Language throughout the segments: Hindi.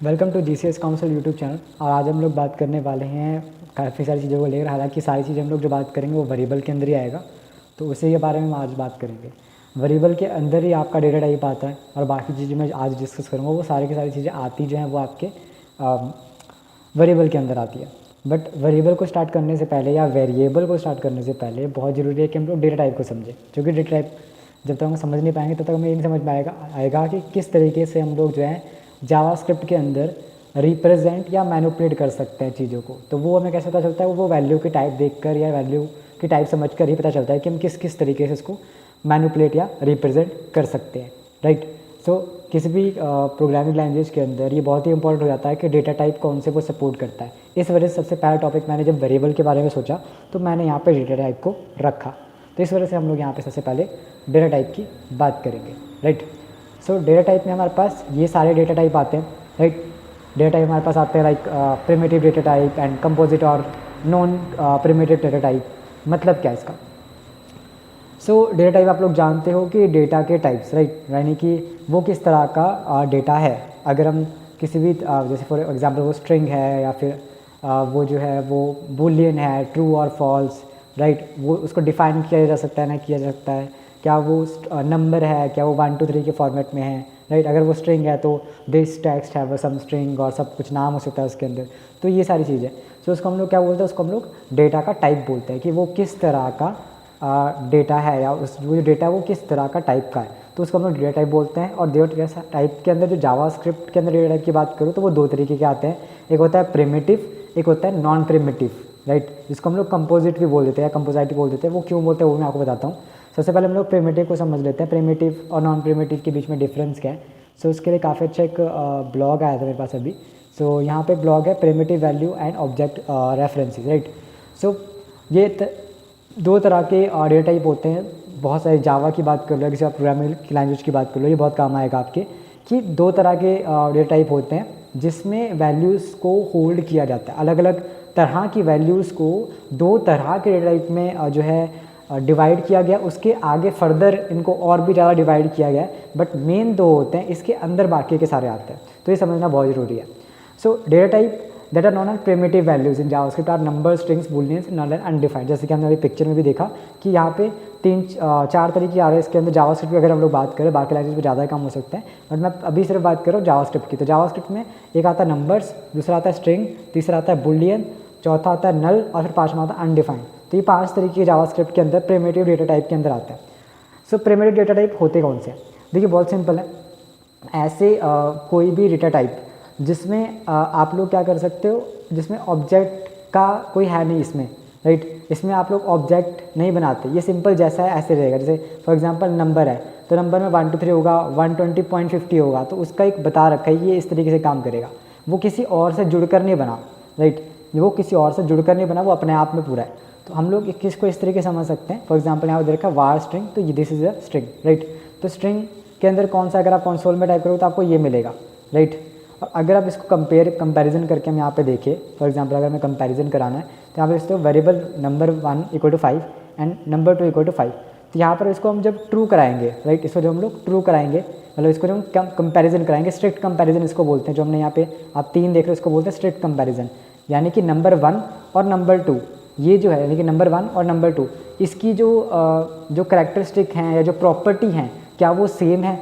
Welcome to GCS council YouTube channel. और आज हम लोग बात करने वाले हैं काफ़ी सारी चीज़ों को लेकर। हालांकि सारी चीज़ें हम लोग जो बात करेंगे वो वेरिएबल के अंदर ही आएगा, तो उसी के बारे में हम आज बात करेंगे। वेरिएबल के अंदर ही आपका डेटा टाइप आता है और बाकी चीज़ें मैं आज डिस्कस करूँगा वो सारी की सारी चीज़ें आती जो हैं वो आपके वेरिएबल के अंदर आती है। बट वेरिएबल को स्टार्ट करने से पहले या वेरिएबल को स्टार्ट करने से पहले बहुत ज़रूरी है कि हम लोग डेटा टाइप को समझें, क्योंकि डेटा टाइप जब तक हम समझ नहीं पाएंगे तब तक हमें ये नहीं समझ में आएगा कि किस तरीके से हम लोग जो है जावास्क्रिप्ट के अंदर रिप्रेजेंट या मैनिपुलेट कर सकते हैं चीज़ों को। तो वो हमें कैसे पता चलता है? वो वैल्यू की टाइप देखकर या वैल्यू की टाइप समझकर ही पता चलता है कि हम किस किस तरीके से इसको मैनिपुलेट या रिप्रेजेंट कर सकते हैं, राइट। सो किसी भी प्रोग्रामिंग लैंग्वेज के अंदर ये बहुत ही इंपॉर्टेंट हो जाता है कि डेटा टाइप कौन से वो सपोर्ट करता है। इस वजह से सबसे पहला टॉपिक मैंने जब वेरिएबल के बारे में सोचा तो मैंने यहाँ पे डेटा टाइप को रखा। तो इस वजह से हम लोग यहाँ पे सबसे पहले डेटा टाइप की बात करेंगे, राइट। सो डेटा टाइप में हमारे पास ये सारे डेटा टाइप आते हैं, राइट। डेटा टाइप हमारे पास आते हैं like primitive data type and composite और नॉन प्रिमिटिव डेटा टाइप। मतलब क्या है इसका? डेटा टाइप आप लोग जानते हो कि डेटा के टाइप्स, राइट, यानी कि वो किस तरह का डेटा है। अगर हम किसी भी जैसे फॉर एग्जांपल वो स्ट्रिंग है या फिर वो जो है वो बूलियन है, ट्रू और फॉल्स, राइट, वो उसको डिफाइन किया जा सकता है ना किया जा सकता है। क्या वो नंबर है, क्या वो 1 2 3 के फॉर्मेट में है, राइट। अगर वो स्ट्रिंग है तो दिस टेक्स्ट है वो सम स्ट्रिंग और सब कुछ नाम हो सकता है उसके अंदर। तो ये सारी चीज़ें, सो उसको हम लोग क्या बोलते हैं? उसको हम लोग डेटा का टाइप बोलते हैं कि वो किस तरह का डेटा है या उस वो जो डेटा वो किस तरह का टाइप का है। तो उसको हम लोग डेटा टाइप बोलते हैं। और डेटा टाइप के अंदर जो जावास्क्रिप्ट के अंदर डेटा टाइप की बात करूँ तो वो दो तरीके के आते हैं। एक होता है प्रिमिटिव, एक होता है नॉन प्रिमिटिव, राइट। जिसको हम लोग कंपोजिट भी बोल देते हैं या कंपोजाइट बोल देते हैं। वो क्यों बोलते हैं वो मैं आपको बताता हूँ। सबसे पहले हम लोग प्रिमिटिव को समझ लेते हैं। प्रिमिटिव और नॉन प्रिमिटिव के बीच में डिफरेंस क्या है? उसके लिए काफ़ी अच्छा एक ब्लॉग आया था मेरे पास अभी। यहाँ पे ब्लॉग है primitive value and object references, right. ये दो तरह के डेटा टाइप होते हैं। बहुत सारे जावा की बात कर लो, किसी आप प्रोग्रामिंग की लैंग्वेज की बात कर लो, ये बहुत काम आएगा आपके कि दो तरह के डेटा टाइप होते हैं जिसमें वैल्यूज़ को होल्ड किया जाता है। अलग अलग तरह की वैल्यूज़ को दो तरह के डेटा टाइप में जो है डिवाइड किया गया। उसके आगे फर्दर इनको और भी ज़्यादा डिवाइड किया गया है, बट मेन दो होते हैं, इसके अंदर बाकी के सारे आते हैं। तो ये समझना बहुत ज़रूरी है। Data type that are known as primitive values in JavaScript are number, strings, booleans, null and undefined। जैसे कि हमने अभी पिक्चर में भी देखा कि यहाँ पे 3-4 तरीके आ रहे हैं इसके अंदर। जावास्क्रिप्ट की अगर हम लोग बात करें, बाकी लैंग्वेज में ज़्यादा काम हो सकते हैं, बट मैं अभी सिर्फ बात कर रहा हूँ जावास्क्रिप्ट की। तो जावास्क्रिप्ट में एक आता है नंबर्स, दूसरा आता है स्ट्रिंग, तीसरा आता है बुलियन, चौथा आता है नल और फिर पाँचवा आता है अनडिफाइंड। तो ये 5 तरीके के जावास्क्रिप्ट के अंदर प्रिमिटिव डेटा टाइप के अंदर आते हैं। प्रिमिटिव डेटा टाइप होते कौन से? देखिए बहुत सिंपल है। ऐसे कोई भी डेटा टाइप जिसमें आप लोग क्या कर सकते हो, जिसमें ऑब्जेक्ट का कोई है नहीं इसमें, राइट। इसमें आप लोग ऑब्जेक्ट नहीं बनाते, ये सिंपल जैसा है ऐसे रहेगा। जैसे फॉर एग्जांपल नंबर है तो नंबर में 1 2 3 होगा, 120.50 होगा, तो उसका एक बता रखा है ये इस तरीके से काम करेगा। वो किसी और से जुड़कर नहीं बना, राइट। वो किसी और से जुड़कर नहीं बना, वो अपने आप में पूरा है। तो हम लोग किसको इस तरीके से समझ सकते हैं? फॉर एग्जाम्पल यहाँ पर देखा वार स्ट्रिंग, तो ये this is a string, right. तो स्ट्रिंग के अंदर कौन सा, अगर आप कंसोल में टाइप करोगे तो आपको ये मिलेगा, राइट। और अगर आप इसको कंपैरिजन करके हम यहाँ पे देखें, फॉर एग्जांपल अगर हमें कंपैरिजन कराना है तो यहाँ पर इसको वेरिएबल नंबर 1 = 5 एंड नंबर 2 = 5। तो यहाँ पर इसको हम जब ट्रू कराएंगे, राइट, इसको जब हम लोग ट्रू कराएंगे, मतलब इसको जब हम कंपैरिजन कराएंगे, स्ट्रिक्ट कंपैरिजन इसको बोलते हैं। जो हमने यहाँ पे आप 3 देख रहे हो इसको बोलते हैं स्ट्रिक्ट कंपैरिजन। यानी कि नंबर 1 और नंबर 2, ये जो है यानी कि नंबर 1 और नंबर 2, इसकी जो करैक्टरिस्टिक हैं या जो प्रॉपर्टी हैं क्या वो सेम है?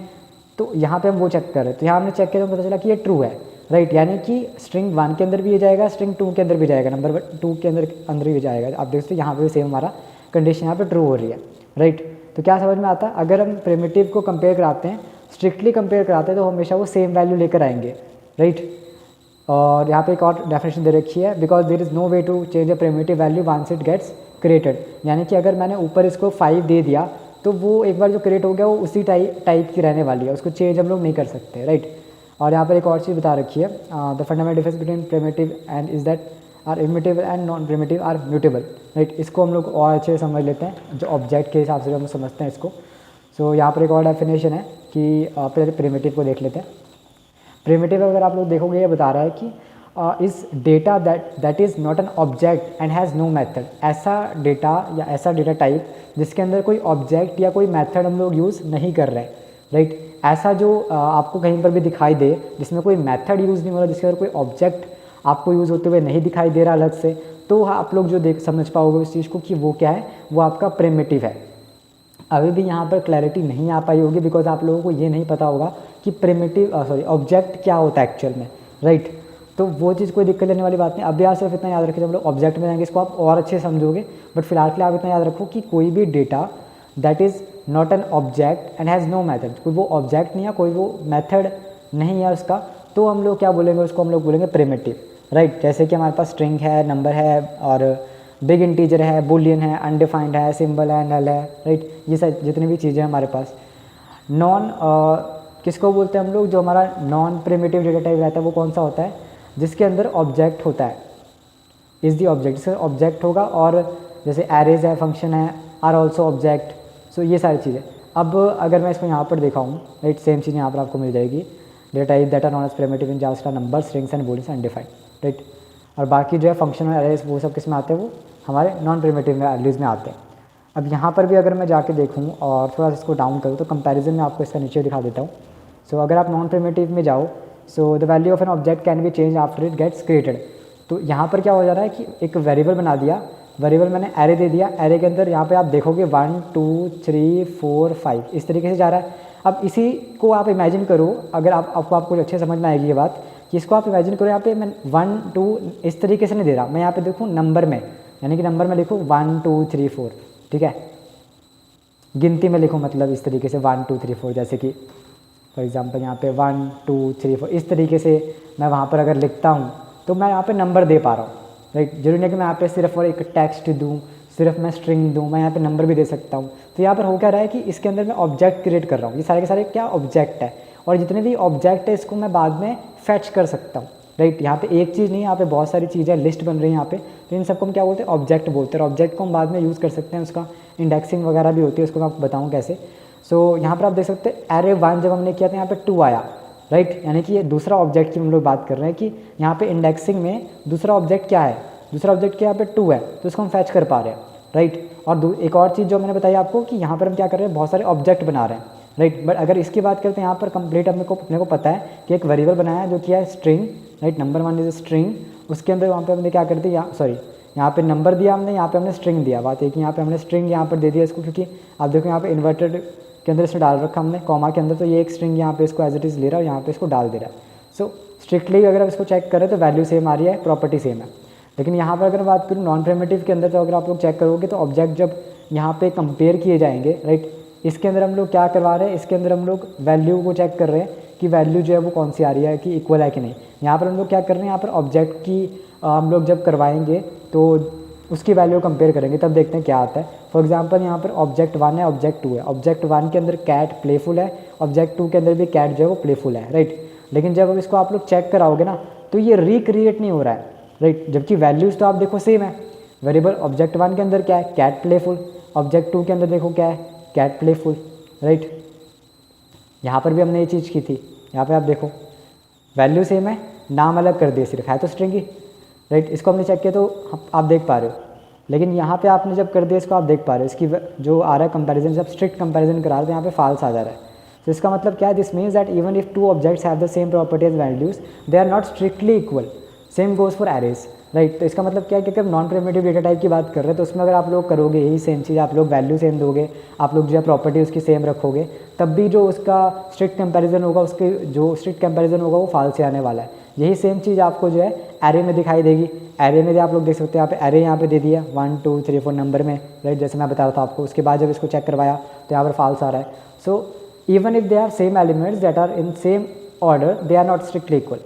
तो यहाँ पे हम वो चेक कर रहे हैं। तो यहाँ हमने चेक किया तो पता चला कि ये ट्रू है, राइट। यानी कि स्ट्रिंग 1 के अंदर भी ये जाएगा, स्ट्रिंग 2 के अंदर भी जाएगा, नंबर 2 के अंदर भी जाएगा। आप देख सकते हो यहाँ पे भी सेम हमारा कंडीशन यहाँ पे ट्रू हो रही है, राइट। तो क्या समझ में आता है? अगर हम प्रिमिटिव को कंपेयर कराते हैं, स्ट्रिक्टली कंपेयर कराते हैं, तो हमेशा वो सेम वैल्यू लेकर आएंगे, राइट। और यहाँ पे एक और डेफिनेशन दे रखी है, because there is no way to change a primitive value once it gets created. यानी कि अगर मैंने ऊपर इसको 5 दे दिया तो वो एक बार जो क्रिएट हो गया वो उसी टाइप की रहने वाली है, उसको चेंज हम लोग नहीं कर सकते, राइट। और यहाँ पर एक और चीज़ बता रखी है, the fundamental difference between primitive and is that are immutable and non primitive are mutable, right. इसको हम लोग और अच्छे से समझ लेते हैं, जो ऑब्जेक्ट के हिसाब से हम समझते हैं इसको। यहाँ पर एक और डेफिनेशन है कि पहले प्रिमिटिव को देख लेते हैं। प्रिमिटिव अगर आप लोग देखोगे ये बता रहा है कि इस data that is not an object and has no method. ऐसा डेटा या ऐसा डेटा टाइप जिसके अंदर कोई ऑब्जेक्ट या कोई मेथड हम लोग यूज़ नहीं कर रहे हैं, राइट। ऐसा जो आपको कहीं पर भी दिखाई दे जिसमें कोई मेथड यूज़ नहीं हो रहा, जिसके अंदर कोई ऑब्जेक्ट आपको यूज़ होते हुए नहीं दिखाई दे रहा अलग से, तो आप लोग जो देख समझ पाओगे उस चीज़ को कि वो क्या है, वो आपका प्रिमिटिव है। अभी भी यहाँ पर क्लैरिटी नहीं आ पाई होगी बिकॉज आप लोगों को ये नहीं पता होगा कि ऑब्जेक्ट क्या होता है एक्चुअल में, राइट। तो वो चीज़ कोई दिक्कत लेने वाली बात नहीं। अभी आप सिर्फ इतना याद रखें, जब लोग ऑब्जेक्ट में जाएंगे इसको आप और अच्छे समझोगे, बट फिलहाल के लिए आप इतना याद रखो कि कोई भी data that is not an object and has no method, कोई वो ऑब्जेक्ट नहीं है, कोई वो मेथड नहीं है उसका, तो हम लोग क्या बोलेंगे उसको, हम लोग बोलेंगे प्रिमिटिव, राइट। जैसे कि हमारे पास स्ट्रिंग है, नंबर है, और बिग इंटीजर है, बुलियन है, अनडिफाइंड है, सिंबल है, नल है, राइट। ये सब जितनी भी चीज़ें हैं हमारे पास। नॉन किसको बोलते हैं हम लोग, जो हमारा नॉन प्रिमिटिव डेटा टाइप रहता है वो कौन सा होता है, जिसके अंदर ऑब्जेक्ट होता है, इज़ दी ऑब्जेक्ट, जिसका ऑब्जेक्ट होगा। और जैसे एरेज है, फंक्शन है, आर ऑल्सो ऑब्जेक्ट, सो ये सारी चीज़ें। अब अगर मैं इसको यहाँ पर दिखाऊँ, राइट, सेम चीज़ यहाँ पर आपको मिल जाएगी, data type that are known as primitive in JavaScript, number, strings and booleans undefined, right. और बाकी जो है फंक्शन और एरेज वो सब किस में आते हैं, वो हमारे नॉन प्रिमिटिव वैल्यूज़ में आते हैं। अब यहाँ पर भी अगर मैं जाके देखूँ और थोड़ा सा इसको डाउन करूँ तो कंपैरिजन में आपको इसका नीचे दिखा देता हूँ। सो अगर आप नॉन प्रिमिटिव में जाओ, so the value of an object can be change after it gets created. तो यहाँ पर क्या हो जा रहा है कि एक वेरिएबल बना दिया, वेरिएबल मैंने एरे दे दिया, एरे के अंदर यहाँ पे आप देखोगे 1 2 3 4 5 इस तरीके से जा रहा है। अब इसी को आप इमेजिन करो, अगर आपको अच्छे समझ में आएगी ये बात, कि इसको आप इमेजिन करो यहाँ पे मैं 1 2 इस तरीके से नहीं दे रहा, मैं यहाँ पे देखूँ नंबर में, यानी कि नंबर में लिखूँ 1 2 3 4, ठीक है, गिनती में लिखूँ, मतलब इस तरीके से 1 2 3 4, जैसे कि फॉर एग्जांपल यहाँ पे 1 2 3 4 इस तरीके से मैं वहाँ पर अगर लिखता हूँ तो मैं यहाँ पे नंबर दे पा रहा हूँ, राइट। जरूरी नहीं कि मैं यहाँ पे सिर्फ और एक टेक्स्ट दूँ, सिर्फ मैं स्ट्रिंग दूँ, मैं यहाँ पे नंबर भी दे सकता हूँ। तो यहाँ पर हो क्या रहा है कि इसके अंदर मैं ऑब्जेक्ट क्रिएट कर रहा हूँ, ये सारे के सारे क्या ऑब्जेक्ट है, और जितने भी ऑब्जेक्ट है इसको मैं बाद में फैच कर सकता हूँ, राइट। यहाँ पे एक चीज़ नहीं, यहाँ पे बहुत सारी चीज़ें लिस्ट बन रही है यहाँ पे, तो इन सबको हम क्या बोलते हैं, ऑब्जेक्ट बोलते हैं। और ऑब्जेक्ट को हम बाद में यूज़ कर सकते हैं, उसका इंडेक्सिंग वगैरह भी होती है, उसको मैं आपको बताऊँ कैसे। सो यहाँ पर आप देख सकते हैं एरे 1 जब हमने किया था यहाँ पे 2 आया, राइट, यानी कि ये दूसरा ऑब्जेक्ट की हम लोग बात कर रहे हैं कि यहाँ पे इंडेक्सिंग में दूसरा ऑब्जेक्ट क्या है, दूसरा ऑब्जेक्ट क्या यहाँ पे 2 है, तो इसको हम फैच कर पा रहे हैं, राइट। और एक और चीज़ जो मैंने बताई आपको कि यहाँ पर हम क्या कर रहे हैं, बहुत सारे ऑब्जेक्ट बना रहे हैं, राइट। बट अगर इसकी बात करते हैं यहाँ पर कंप्लीट अपने को पता है कि एक वेरिएबल बनाया है जो कि है string, right, number 1 is string, उसके अंदर वहाँ पे हमने क्या कर दिया, यहाँ पे नंबर दिया हमने, यहाँ पे हमने स्ट्रिंग दिया। बात है कि यहाँ पे हमने स्ट्रिंग यहाँ पर दे दिया इसको, क्योंकि आप देखो यहाँ पे इन्वर्टेड के अंदर इसने डाल रखा हमने कॉमा के अंदर, तो ये एक स्ट्रिंग यहाँ पे इसको एज इट इज़ ले रहा है और यहाँ पे इसको डाल दे रहा है। सो स्ट्रिक्टली अगर आप इसको चेक करें तो वैल्यू सेम आ रही है, प्रॉपर्टी सेम है। लेकिन यहाँ पर अगर बात करूँ नॉन प्रिमिटिव के अंदर, तो अगर आप लोग चेक करोगे तो ऑब्जेक्ट जब यहाँ पे कंपेयर किए जाएंगे, राइट, इसके अंदर हम लोग क्या करवा रहे हैं, इसके अंदर हम लोग वैल्यू को चेक कर रहे हैं कि वैल्यू जो है वो कौन सी आ रही है, कि इक्वल है कि नहीं। यहाँ पर हम लोग क्या कर रहे हैं, यहाँ पर ऑब्जेक्ट की हम लोग जब करवाएंगे तो उसकी वैल्यू कंपेयर करेंगे, तब देखते हैं क्या आता है। फॉर एग्जांपल यहाँ पर ऑब्जेक्ट 1 है, ऑब्जेक्ट 2 है, ऑब्जेक्ट 1 के अंदर कैट प्लेफुल है, ऑब्जेक्ट 2 के अंदर भी कैट जो है वो प्लेफुल है, राइट। लेकिन जब अब इसको आप लोग चेक कराओगे ना तो ये रिक्रिएट नहीं हो रहा है, राइट, जबकि वैल्यूज़ तो आप देखो सेम है। वेरिएबल ऑब्जेक्ट 1 के अंदर क्या है, कैट प्लेफुल, ऑब्जेक्ट 2 के अंदर देखो क्या है, कैट प्लेफुल, राइट। यहाँ पर भी हमने ये चीज़ की थी, यहाँ पर आप देखो वैल्यू सेम है, नाम अलग कर दिए, सिर्फ है तो स्ट्रिंग ही, राइट। इसको हमने चेक किया तो आप देख पा रहे हो, लेकिन यहाँ पे आपने जब कर दिया इसको आप देख पा रहे हो, इसकी जो आ रहा है कंपैरिजन, जब स्ट्रिक्ट कंपैरिजन करा रहे हो यहाँ पे फॉल्स आ जा रहा है। तो इसका मतलब क्या है, this means that even if 2 objects have the same property as values, they are not strictly equal, same goes for arrays, right. तो इसका मतलब क्या है कि अगर नॉन प्रिमिटिव डेटा टाइप की बात कर रहे हैं तो उसमें अगर आप लोग करोगे यही सेम चीज़, आप लोग वैल्यू सेम दोगे, आप लोग जो है प्रॉपर्टी उसकी सेम रखोगे, तब भी जो उसका स्ट्रिक्ट कंपैरिजन होगा, उसके जो स्ट्रिक्ट कंपैरिजन होगा वो फॉल्स से आने वाला है। यही सेम चीज़ आपको जो है एरे में दिखाई देगी। एरे में भी आप लोग देख सकते हैं, यहाँ पे एरे यहाँ पे दे दिया 1 2 3 4 नंबर में, राइट, जैसे मैं बता रहा था आपको। उसके बाद जब इसको चेक करवाया तो यहाँ पर फॉल्स आ रहा है। So even if they are same elements that are in same order, they are not strictly equal.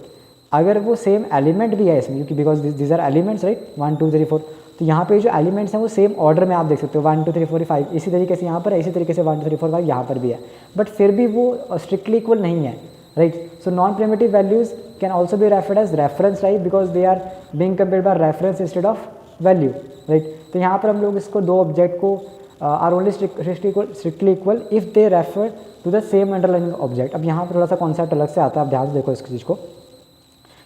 अगर वो सेम एलिमेंट भी है इसमें, क्योंकि because this are elements, right, 1 2 3 4, तो यहाँ पे जो एलिमेंट्स हैं वो सेम ऑर्डर में आप देख सकते हो, 1 2 3 4 5 इसी तरीके से यहाँ पर है, इसी तरीके से 1 2 3 4 5 यहाँ पर भी है, बट फिर भी वो स्ट्रिक्टली इक्वल नहीं है, right. So non primitive values can also be referred as reference type because they are being compared by reference instead of value, right. तो यहाँ पर हम लोग इसको दो ऑब्जेक्ट को are only strictly equal if they refer to the same underlying object. अब यहाँ पर थोड़ा सा कॉन्सेप्ट अलग से आता है, आप ध्यान से देखो इस चीज़ को,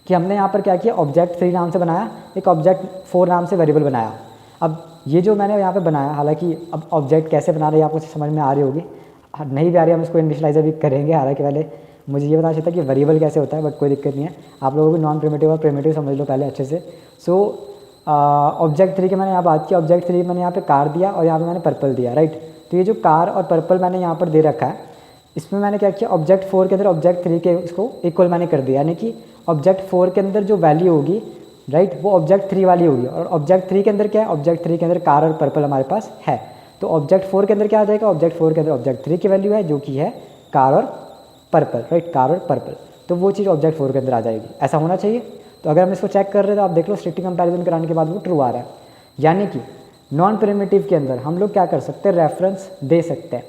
कि हमने यहाँ पर क्या किया, ऑब्जेक्ट 3 नाम से बनाया, एक ऑब्जेक्ट 4 नाम से वेरिएबल बनाया। अब ये जो मैंने यहाँ पे बनाया, हालांकि अब ऑब्जेक्ट कैसे बना रही है आपको समझ में आ रही होगी, नहीं भी आ रही हम इसको इनिशियलाइज भी करेंगे। हालांकि पहले मुझे ये बताना चाहिए था कि वेरिएबल कैसे होता है, बट कोई दिक्कत नहीं है। आप लोगों को नॉन प्रिमिटिव और प्रिमिटिव समझ लो पहले अच्छे से। सो ऑब्जेक्ट 3 की मैंने यहाँ बात की, ऑब्जेक्ट 3 मैंने यहाँ पे कार दिया और यहाँ पे मैंने पर्पल दिया, राइट। तो ये जो कार और पर्पल मैंने यहाँ पर दे रखा है, इसमें मैंने क्या किया, ऑब्जेक्ट 4 के अंदर ऑब्जेक्ट 3 के इसको इक्वल मैंने कर दिया, यानी कि ऑब्जेक्ट 4 के अंदर जो वैल्यू होगी, राइट, वो ऑब्जेक्ट 3 वाली होगी। और ऑब्जेक्ट 3 के अंदर क्या है, ऑब्जेक्ट 3 के अंदर कार और पर्पल हमारे पास है। तो ऑब्जेक्ट 4 के अंदर क्या आ जाएगा, ऑब्जेक्ट 4 के अंदर ऑब्जेक्ट 3 की वैल्यू है जो कि है कार और पर्पल, राइट, कार और पर्पल। तो वो चीज़ ऑब्जेक्ट 4 के अंदर आ जाएगी, ऐसा होना चाहिए। तो अगर हम इसको चेक कर रहे हैं तो आप देख लो स्ट्रिक्ट कंपैरिजन कराने के बाद वो ट्रू आ रहा है। यानी कि नॉन प्रिमिटिव के अंदर हम लोग क्या कर सकते हैं, रेफरेंस दे सकते हैं।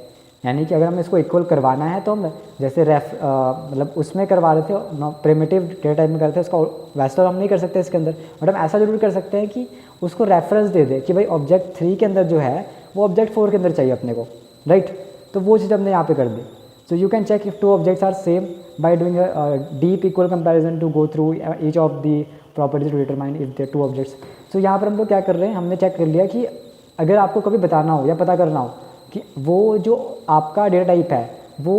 यानी कि अगर हमें इसको इक्वल करवाना है तो हम जैसे मतलब उसमें करवा रहे थे प्रिमिटिव डेटा टाइप में करते हैं उसका, वैसे तो हम नहीं कर सकते इसके अंदर, बट हम ऐसा जरूर कर सकते हैं कि उसको रेफरेंस दे दे कि भाई ऑब्जेक्ट 3 के अंदर जो है वो ऑब्जेक्ट 4 के अंदर चाहिए अपने को, राइट। तो वो चीज़ हमने यहाँ पे कर दी। So you can check if two objects are same by doing deep equal comparison to go through each of the properties to determine if their two objects. So यहाँ पर हम लोग क्या कर रहे हैं, हमने चेक कर लिया कि अगर आपको कभी बताना हो या पता करना हो कि वो जो आपका डेटा टाइप है वो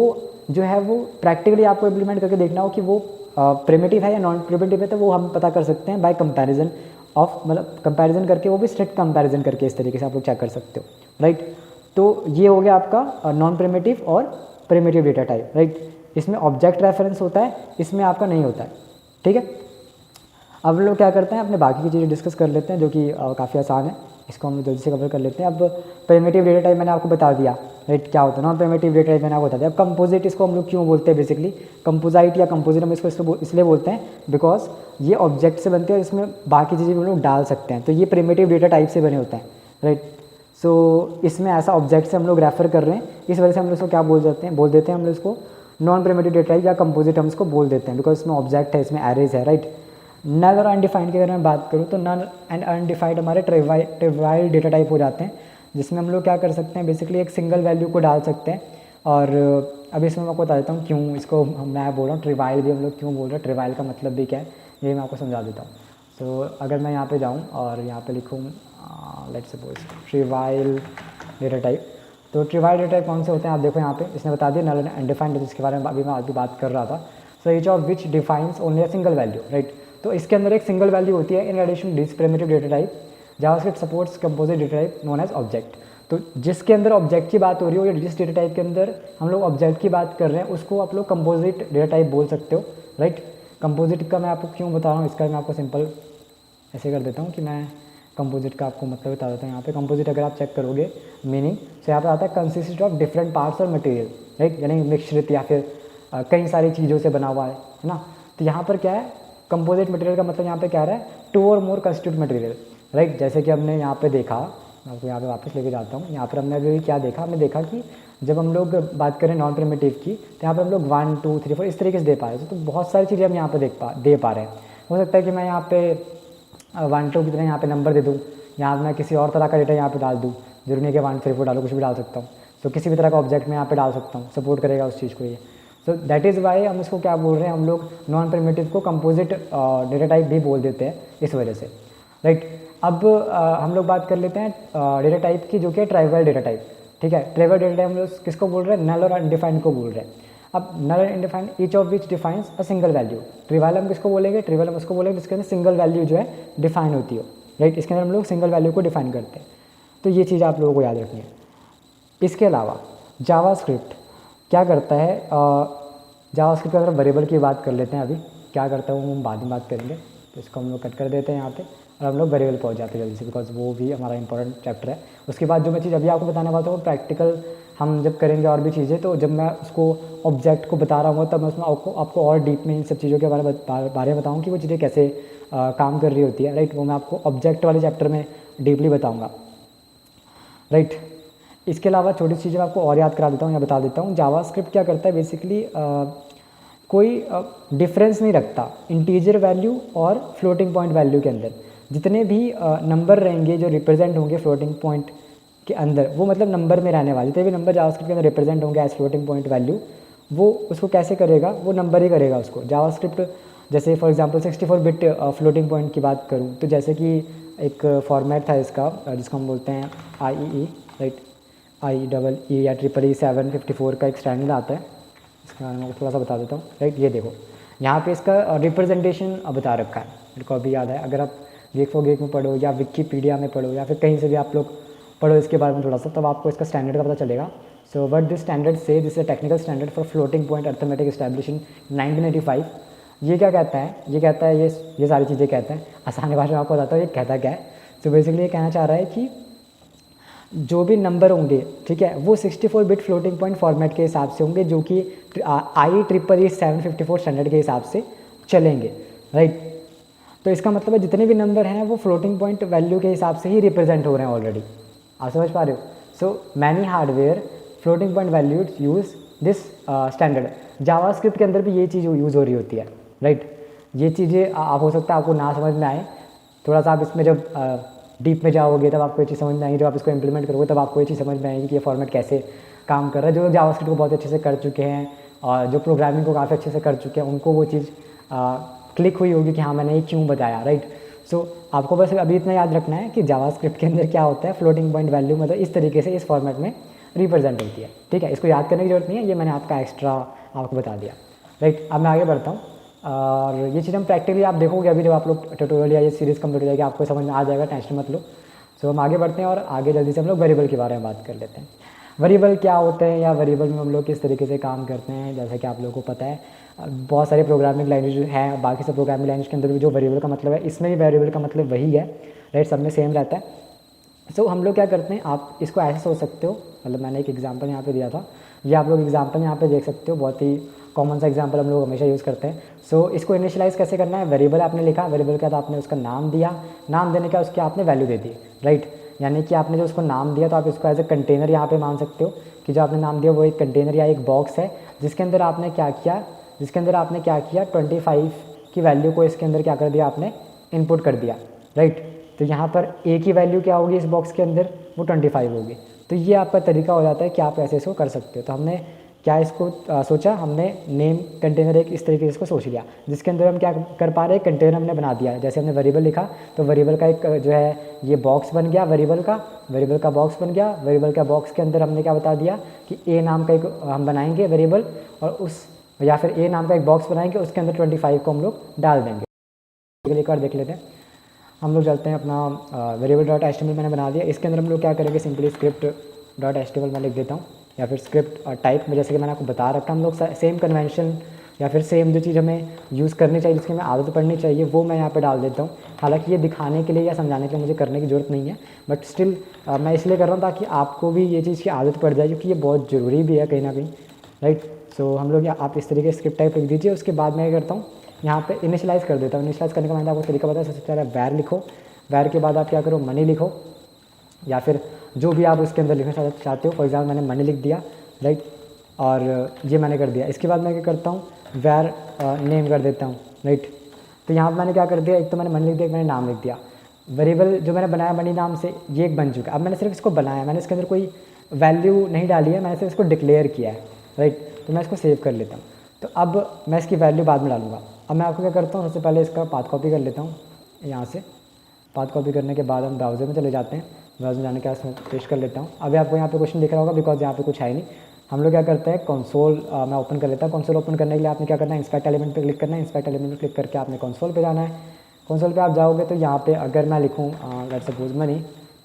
जो है वो प्रैक्टिकली आपको इम्प्लीमेंट करके देखना हो कि वो प्रिमिटिव है या नॉन प्रिमिटिव है, तो वो हम पता कर सकते हैं बाय कंपैरिजन ऑफ, मतलब कंपैरिजन करके, वो भी स्ट्रिक्ट कंपैरिजन करके इस तरीके से आप लोग चेक कर सकते हो, राइट। तो ये हो गया आपका नॉन प्रिमिटिव और प्रिमिटिव डेटा टाइप, राइट। इसमें ऑब्जेक्ट रेफरेंस होता है, इसमें आपका नहीं होता है, ठीक है। अब हम लोग क्या करते हैं, अपने बाकी की चीज़ें डिस्कस कर लेते हैं जो कि काफ़ी आसान है, इसको हम जल्दी से कवर कर लेते हैं। अब प्रिमिटिव डेटा टाइप मैंने आपको बता दिया, राइट, क्या होता है। नॉन प्रिमिटिव डेटा टाइप मैंने आपको बता दिया। अब कंपोजिट इसको हम लोग क्यों बोलते हैं, बेसिकली कंपोजिट या कंपोजिट हम इसको इसलिए बोलते हैं बिकॉज ये ऑब्जेक्ट से बनते हैं और इसमें बाकी चीज़ें हम लोग डाल सकते हैं, तो ये प्रिमिटिव डेटा टाइप से बने होते हैं, राइट। सो इसमें ऐसा ऑब्जेक्ट से हम लोग रेफर कर रहे हैं, इस वजह से हम लोग इसको क्या बोल देते हैं हम लोग इसको नॉन प्रिमिटिव डेटा टाइप या कंपोजिट हम इसको बोल देते हैं, बिकॉज इसमें ऑब्जेक्ट है, इसमें एरेज है, राइट। नल और अनडिफाइंड की अगर मैं बात करूँ तो नल एंड अनडिफाइंड हमारे ट्रिवाइल डेटा टाइप हो जाते हैं, जिसमें हम लोग क्या कर सकते हैं, बेसिकली एक सिंगल वैल्यू को डाल सकते हैं। और अभी इसमें मैं आपको बता देता हूँ क्यों इसको मैं बोल रहा हूँ ट्रिवाइल भी हम लोग क्यों बोल रहे हैं, ट्रिवाइल का मतलब भी क्या है ये मैं आपको समझा देता हूँ। सो अगर मैं यहाँ पे जाऊँ और यहाँ पे लिखूँ लेट्स सपोज ट्रिवाइल डेटा टाइप, तो ट्रिवाइल डेटा टाइप कौन से होते हैं आप देखो यहाँ पे इसने बता दिया, नल एंड अनडिफाइंड, जिसके बारे में अभी मैं अभी बात कर रहा था। So each of which defines only a single value, right. तो इसके अंदर एक सिंगल वैल्यू होती है। In addition this primitive data type JavaScript supports composite data type known as object. तो जिसके अंदर ऑब्जेक्ट की बात हो रही हो या जिस डेटा टाइप के अंदर हम लोग ऑब्जेक्ट की बात कर रहे हैं उसको आप लोग कंपोजिट डेटा टाइप बोल सकते हो, राइट। कंपोजिट का मैं आपको क्यों बता रहा हूँ, इसका मैं आपको सिंपल ऐसे कर देता हूँ कि मैं कंपोजिट का आपको मतलब बता देता हूँ। यहाँ पे कंपोजिट अगर आप चेक करोगे मीनिंग, तो यहाँ पे आता है कंसिस्ट ऑफ डिफरेंट पार्ट्स और मटेरियल, राइट, यानी मिश्रित या फिर कई सारी चीज़ों से बना हुआ है ना। तो यहाँ पर क्या है, कंपोजिट मटेरियल का मतलब यहाँ पे क्या रहा है, टू और मोर कंस्टिट्यूट मटेरियल, राइट। जैसे कि हमने यहाँ पे देखा, मैं आपको यहाँ पे वापस लेके जाता हूँ, यहाँ पर हमने अभी क्या देखा, हमने देखा कि जब हम लोग बात करें नॉन प्रिमिटिव की तो यहाँ पर हम लोग 1 2 3 4 इस तरीके से दे पा रहे हैं। तो बहुत सारी चीज़ें हम यहाँ पे दे पा रहे हैं। हो सकता है कि मैं यहाँ पे 1 2 की तरह यहाँ पे नंबर दे दूँ, यहाँ मैं किसी और तरह का डेटा यहाँ पे डाल दूँ, जरूरी नहीं कि 1 3 4 डालूँ, कुछ भी डाल सकता हूँ। तो किसी भी तरह का ऑब्जेक्ट मैं यहाँ पे डाल सकता हूँ, सपोर्ट करेगा उस चीज़ को ये। सो दैट इज़ वाई हम इसको क्या बोल रहे हैं, हम लोग नॉन प्रिमिटिव को कंपोजिट डेटा टाइप भी बोल देते हैं इस वजह से, राइट। अब हम लोग बात कर लेते हैं डेटा टाइप की जो कि ट्राइवल डेटा टाइप, ठीक है। ट्राइवल डेटा टाइप हम लोग किसको बोल रहे हैं, नल और अनडिफाइंड को बोल रहे हैं। अब null and undefined each of which defines a single value. ट्रिवाइल हम किसको बोलेंगे, ट्रिवाइल हम उसको बोलेंगे जिसके अंदर सिंगल वैल्यू जो है डिफाइन होती हो, राइट। इसके अंदर हम लोग सिंगल वैल्यू को डिफाइन करते हैं। तो ये चीज़ आप लोगों को याद रखनी है। इसके अलावा जावास्क्रिप्ट क्या करता है, जावास्क्रिप्ट अगर वेरिएबल की बात कर लेते हैं, अभी क्या करता है वो हम बाद में बात करेंगे। तो इसको हम लोग कट कर देते हैं यहाँ पे और हम लोग वेरिएबल पहुँच जाते हैं जल्दी से, बिकॉज वो भी हमारा इंपॉर्टेंट चैप्टर है। उसके बाद जो मैं चीज़ अभी आपको बताने वाला था वो प्रैक्टिकल हम जब करेंगे और भी चीज़ें, तो जब मैं उसको ऑब्जेक्ट को बता रहा हूँ तब मैं उसमें आपको और डीप में इन सब चीज़ों के बारे में बताऊँ कि वो चीज़ें कैसे काम कर रही होती है, राइट। वो मैं आपको ऑब्जेक्ट वाले चैप्टर में डीपली बताऊँगा, राइट। इसके अलावा छोटी चीज़ें मैं आपको और याद करा देता हूँ या बता देता हूँ। जावास्क्रिप्ट क्या करता है, बेसिकली कोई डिफरेंस नहीं रखता इंटीजर वैल्यू और फ्लोटिंग पॉइंट वैल्यू के अंदर। जितने भी नंबर रहेंगे जो रिप्रेजेंट होंगे फ्लोटिंग पॉइंट के अंदर, वो मतलब नंबर में रहने वाले जितने भी नंबर जावास्क्रिप्ट के अंदर रिप्रेजेंट होंगे एज फ्लोटिंग पॉइंट वैल्यू, वो उसको कैसे करेगा, वो नंबर ही करेगा उसको। जावास्क्रिप्ट जैसे for example 64 bit floating point की बात करूँ तो जैसे कि एक फॉर्मेट था इसका जिसको हम बोलते हैं IEE, राइट। IEEE या EEE 754 का एक स्टैंडर्ड आता है, इसके बारे में मैं थोड़ा सा बता देता हूँ, राइट। ये देखो यहाँ पे इसका रिप्रेजेंटेशन बता रखा है, मेरे को अभी याद है। अगर आप गेक फॉर गेक में पढ़ो या विकीपीडिया में पढ़ो या फिर कहीं से भी आप लोग पढ़ो इसके बारे में थोड़ा सा, तब आपको इसका स्टैंडर्ड का पता चलेगा। सो व्हाट दिस स्टैंडर्ड से, this technical standard for floating point arithmetic establish in 1985। ये क्या कहता है, ये कहता है ये सारी चीज़ें कहता है। आसान भाषा में आपको बताता हूँ ये कहता क्या है। तो बेसिकली ये कहना चाह रहा है कि जो भी नंबर होंगे, ठीक है, वो 64 बिट फ्लोटिंग पॉइंट फॉर्मेट के हिसाब से होंगे, जो कि IEEE 754 स्टैंडर्ड के हिसाब से चलेंगे, राइट। तो इसका मतलब है जितने भी नंबर हैं वो फ्लोटिंग पॉइंट वैल्यू के हिसाब से ही रिप्रेजेंट हो रहे हैं ऑलरेडी। आप समझ पा रहे हो। So many hardware floating point values use this standard. JavaScript के अंदर भी ये चीज़ यूज़ हो रही होती है, राइट। ये चीज़ें आप हो सकता है आपको ना समझ में आए, थोड़ा सा आप इसमें जब डीप में जाओगे तब आपको ये चीज़ समझ में आएगी, जब आप इसको इम्प्लीमेंट करोगे तब आपको ये चीज़ समझ में आएगी कि ये फॉर्मेट कैसे काम कर रहा है। जो जावास्क्रिप्ट को बहुत अच्छे से कर चुके हैं और जो प्रोग्रामिंग को काफ़ी अच्छे से कर चुके हैं, उनको वो चीज़ क्लिक हुई होगी कि हाँ मैंने ये क्यों बताया, राइट। सो आपको बस अभी इतना याद रखना है कि जावास्क्रिप्ट के अंदर क्या होता है, फ्लोटिंग पॉइंट वैल्यू मतलब इस तरीके से इस फॉर्मेट में रिप्रेजेंट होती है, ठीक है। इसको याद करने की जरूरत नहीं है, ये मैंने आपका एक्स्ट्रा आपको बता दिया, राइट। अब मैं आगे बढ़ता हूँ और ये चीज़ हम प्रैक्टिकली आप देखोगे अभी जब आप लोग ट्यूटोरियल या ये सीरीज़ कंप्लीट हो जाएगी, आपको समझ में आ जाएगा, टेंशन मत लो। सो हम आगे बढ़ते हैं और आगे जल्दी से हम लोग वेरिएबल के बारे में बात कर लेते हैं। वेरिएबल क्या होते हैं या वेरिएबल में हम लोग किस तरीके से काम करते हैं। जैसा कि आप लोगों को पता है बहुत सारे प्रोग्रामिंग लैंग्वेज हैं, बाकी सब प्रोग्रामिंग लैंग्वेज के अंदर भी जो वेरिएबल का मतलब है, इसमें भी वेरिएबल का मतलब वही है, राइट, सब में सेम रहता है। सो हम लोग क्या करते हैं, आप इसको ऐसे सोच सकते हो, मतलब मैंने एक एग्जांपल यहाँ पे दिया था, ये आप लोग एग्जांपल यहाँ पे देख सकते हो, बहुत ही कॉमन सा एग्जांपल हम लोग हमेशा यूज़ करते हैं। सो इसको इनिशियलाइज़ कैसे करना है, वेरिएबल आपने लिखा, वेरिएबल के बाद आपने उसका नाम दिया, नाम देने का उसकी आपने वैल्यू दे दी, राइट। यानी कि आपने जो उसको नाम दिया तो आप इसको एज ए कंटेनर यहाँ पे मान सकते हो कि जो आपने नाम दिया वो एक कंटेनर या एक बॉक्स है, जिसके अंदर आपने क्या किया, 25 की वैल्यू को इसके अंदर क्या कर दिया, आपने इनपुट कर दिया, राइट। तो यहाँ पर ए की वैल्यू क्या होगी इस बॉक्स के अंदर, वो 25 होगी। तो ये आपका तरीका हो जाता है कि आप ऐसे इसको कर सकते हो। तो हमने क्या इसको सोचा, हमने नेम कंटेनर एक इस तरीके से इसको सोच लिया, जिसके अंदर हम क्या कर पा रहे हैं, कंटेनर हमने बना दिया है। जैसे हमने वेरिएबल लिखा तो वेरिएबल का एक जो है ये बॉक्स बन गया, वेरिएबल का बॉक्स बन गया। वेरिएबल का बॉक्स के अंदर हमने क्या बता दिया कि ए नाम का एक हम बनाएंगे वेरिएबल, और उस या फिर ए नाम का एक बॉक्स बनाएंगे, उसके अंदर 25 को हम लोग डाल देंगे। एक बार देख लेते हैं, हम लोग चलते हैं अपना वेरिएबल डॉट एचटीएमएल मैंने बना दिया। इसके अंदर हम लोग क्या करेंगे, सिंपली स्क्रिप्ट डॉट एचटीएमएल मैं लिख देता हूँ, या फिर स्क्रिप्ट टाइप में, जैसे कि मैंने आपको बता रखा, हम लोग सेम कन्वेंशन या फिर सेम जो चीज़ हमें यूज़ करनी चाहिए, जिसकी हमें आदत पड़नी चाहिए, वो मैं यहाँ पे डाल देता हूँ। हालांकि ये दिखाने के लिए या समझाने के लिए मुझे करने की ज़रूरत नहीं है, बट स्टिल मैं इसलिए कर रहा हूँ ताकि आपको भी ये चीज़ की आदत पड़ जाए, क्योंकि ये बहुत ज़रूरी भी है कहीं ना कहीं, राइट। सो हम लोग आप इस तरीके से स्क्रिप्ट टाइप लिख दीजिए। उसके बाद मैं क्या करता हूँ, यहाँ पे इनिशियलाइज़ कर देता हूँ। इनिशियलाइज़ करने का मैंने आपको तरीका बताया, सबसे पहले वैर लिखो, वैर के बाद आप क्या करो, मनी लिखो, या फिर जो भी आप उसके अंदर लिखना चाहते हो। फॉर एग्जाम्पल मैंने मनी लिख दिया, राइट, और ये मैंने कर दिया। इसके बाद मैं क्या करता हूँ, वैर नेम कर देता हूँ, राइट। तो यहाँ पर मैंने क्या कर दिया, एक तो मैंने मनी लिख दिया, एक मैंने नाम लिख दिया। वेरिएबल जो मैंने बनाया मनी नाम से, ये एक बन चुका। अब मैंने सिर्फ इसको बनाया, मैंने इसके अंदर कोई वैल्यू नहीं डाली है, मैंने सिर्फ इसको डिक्लेयर किया है, राइट। तो मैं इसको सेव कर लेता हूँ। तो अब मैं इसकी वैल्यू बाद में डालूंगा। अब मैं आपको क्या करता हूँ, सबसे पहले इसका पाथ कॉपी कर लेता हूँ यहाँ से। पाथ कॉपी करने के बाद हम ब्राउज़र में चले जाते हैं, ब्राउज़र में जाने के बाद मैं पेस्ट कर लेता हूँ। अभी आपको यहाँ पे क्वेश्चन दिख रहा होगा, बिकॉज यहाँ पे कुछ है नहीं। हम लोग क्या करते हैं, कंसोल मैं ओपन कर लेता हूँ। कंसोल ओपन करने के लिए आपने क्या करना है, इंस्पेक्ट एलिमेंट पे क्लिक करना है। इंस्पेक्ट एलिमेंट पे क्लिक करके आपने कंसोल पे जाना है। कंसोल पे आप जाओगे तो यहाँ पे अगर मैं लिखूँ लेट्स सपोज मनी,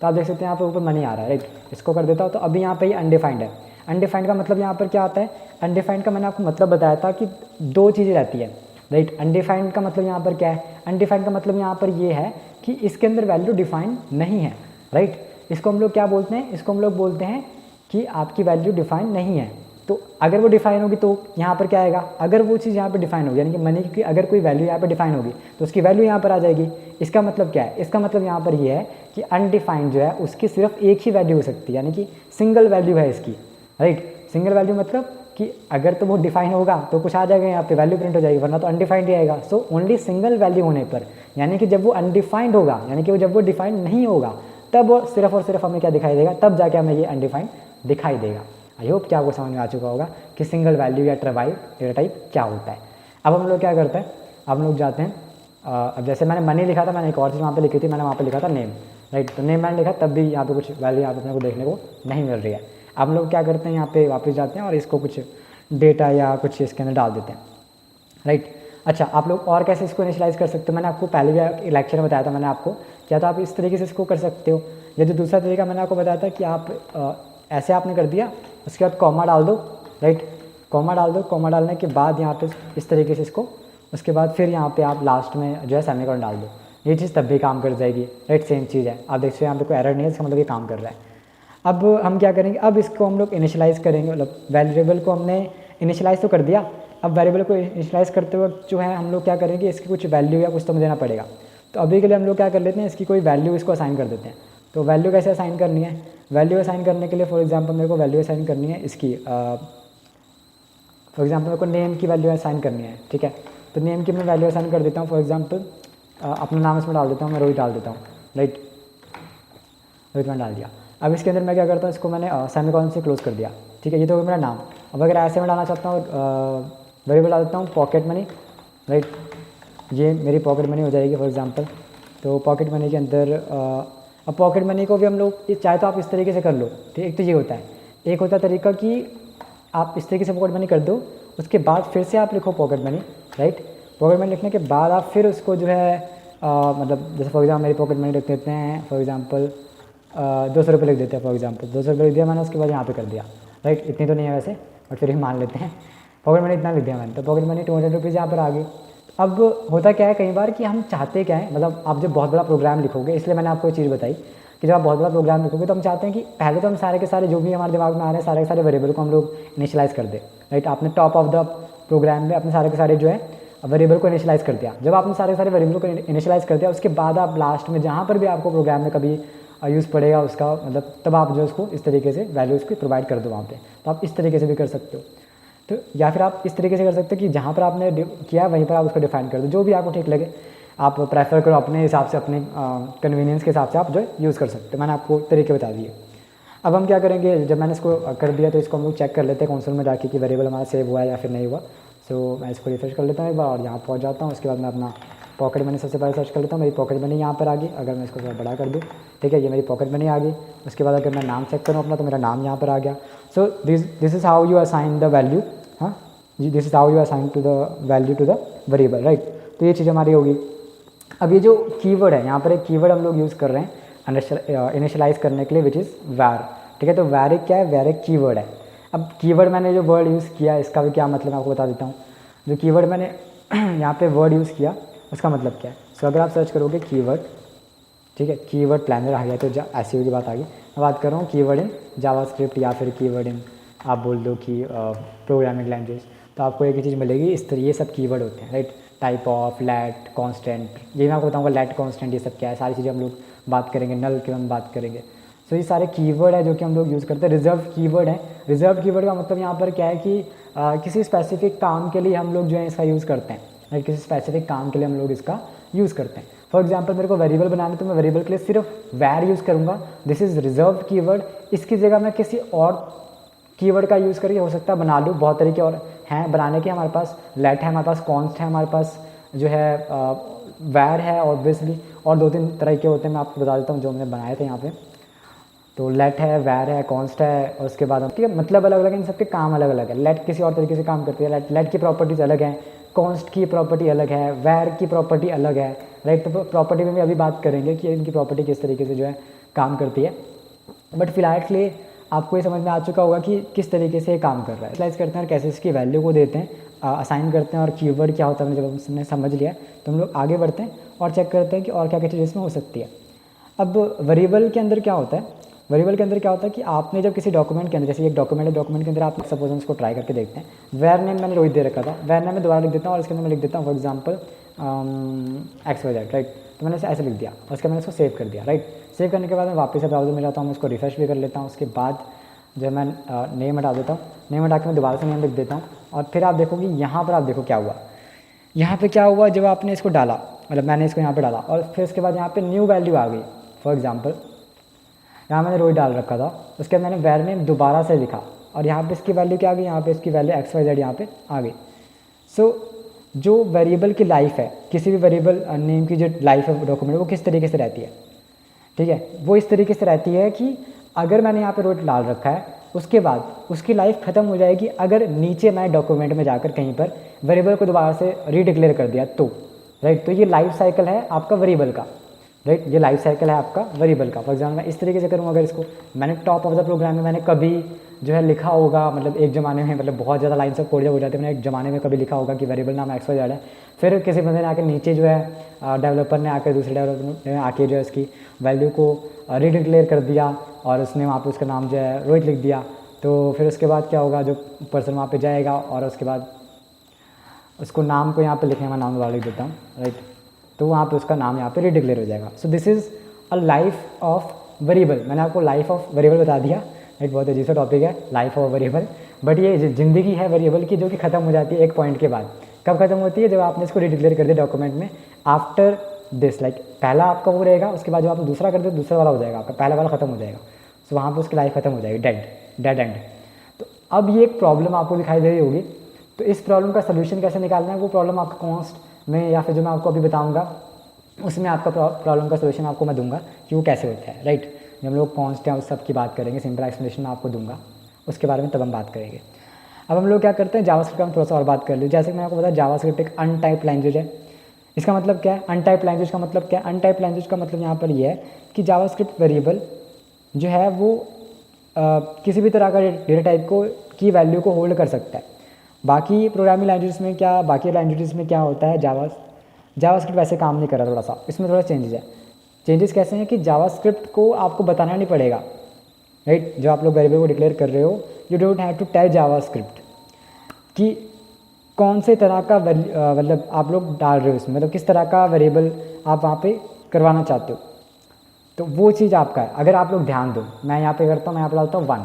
तो आप देख सकते हैं यहाँ पे ऊपर मनी आ रहा है, राइट। इसको कर देता हूँ। तो अभी यहाँ पे ये अनडिफाइंड है। अनडिफाइंड का मतलब यहाँ पर क्या आता है, अनडिफाइंड का मैंने आपको मतलब बताया था कि दो चीज़ें रहती है, राइट। अनडिफाइंड का मतलब यहाँ पर क्या है, अनडिफाइंड का मतलब यहाँ पर ये है कि इसके अंदर वैल्यू डिफाइन नहीं है, राइट। इसको हम लोग क्या बोलते हैं, इसको हम लोग बोलते हैं कि आपकी वैल्यू डिफाइन नहीं है। तो अगर वो डिफाइन होगी तो यहाँ पर क्या आएगा, अगर वो चीज़ यहाँ पर डिफाइन होगी, यानी कि मनी की अगर कोई वैल्यू यहाँ पर डिफाइन होगी तो उसकी वैल्यू यहाँ पर आ जाएगी। इसका मतलब क्या है, इसका मतलब यहाँ पर ये है कि अनडिफाइंड जो है उसकी सिर्फ एक ही वैल्यू हो सकती है, यानी कि सिंगल वैल्यू है इसकी, राइट। सिंगल वैल्यू मतलब कि अगर तो वो डिफाइन होगा तो कुछ आ जाएगा यहाँ पे, वैल्यू प्रिंट हो जाएगी, वरना तो अनडिफाइंड ही आएगा। सो ओनली सिंगल वैल्यू होने पर, यानी कि जब वो अनडिफाइंड होगा, यानी कि जब वो डिफाइंड नहीं होगा, तब वो सिर्फ और सिर्फ हमें क्या दिखाई देगा, तब जाके हमें ये अनडिफाइंड दिखाई देगा। आई होप कि आपको समझ में आ चुका होगा कि सिंगल वैल्यू या डेटा टाइप क्या होता है। अब हम लोग क्या करते हैं, अब हम लोग जाते हैं, अब जैसे मैंने मनी लिखा था, मैंने एक और चीज़ वहाँ पे लिखी थी, मैंने वहाँ पे लिखा था नेम, राइट। तो नेम मैंने लिखा, तब भी यहाँ पे कुछ वैल्यू यहाँ पे अपने को देखने को नहीं मिल रही है। आप लोग क्या करते हैं, यहाँ पे वापस जाते हैं और इसको कुछ डेटा या कुछ इसके अंदर डाल देते हैं, राइट। अच्छा, आप लोग और कैसे इसको इनिशियलाइज़ कर सकते हो, मैंने आपको पहले भी लेक्चर में बताया था मैंने आपको, क्या तो आप इस तरीके से इसको कर सकते हो। या जो दूसरा तरीका मैंने आपको बताया था कि आप ऐसे आपने कर दिया, उसके बाद कॉमा डाल दो, राइट, कॉमा डाल दो, कॉमा डालने के बाद यहाँ पे इस तरीके से इसको, उसके बाद फिर यहाँ पे आप लास्ट में जो है सेमीकोलन डाल दो, ये चीज़ तब भी काम कर जाएगी, राइट, सेम चीज़ है। आप देखते हो यहाँ पे कोई एरर नहीं है, इसका मतलब ये काम कर रहा है। अब हम क्या करेंगे, अब इसको हम लोग इनिशियलाइज़ करेंगे, मतलब वेरिएबल को हमने इनिशियलाइज़ तो कर दिया, अब वेरिएबल को इनिशियलाइज़ करते वक्त जो है हम लोग क्या करेंगे, इसकी कुछ वैल्यू या कुछ तो देना पड़ेगा। तो अभी के लिए हम लोग क्या कर लेते हैं, इसकी कोई वैल्यू इसको असाइन कर देते हैं। तो वैल्यू कैसे असाइन करनी है, वैल्यू असाइन करने के लिए फॉर एग्जांपल मेरे को वैल्यू असाइन करनी है इसकी, फॉर एग्जांपल मेरे को नेम की वैल्यू असाइन करनी है, ठीक है। तो नेम की मैं वैल्यू असाइन कर देता हूँ, फॉर एग्जांपल अपना नाम इसमें डाल देता हूँ, मैं रोहित डाल देता हूँ, राइट, रोहित मैंने डाल दिया। अब इसके अंदर मैं क्या करता हूँ, इसको मैंने सेमीकोलन से क्लोज कर दिया, ठीक है, ये तो मेरा नाम। अब अगर ऐसे में डालना चाहता हूँ वेरिएबल डाल देता हूँ पॉकेट मनी, राइट, ये मेरी पॉकेट मनी हो जाएगी फॉर एग्जांपल। तो पॉकेट मनी के अंदर अब पॉकेट मनी को भी हम लोग चाहे तो आप इस तरीके से कर लो, ठीक, एक तो ये होता है, एक होता है तरीका कि आप इस तरीके से पॉकेट मनी कर दो, उसके बाद फिर से आप लिखो pocket money, right. Pocket money लिखने के बाद आप फिर उसको जो है मतलब जैसे फॉर एग्जाम्पल मेरी पॉकेट मनी लिख देते हैं, फॉर एग्जांपल 200 रुपये लिख देते हैं, फॉर एग्जांपल 200 रुपये लिख दिया मैंने, उसके बाद यहाँ पे कर दिया, राइट, इतनी तो नहीं है वैसे बट फिर ही मान लेते हैं, पॉकेट मनी इतना लिख दिया मैंने, तो पॉकेट मनी 200 रुपीज़ यहाँ पर आ गई। अब होता क्या है कई बार कि हम चाहते क्या है, मतलब आप जब बहुत बड़ा प्रोग्राम लिखोगे, इसलिए मैंने आपको ये चीज़ बताई कि जब आप बहुत बड़ा प्रोग्राम लिखोगे तो हम चाहते हैं कि पहले तो हम सारे के सारे जो भी हमारे दिमाग में आ रहे हैं सारे के सारे वेरिएबल को हम लोग इनिशियलाइज़ कर दें, राइट। आपने टॉप ऑफ द प्रोग्राम में अपने सारे के सारे जो है वेरिएबल को इनिशियलाइज़ कर दिया। जब आपने सारे के सारे वेरिएबल को इनिशियलाइज़ कर दिया, उसके बाद आप लास्ट में जहाँ पर भी आपको प्रोग्राम में कभी यूज़ पड़ेगा उसका, मतलब तब आप जो उसको इस तरीके से वैल्यूज़ को प्रोवाइड कर दो वहाँ पे। तो आप इस तरीके से भी कर सकते हो, तो या फिर आप इस तरीके से कर सकते हो कि जहाँ पर आपने किया वहीं पर आप उसको डिफाइन कर दो, जो भी आपको ठीक लगे आप प्रेफर करो, अपने हिसाब से अपने कन्वीनियंस के हिसाब से आप जो यूज़ कर सकते हो। मैंने आपको तरीके बता दिए। अब हम क्या करेंगे, जब मैंने इसको कर दिया तो इसको हम लोग चेक कर लेते हैं कंसोल में जाके कि वेरिएबल हमारा सेव हुआ है या फिर नहीं हुआ। सो मैं इसको रिफ्रेश कर लेता हूँ एक बार और यहाँ पहुँच जाता हूँ। उसके बाद मैं अपना पॉकेट मनी सबसे पहले सर्च कर लेता हूँ, मेरी पॉकेट मनी यहाँ पर आ गई। अगर मैं इसको थोड़ा बड़ा कर दूँ, ठीक है, ये मेरी पॉकेट मनी आ गई। उसके बाद अगर मैं नाम चेक करूँ अपना, तो मेरा नाम यहाँ पर आ गया। So this is how you assign the value, हाँ जी, this is how you assign to the value to the variable, right. तो ये चीज़ हमारी होगी। अब ये जो कीवर्ड है, यहाँ पर एक कीवर्ड हम लोग यूज़ कर रहे हैं इनिशियलाइज़ करने के लिए, विच इज़ वैर, ठीक है। तो वैर एक क्या है, वैर एक कीवर्ड है। अब कीवर्ड मैंने जो वर्ड यूज़ किया इसका भी क्या मतलब मैं आपको बता देता हूँ। जो कीवर्ड मैंने यहाँ पे वर्ड यूज़ किया उसका मतलब क्या है। सो अगर आप सर्च करोगे कीवर्ड, ठीक है, कीवर्ड प्लानर आ गया तो ऐसी की बात आ गई। मैं बात कर रहा हूँ कीवर्ड इन जावास्क्रिप्ट या फिर कीवर्ड इन आप बोल दो कि प्रोग्रामिंग लैंग्वेज, तो आपको एक ही चीज़ मिलेगी। इस तरह ये सब कीवर्ड होते हैं, right. Type of, let, constant, ये मैं आपको बताऊँगा लेट, कांस्टेंट, ये सब क्या है, सारी चीज़ें हम लोग बात करेंगे। नल की हम बात करेंगे। सो ये सारे कीवर्ड है जो कि हम लोग यूज़ करते हैं। रिजर्व कीवर्ड है। रिजर्व कीवर्ड का मतलब यहाँ पर क्या है कि किसी स्पेसिफिक काम के लिए हम लोग जो है इसका यूज़ करते हैं, राइट। किसी स्पेसिफिक काम के लिए हम लोग इसका यूज़ करते हैं। फॉर एग्जाम्पल मेरे को वेरिएबल बनाना है तो मैं वेरिएबल के लिए सिर्फ वैर यूज़ करूँगा, दिस इज़ रिजर्व कीवर्ड। इसकी जगह मैं किसी और कीवर्ड का यूज़ करके हो सकता है बना लूँ। बहुत तरीके और हैं बनाने के, हमारे पास लेट है, हमारे पास कॉन्स्ट है, हमारे पास जो है वैर है ऑब्वियसली, और 2-3 तरह के होते हैं। मैं आपको बता देता हूँ जो मैंने बनाए थे यहाँ पे। तो लेट है, वैर है, कॉन्स्ट है, और उसके बाद ठीक है, मतलब अलग अलग है, इन सबके काम अलग अलग है। लेट किसी और तरीके से काम करती है, लेट की प्रॉपर्टीज़ अलग हैं, कॉन्स्ट की प्रॉपर्टी अलग है, वैर की प्रॉपर्टी अलग है, राइट। तो प्रॉपर्टी में भी अभी बात करेंगे कि इनकी प्रॉपर्टी किस तरीके से जो है काम करती है। बट फिलहाल के लिए आपको ये समझ में आ चुका होगा कि किस तरीके से ये काम कर रहा है। इनिशियलाइज़ करते हैं और कैसे इसकी वैल्यू को देते हैं, असाइन करते हैं, और कीवर्ड क्या होता है जब हमने समझ लिया तो हम लोग आगे बढ़ते हैं और चेक करते हैं कि और क्या क्या चीज़ इसमें हो सकती है। अब वेरिएबल के अंदर क्या होता है, वेरिएबल के अंदर क्या होता है कि आपने जब किसी डॉक्यूमेंट के अंदर, जैसे एक डॉक्यूमेंट है, डॉक्यूमेंट के अंदर आप सपोज हम इसको ट्राई करके देखते हैं। वैर नेम मैंने रोहित दे रखा था, वैर नेम मैं दोबारा लिख देता हूँ और इसके अंदर मैं लिख देता हूँ फॉर एग्जाम्पल XYZ, राइट। तो मैंने ऐसे लिख दिया और उसके मैंने इसको सेव कर दिया, राइट। सेव करने के बाद मैं वापस से ब्राउज़र में जाता हूँ, मैं इसको रिफ्रेश भी कर लेता हूँ। उसके बाद जो मैं नेम हटा देता हूँ, नेम हटा के मैं दोबारा से नेम लिख देता हूँ, और फिर आप देखो कि यहाँ पर आप देखो क्या हुआ। यहाँ पे क्या हुआ, जब आपने इसको डाला, मतलब मैंने इसको यहाँ पे डाला और फिर उसके बाद यहाँ पे न्यू वैल्यू आ गई। फॉर एग्जांपल यहाँ मैंने रोहित डाल रखा था, उसके बाद मैंने वैर नेम दोबारा से लिखा और यहाँ पे इसकी वैल्यू क्या आ गई, यहाँ पे इसकी वैल्यू XYZ यहाँ पे आ गई। सो जो वेरिएबल की लाइफ है, किसी भी वेरिएबल नेम की जो लाइफ है डॉक्यूमेंट, वो किस तरीके से रहती है, ठीक है। वो इस तरीके से रहती है कि अगर मैंने यहाँ पे रोहित डाल रखा है उसके बाद उसकी लाइफ ख़त्म हो जाएगी अगर नीचे मैं डॉक्यूमेंट में जाकर कहीं पर वेरिएबल को दोबारा से रीडिक्लेयर कर दिया तो, राइट। तो ये लाइफ साइकिल है आपका वेरिएबल का, राइट। ये लाइफ साइकिल है आपका वेरिएबल का। फॉर एग्जाम्पल मैं इस तरीके से करूँ, अगर इसको मैंने टॉप ऑफ द प्रोग्राम में मैंने कभी जो है लिखा होगा, मतलब एक ज़माने में, मतलब बहुत ज़्यादा लाइन्स ऑफ कोड जब हो जाते हैं, मैंने एक ज़माने में कभी लिखा होगा कि वेरिएबल नाम XYZ है। फिर किसी बंदे ने आकर नीचे जो है डेवलपर ने आकर, दूसरे डेवलपर ने आके जो है उसकी वैल्यू को रीडिक्लेयर कर दिया और उसने वहाँ पे उसका नाम जो है रोहित लिख दिया। तो फिर उसके बाद क्या होगा, जो पर्सन वहाँ पे जाएगा और उसके बाद उसको नाम को यहाँ पे लिखने में नाम वाला लिख देता हूँ, राइट। तो वहाँ पे उसका नाम यहाँ पे रीडिक्लेयर हो जाएगा। सो this is a life of variable. मैंने आपको लाइफ ऑफ वेरिएबल बता दिया, राइट। बहुत अजीब सा टॉपिक है लाइफ ऑफ वेरिएबल, बट ये ज़िंदगी है वेरिएबल की जो कि ख़त्म हो जाती है एक पॉइंट के बाद। कब ख़त्म होती है, जब आपने इसको रीडिक्लेयर कर दिया डॉक्यूमेंट में। आफ्टर दिस, लाइक पहला आपका वो रहेगा, उसके बाद जब आप दूसरा कर दो दूसरा वाला हो जाएगा, आपका पहला वाला ख़त्म हो जाएगा। सो वहाँ पर उसकी लाइफ ख़त्म हो जाएगी, डेड एंड। तो अब ये एक प्रॉब्लम आपको दिखाई दे रही होगी। तो इस प्रॉब्लम का सोल्यूशन कैसे निकालना है, वो प्रॉब्लम आपका कॉन्स्ट में या फिर जो मैं आपको अभी बताऊँगा उसमें आपका प्रॉब्लम का सोल्यूशन आपको मैं दूंगा कि वो कैसे होता है, राइट। जब हम लोग कॉन्स्ट या उस सब की बात करेंगे, सिंपल एक्सप्लेनेशन मैं आपको दूंगा उसके बारे में, तब हम बात करेंगे। अब हम लोग क्या करते हैं, जावास्क्रिप्ट का हम थोड़ा सा और बात कर लीजिए। जैसे कि मैंने आपको बताया जावास्क्रिप्ट एक अनटाइप्ड लैंग्वेज है। इसका मतलब क्या है, अनटाइप्ड लैंग्वेज का मतलब क्या है? अनटाइप्ड लैंग्वेज का मतलब यहाँ पर ये है कि जावास्क्रिप्ट वेरिएबल जो है वो किसी भी तरह का डेटा टाइप को की वैल्यू को होल्ड कर सकता है। बाकी प्रोग्रामिंग लैंग्वेज में क्या, बाकी लैंग्वेजेस में क्या होता है, जावास्क्रिप्ट वैसे काम नहीं कर रहा, थोड़ा सा इसमें थोड़ा चेंजेस है। चेंजेस कैसे हैं कि जावास्क्रिप्ट को आपको बताना नहीं पड़ेगा, राइट। जो आप लोग वेरिएबल को डिक्लेयर कर रहे हो, you don't have to tell JavaScript कि कौन से तरह का मतलब आप लोग डाल रहे हो इसमें, मतलब किस तरह का वेरिएबल आप वहाँ पे करवाना चाहते हो। तो वो चीज़ आपका है। अगर आप लोग ध्यान दो, मैं यहाँ पे करता हूँ, मैं यहाँ पर डालता हूँ 1,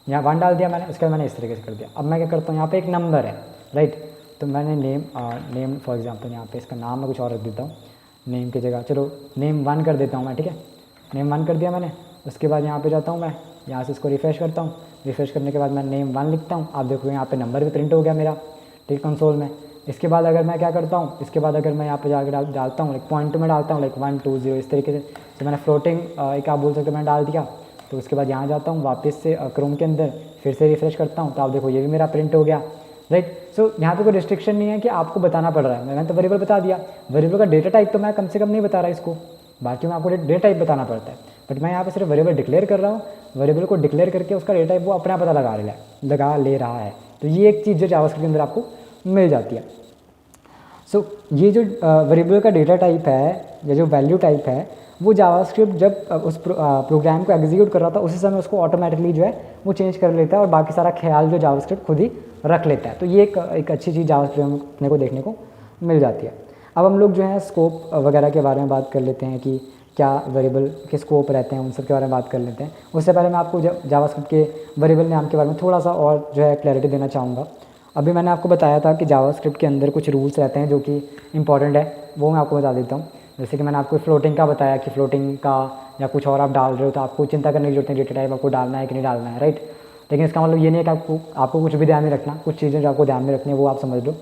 यहाँ 1 डाल दिया मैंने, उसके बाद मैंने इस तरीके से कर दिया। अब मैं क्या करता हूँ, यहाँ पे एक नंबर है, राइट। तो मैंने नेम फॉर एग्जांपल यहाँ पे इसका नाम मैं कुछ और रख देता हूँ, नेम की जगह चलो नेम 1 कर देता हूँ मैं, ठीक है। नेम 1 कर दिया मैंने। उसके बाद यहाँ पे जाता हूँ मैं, यहाँ से इसको रिफ्रेश करता हूँ। रिफ्रेश करने के बाद मैं नेम 1 लिखता हूँ। आप देखो यहाँ पे नंबर भी प्रिंट हो गया मेरा, ठीक, कंसोल में। इसके बाद अगर मैं क्या करता हूँ, इसके बाद अगर मैं यहाँ पे जाकर डालता हूँ, लाइक पॉइंट में डालता हूँ, लाइक 1 2 0 इस तरीके से। तो मैंने फ्लोटिंग एक आप बोल सकते हो मैंने डाल दिया। तो उसके बाद यहाँ जाता हूँ वापस से क्रोम के अंदर, फिर से रिफ्रेश करता हूँ। तो आप देखो ये भी मेरा प्रिंट हो गया, राइट। सो यहाँ पे कोई रिस्ट्रिक्शन नहीं है कि आपको बताना पड़ रहा है। मैंने तो वेरिएबल बता दिया, वेरिएबल का डेटा टाइप तो मैं कम से कम नहीं बता रहा इसको, बाकी में आपको डेटा टाइप बताना पड़ता है। बट मैं यहाँ पे सिर्फ वेरिएबल डिक्लेयर कर रहा हूँ। वेरिएबल को डिक्लेयर करके उसका डेटा टाइप वो अपना पता लगा ले रहा है। तो ये एक चीज़ जो जावास्क्रिप्ट के अंदर आपको मिल जाती है। सो ये जो वेरिएबल का डेटा टाइप है या जो वैल्यू टाइप है, वो जावास्क्रिप्ट जब उस प्रोग्राम को एग्जीक्यूट कर रहा था उसी समय उसको ऑटोमेटिकली जो है वो चेंज कर लेता है और बाकी सारा ख्याल जो जावास्क्रिप्ट खुद ही रख लेता है। तो ये एक अच्छी चीज़ जावास्क्रिप्ट अपने को देखने को मिल जाती है। अब हम लोग जो है स्कोप वगैरह के बारे में बात कर लेते हैं कि क्या वेरिएबल के स्कोप रहते हैं, उन सब के बारे में बात कर लेते हैं। उससे पहले मैं आपको जावास्क्रिप्ट के वेरिएबल नाम के बारे में थोड़ा सा और जो है क्लैरिटी देना चाहूँगा। अभी मैंने आपको बताया था कि जावास्क्रिप्ट के अंदर कुछ रूल्स रहते हैं जो कि इंपॉर्टेंट है, वो मैं आपको बता देता हूँ। जैसे कि मैंने आपको फ्लोटिंग का बताया कि फ्लोटिंग का या कुछ और आप डाल रहे हो तो आपको चिंता करने की जरूरत नहीं, डेटा टाइप आपको डालना है कि नहीं डालना है, राइट। लेकिन इसका मतलब ये नहीं है कि आपको कुछ भी ध्यान में रखना, कुछ चीज़ें जो आपको ध्यान में रखनी है वो आप समझ लो।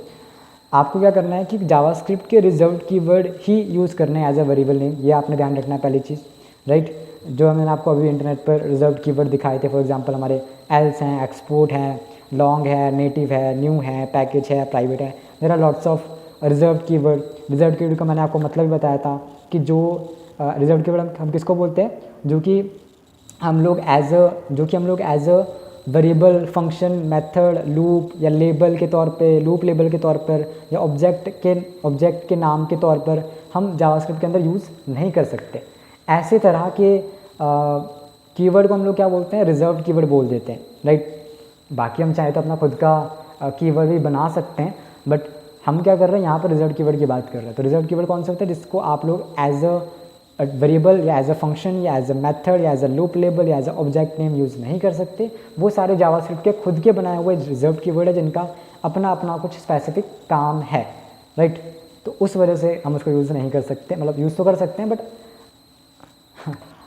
आपको क्या करना है कि जावास्क्रिप्ट के रिजर्व्ड कीवर्ड ही यूज़ करने हैं एज अ वेरिएबल नेम, ये आपने ध्यान रखना है पहली चीज़, राइट। जो मैंने आपको अभी इंटरनेट पर रिजर्व्ड कीवर्ड दिखाए थे, फॉर एग्जांपल हमारे एल्स हैं, एक्सपोर्ट हैं, लॉन्ग है, नेटिव है, न्यू है, पैकेज है, प्राइवेट है, there are lots of reserved keyword. Reserved keyword का मैंने आपको मतलब भी बताया था कि जो रिजर्व्ड कीवर्ड हम किसको बोलते हैं, जो कि हम लोग as a variable, function, method, loop या लेबल के तौर पे, लूप लेबल के तौर पर या ऑब्जेक्ट के नाम के तौर पर हम जावास्क्रिप्ट के अंदर यूज़ नहीं कर सकते। ऐसे तरह के कीवर्ड को हम लोग क्या बोलते हैं, रिजर्व्ड कीवर्ड बोल देते हैं, राइट। बाकी हम चाहे तो अपना खुद का कीवर्ड भी बना सकते हैं, बट हम क्या कर रहे हैं यहाँ पर रिजर्व्ड कीवर्ड की बात कर रहे हैं। तो रिजर्व्ड कीवर्ड कौन सा होता है, जिसको आप लोग एज अ वेरिएबल या एज अ फंक्शन या एज अ मेथड या एज अ लूप लेबल या as a object name use नहीं कर सकते। वो सारे जावास्क्रिप्ट के खुद के बनाए हुए रिजर्व्ड कीवर्ड है जिनका अपना अपना कुछ स्पेसिफिक काम है, राइट। तो उस वजह से हम उसको यूज़ नहीं कर सकते, मतलब यूज़ तो कर सकते हैं बट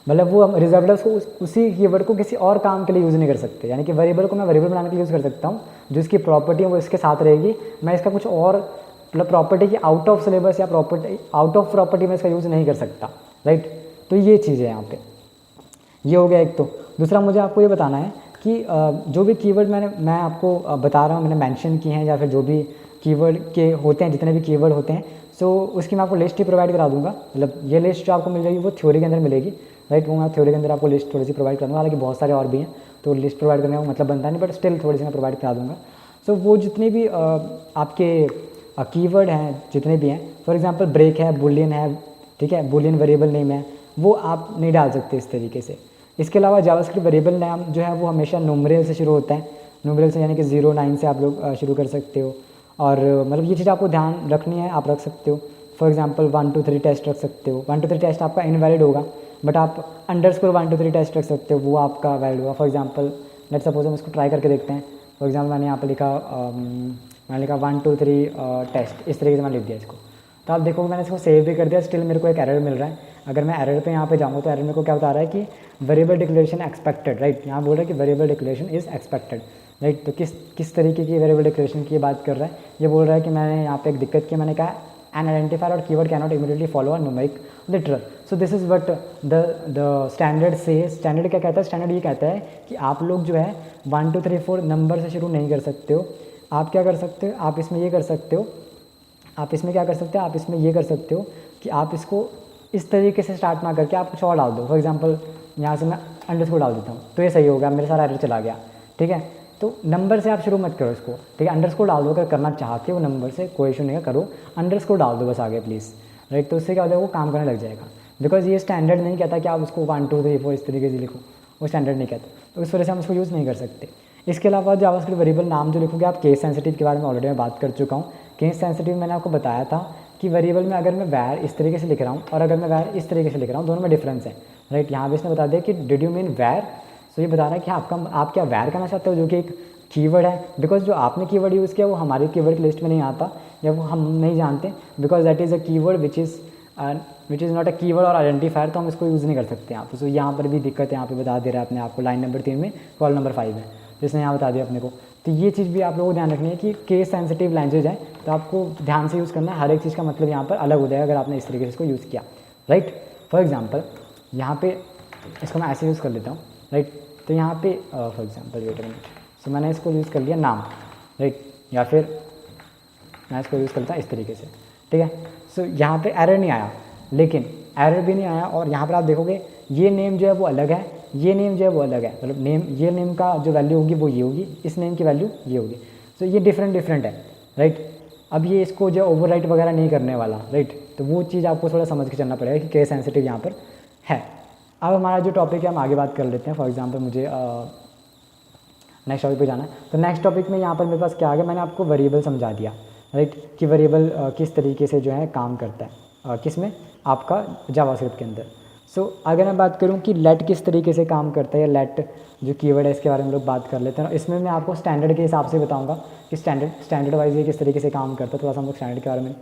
मतलब वो हम रिजर्व्ड को उसी कीवर्ड को किसी और काम के लिए यूज़ नहीं कर सकते। यानी कि वेरिएबल को मैं वेरिएबल बनाने के लिए यूज़ कर सकता हूँ, जो इसकी प्रॉपर्टी है वो इसके साथ रहेगी, मैं इसका कुछ और मतलब प्रॉपर्टी की आउट ऑफ सिलेबस या आउट ऑफ प्रॉपर्टी में इसका यूज़ नहीं कर सकता, राइट। तो ये चीज़ है यहाँ पे, ये हो गया एक। तो दूसरा मुझे आपको ये बताना है कि जो भी कीवर्ड मैं आपको बता रहा हूँ, मैंने मेंशन किए हैं, या फिर जो भी कीवर्ड के होते हैं, जितने भी कीवर्ड होते हैं, सो उसकी मैं आपको लिस्ट ही प्रोवाइड करा दूँगा। मतलब ये लिस्ट जो आपको मिल जाएगी वो थ्योरी के अंदर मिलेगी, राइट। वो मैं थ्योरी के अंदर आपको लिस्ट थोड़ी सी प्रोवाइड करूँगा, हालांकि बहुत सारे और भी हैं, तो लिस्ट प्रोवाइड करने का मतलब बनता नहीं, बट स्टिल थोड़ी सी मैं प्रोवाइड करा दूँगा। सो वो जितने भी आपके कीवर्ड हैं, जितने भी हैं, फॉर एग्जांपल ब्रेक है, बुलियन है, ठीक है, बुलियन वेरिएबल नेम है, वो आप नहीं डाल सकते इस तरीके से। इसके अलावा जावास्क्रिप्ट वेरिएबल नाम जो है वो हमेशा न्यूमरल से शुरू होता है, न्यूमरल से, यानी कि 0 9 से आप लोग शुरू कर सकते हो। और मतलब ये चीज़ आपको ध्यान रखनी है, आप रख सकते हो। फॉर एग्जांपल 1 2 3 टेस्ट रख सकते हो। 1 2 3 टेस्ट आपका इनवैलिड होगा, बट आप अंडरस्कोर 1 2 3 टेस्ट रख सकते हो, वो आपका वैलिड होगा। फॉर एग्जांपल लेट्स सपोज हम इसको ट्राई करके देखते हैं। फॉर एग्जांपल मैंने यहाँ पर लिखा 1 2 3 टेस्ट, इस तरीके से मैंने लिख दिया इसको। तो आप देखोगे मैंने इसको सेव भी कर दिया, स्टिल मेरे को एक एरर मिल रहा है। अगर मैं एरर पे यहाँ पे जाऊँगा तो एरर मेरे को क्या बता रहा है कि वेरिएबल डिक्लेरेशन एक्सपेक्टेड, राइट। यहाँ बोल रहा है कि variable declaration is expected, right. तो किस तरीके की वेरिएबल डिक्लेरेशन की बात कर रहा है, ये बोल रहा है कि मैंने यहाँ पे एक दिक्कत की, मैंने कहा एन आइडेंटिफायर और keyword can not immediately follow a numeric literal. So this is what the standard से। स्टैंडर्ड क्या कहता है, स्टैंडर्ड ये कहता है कि आप लोग जो है 1 2 3 4 नंबर से शुरू नहीं कर सकते हो। आप क्या कर सकते हो, आप इसमें ये कर सकते हो, आप इसमें क्या कर सकते हो, आप इसमें ये कर सकते हो कि आप इसको इस तरीके से स्टार्ट ना करके आप कुछ और डाल दो। फॉर एग्जांपल यहाँ से मैं अंडरस्कोर डाल देता हूँ, तो ये सही हो गया, मेरा सारा एरर चला गया, ठीक है। तो नंबर से आप शुरू मत करो इसको, ठीक है। अंडरस्कोर डाल दो, अगर करना चाहते हो नंबर से, कोई इशू नहीं है, करो, अंडरस्कोर डाल दो बस आगे प्लीज़, राइट। तो उससे क्या हो जाएगा, वो काम करने लग जाएगा। बिकॉज ये स्टैंडर्ड नहीं कहता कि आप उसको 1 2 3 4 इस तरीके से लिखो, वो स्टैंडर्ड नहीं कहता, तो इस वजह से हम इसको यूज़ नहीं कर सकते। इसके अलावा जावास्क्रिप्ट वेरिएबल नाम जो लिखोगे आप, केस सेंसिटिव के बारे में ऑलरेडी मैं बात कर चुका हूँ। केस सेंसिटिव मैंने आपको बताया था कि वेरिएबल में अगर मैं वैर इस तरीके से लिख रहा हूँ और अगर मैं वैर इस तरीके से लिख रहा हूँ, दोनों में डिफरेंस है, राइट। यहाँ भी इसने बता दिया कि डिड यू मीन वैर, सो ये बता रहा है कि आप क्या वैर करना चाहते हो, जो कि एक कीवर्ड है। बिकॉज जो आपने कीवर्ड यूज़ किया वो हमारी कीवर्ड की लिस्ट में नहीं आता, या वो हम नहीं जानते, because that is a keyword which is not a keyword और आइडेंटिफायर, तो हम इसको यूज़ नहीं कर सकते यहाँ पर। सो यहाँ पर भी दिक्कत है, यहाँ पे बता दे रहा है अपने आपको, लाइन नंबर 3 में कॉल नंबर 5 है, जिसने यहाँ बता दिया अपने को। तो ये चीज़ भी आप लोगों को ध्यान रखनी है कि केस सेंसिटिव लैंग्वेज है, तो आपको ध्यान से यूज़ करना है। हर एक चीज़ का मतलब यहाँ पर अलग हो जाएगा अगर आपने इस तरीके से इसको यूज़ किया, राइट। फॉर एग्जांपल यहाँ पे इसको मैं ऐसे यूज़ कर लेता हूँ, राइट। तो यहाँ पे for example wait a minute, so मैंने इसको यूज़ कर लिया नाम, राइट, या फिर मैं इसको यूज़ करता हूँ इस तरीके से, ठीक है। सो यहाँ पे एरर नहीं आया, लेकिन एरर भी नहीं आया, और यहाँ पर आप देखोगे ये नेम जो है वो अलग है, ये नेम जो है वो अलग है, मतलब ये नेम का जो वैल्यू होगी वो ये होगी, इस नेम की वैल्यू ये होगी। तो ये डिफरेंट है, राइट। अब ये इसको जो ओवरराइट वगैरह नहीं करने वाला, राइट। तो वो चीज़ आपको थोड़ा समझ के चलना पड़ेगा कि केस सेंसिटिव यहाँ पर है। अब हमारा जो टॉपिक है हम आगे बात कर लेते हैं। फॉर एग्जाम्पल मुझे नेक्स्ट टॉपिक पे जाना है, तो नेक्स्ट टॉपिक में यहाँ पर मेरे पास क्या आ गया, मैंने आपको वेरिएबल समझा दिया, राइट, कि वेरिएबल किस तरीके से जो है काम करता है, किस में, आपका जावास्क्रिप्ट के अंदर। सो अगर मैं बात करूं कि लेट किस तरीके से काम करता है, या लेट जो कीवर्ड है इसके बारे में हम लोग बात कर लेते हैं। इसमें मैं आपको स्टैंडर्ड के हिसाब से बताऊंगा कि स्टैंडर्ड वाइज ये किस तरीके से काम करता है। थोड़ा सा हम लोग स्टैंडर्ड के बारे में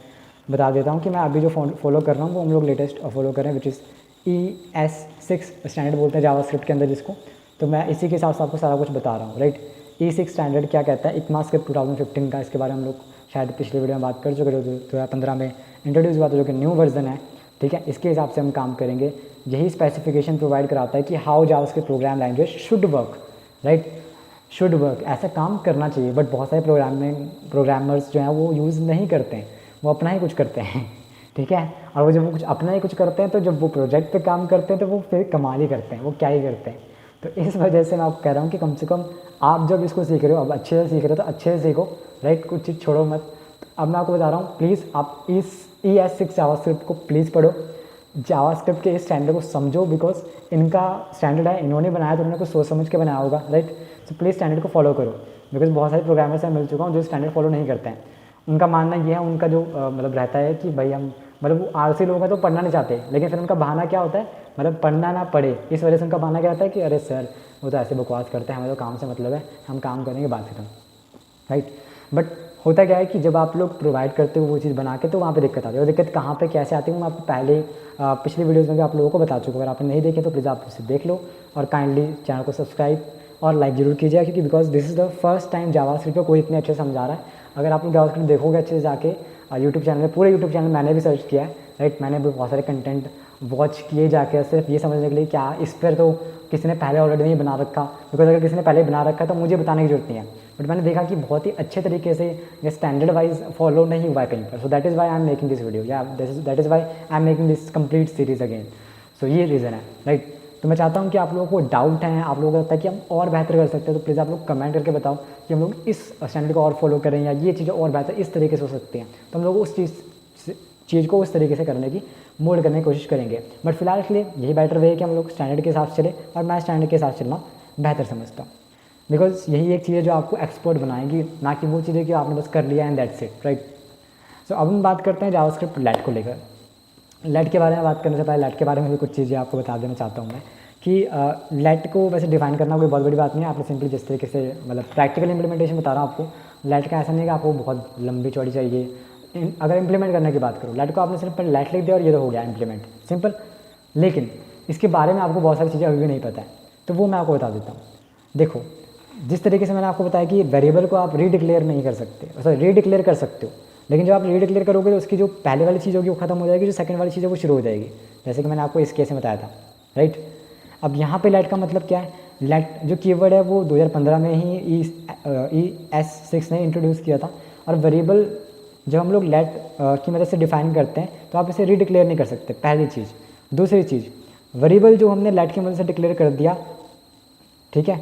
बता देता हूँ कि मैं अभी जो फॉलो कर रहा हूँ वो हम लोग लेटेस्ट फॉलो कर रहे हैं, विच इज़ ES6 स्टैंडर्ड बोलते हैं जावास्क्रिप्ट के अंदर जिसको। तो मैं इसी के हिसाब से आपको सारा कुछ बता रहा हूँ, राइट। E6 स्टैंडर्ड क्या कहता है, इक्मास्क्रिप्ट 2015 का, इसके बारे में हम लोग शायद पिछले वीडियो में बात कर चुके, जो 2015 में इंट्रोड्यूस हुआ था, जो कि न्यू वर्जन है, ठीक है। इसके हिसाब से हम काम करेंगे। यही स्पेसिफिकेशन प्रोवाइड कराता है कि how JavaScript programme language should work, right, should work, ऐसा काम करना चाहिए। बट बहुत सारे प्रोग्रामर्स जो हैं वो यूज़ नहीं करते हैं, वो अपना ही कुछ करते हैं, ठीक है। और वो जब वो कुछ अपना ही कुछ करते हैं, तो जब वो प्रोजेक्ट पे काम करते हैं तो वो फिर कमाल ही करते हैं, वो क्या ही करते हैं। तो इस वजह से मैं आपको कह रहा हूँ कि कम से कम आप जब इसको सीख रहे हो, अब अच्छे से सीख रहे हो तो अच्छे से सीखो, राइट, कुछ चीज़ छोड़ो मत। अब मैं आपको बता रहा हूँ, प्लीज़ आप इस ES6 जावास्क्रिप्ट को प्लीज़ पढ़ो, जावास्क्रिप्ट के इस स्टैंडर्ड को समझो, बिकॉज इनका स्टैंडर्ड है, इन्होंने बनाया तो उन्होंने कुछ सोच समझ के बनाया होगा, राइट। तो प्लीज़ स्टैंडर्ड को फॉलो करो, बिकॉज बहुत सारे प्रोग्रामर्स से मिल चुका हूँ जो स्टैंडर्ड फॉलो नहीं करते हैं। उनका मानना ये है, उनका जो मतलब रहता है कि भाई हम, मतलब वो आलसी लोग हैं तो पढ़ना नहीं चाहते, लेकिन फिर उनका बहाना क्या होता है, मतलब पढ़ना ना पड़े, इस वजह से उनका बहाना क्या रहता है कि अरे सर वो तो ऐसे बकवास करते हैं, हमें तो काम से मतलब है, हम काम करेंगे बात खत्म, राइट। बट होता क्या है कि जब आप लोग प्रोवाइड करते हो वो चीज़ बना के, तो वहाँ पे दिक्कत आती है। और दिक्कत कहाँ पे कैसे आती है, मैं आपको पहले पिछली वीडियोज़ में भी आप लोगों को बता चुका हूँ। अगर आपने नहीं देखे तो प्लीज़ आप उसे देख लो, और काइंडली चैनल को सब्सक्राइब और लाइक जरूर कीजिएगा, क्योंकि because this is the first time JavaScript को कोई इतने अच्छे से समझा रहा है। अगर आप लोग जावास्क्रिप्ट देखोगे अच्छे से जाके यूट्यूब चैनल में, पूरे यूट्यूब चैनल मैंने भी सर्च किया है, राइट। मैंने भी बहुत सारे कंटेंट वॉच किए जाके सिर्फ ये समझने के लिए क्या इस पर तो किसी ने पहले ऑलरेडी नहीं बना रखा, बिकॉज अगर किसी ने पहले बना रखा है तो मुझे बताने की जरूरत नहीं है। बट मैंने देखा कि बहुत ही अच्छे तरीके से ये स्टैंडर्ड वाइज फॉलो नहीं हुआ है कहीं पर। So that is why I am making this video, या that is why I am making this complete series again. So ये रीज़न है, राइट। तो मैं चाहता हूँ कि आप लोगों को डाउट हैं, आप लोगों को लगता है कि हम और बेहतर कर सकते हैं, तो प्लीज़ आप लोग कमेंट करके बताओ कि हम लोग इस स्टैंडर्ड को और फॉलो करें, या ये चीज़ें और बेहतर इस तरीके से हो सकती हैं। तो हम लोग उस चीज़ को उस तरीके से करने की मोल्ड करने की कोशिश करेंगे। बट फिलहाल के लिए यही बेटर वे है कि हम लोग स्टैंडर्ड के हिसाब से चले, और मैं स्टैंडर्ड के हिसाब से चलना बेहतर समझता हूँ, बिकॉज यही एक चीज़ है जो आपको एक्सपर्ट बनाएगी, ना कि वो चीज़ें कि आपने बस कर लिया एंड दैट्स इट, राइट। सो अब हम बात करते हैं जावास्क्रिप्ट लेट को लेकर। लेट के बारे में बात करने से पहले लेट के बारे में भी कुछ चीज़ें आपको बता देना चाहता हूँ मैं कि लेट को वैसे डिफाइन करना कोई बहुत बड़ी बात नहीं है। आपने सिंपली जिस तरीके से मतलब प्रैक्टिकल इंप्लीमेंटेशन बता रहा हूँ आपको। लेट का ऐसा नहीं है कि आपको बहुत लंबी चौड़ी चाहिए। अगर इंप्लीमेंट करने की बात करूँ, लेट को आपने सिर्फ लेट लिख दिया और ये तो हो गया इंप्लीमेंट, सिंपल। लेकिन इसके बारे में आपको बहुत सारी चीज़ें अभी भी नहीं पता है, तो वो मैं आपको बता देता हूँ। देखो, जिस तरीके से मैंने आपको बताया कि वेरिएबल को आप रीडिक्लेयर नहीं कर सकते, सॉरी रीडिक्लेयर कर सकते हो, लेकिन जब आप रीडिक्लेयर करोगे तो उसकी जो पहले वाली चीज़ होगी वो खत्म हो जाएगी, जो सेकंड वाली चीज़ है वो शुरू हो जाएगी, जैसे कि मैंने आपको इस केस में बताया था, राइट। अब यहाँ पे लेट का मतलब क्या है? लेट जो कीवर्ड है वो 2015 में ही ES6 ने इंट्रोड्यूस किया था। और वेरिएबल जब हम लोग लेट की मदद से डिफाइन करते हैं तो आप इसे रीडिक्लेयर नहीं कर सकते, पहली चीज़। दूसरी चीज़, वेरिएबल जो हमने लेट की मदद से डिक्लेयर कर दिया, ठीक है,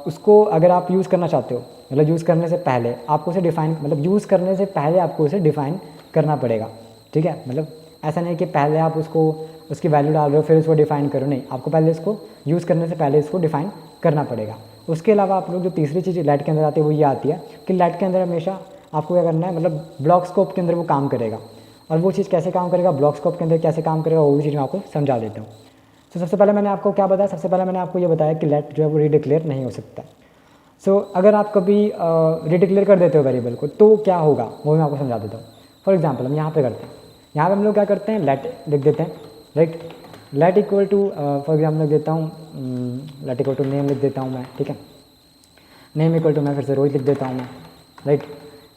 उसको अगर आप यूज़ करना चाहते हो, मतलब यूज़ करने से पहले आपको उसे डिफ़ाइन, मतलब यूज़ करने से पहले आपको उसे डिफ़ाइन करना पड़ेगा, ठीक है। मतलब ऐसा नहीं कि पहले आप उसको उसकी वैल्यू डाल रहे हो फिर उसको डिफ़ाइन करो, नहीं, आपको पहले इसको यूज़ करने से पहले इसको डिफ़ाइन करना पड़ेगा। उसके अलावा आप लोग जो तीसरी चीज़ लेट के अंदर आती है वो ये आती है कि लेट के अंदर हमेशा आपको क्या करना है, मतलब ब्लॉक स्कोप के अंदर वो काम करेगा। और वो चीज़ कैसे काम करेगा, ब्लॉक स्कोप के अंदर कैसे काम करेगा, वो भी चीज़ मैं आपको समझा देता हूँ। तो सबसे पहले मैंने आपको क्या बताया, सबसे पहले मैंने आपको ये बताया कि लेट जो है वो रीडिक्लेयर नहीं हो सकता। सो अगर आप कभी रीडिक्लेयर कर देते हो वेरिएबल को तो क्या होगा वो मैं आपको समझा देता हूँ। फॉर एग्जांपल हम यहाँ पे करते हैं, यहाँ पे हम लोग क्या करते हैं, लेट लिख देते हैं, right. Let equal to for example लिख देता हूँ, लेट इक्वल टू नेम लिख देता हूँ मैं, ठीक है। नेम इक्वल टू मैं फिर से रोज लिख देता हूँ मैं, राइट।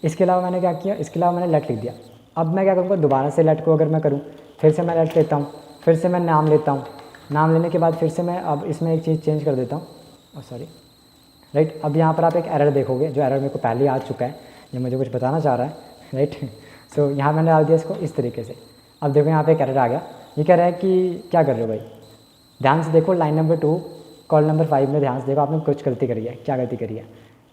इसके अलावा मैंने क्या किया, इसके अलावा मैंने लेट लिख दिया। अब मैं क्या करूँगा, दोबारा से लेट को अगर मैं करूँ, फिर से मैं लेट लेता हूँ, फिर से मैं नाम लेता हूँ, नाम लेने के बाद फिर से मैं अब इसमें एक चीज़ चेंज कर देता हूँ, सॉरी, राइट। अब यहाँ पर आप एक एरर देखोगे, जो एरर मेरे को पहले आ चुका है, ये मुझे कुछ बताना चाह रहा है, राइट। सो यहाँ मैंने डाल दिया इसको इस तरीके से। अब देखो यहाँ पे एक एरर आ गया, ये कह रहा है कि क्या कर रहे हो भाई, ध्यान से देखो, लाइन नंबर 2 कॉल नंबर 5 में ध्यान से देखो, आपने कुछ गलती करी है। क्या गलती करी है,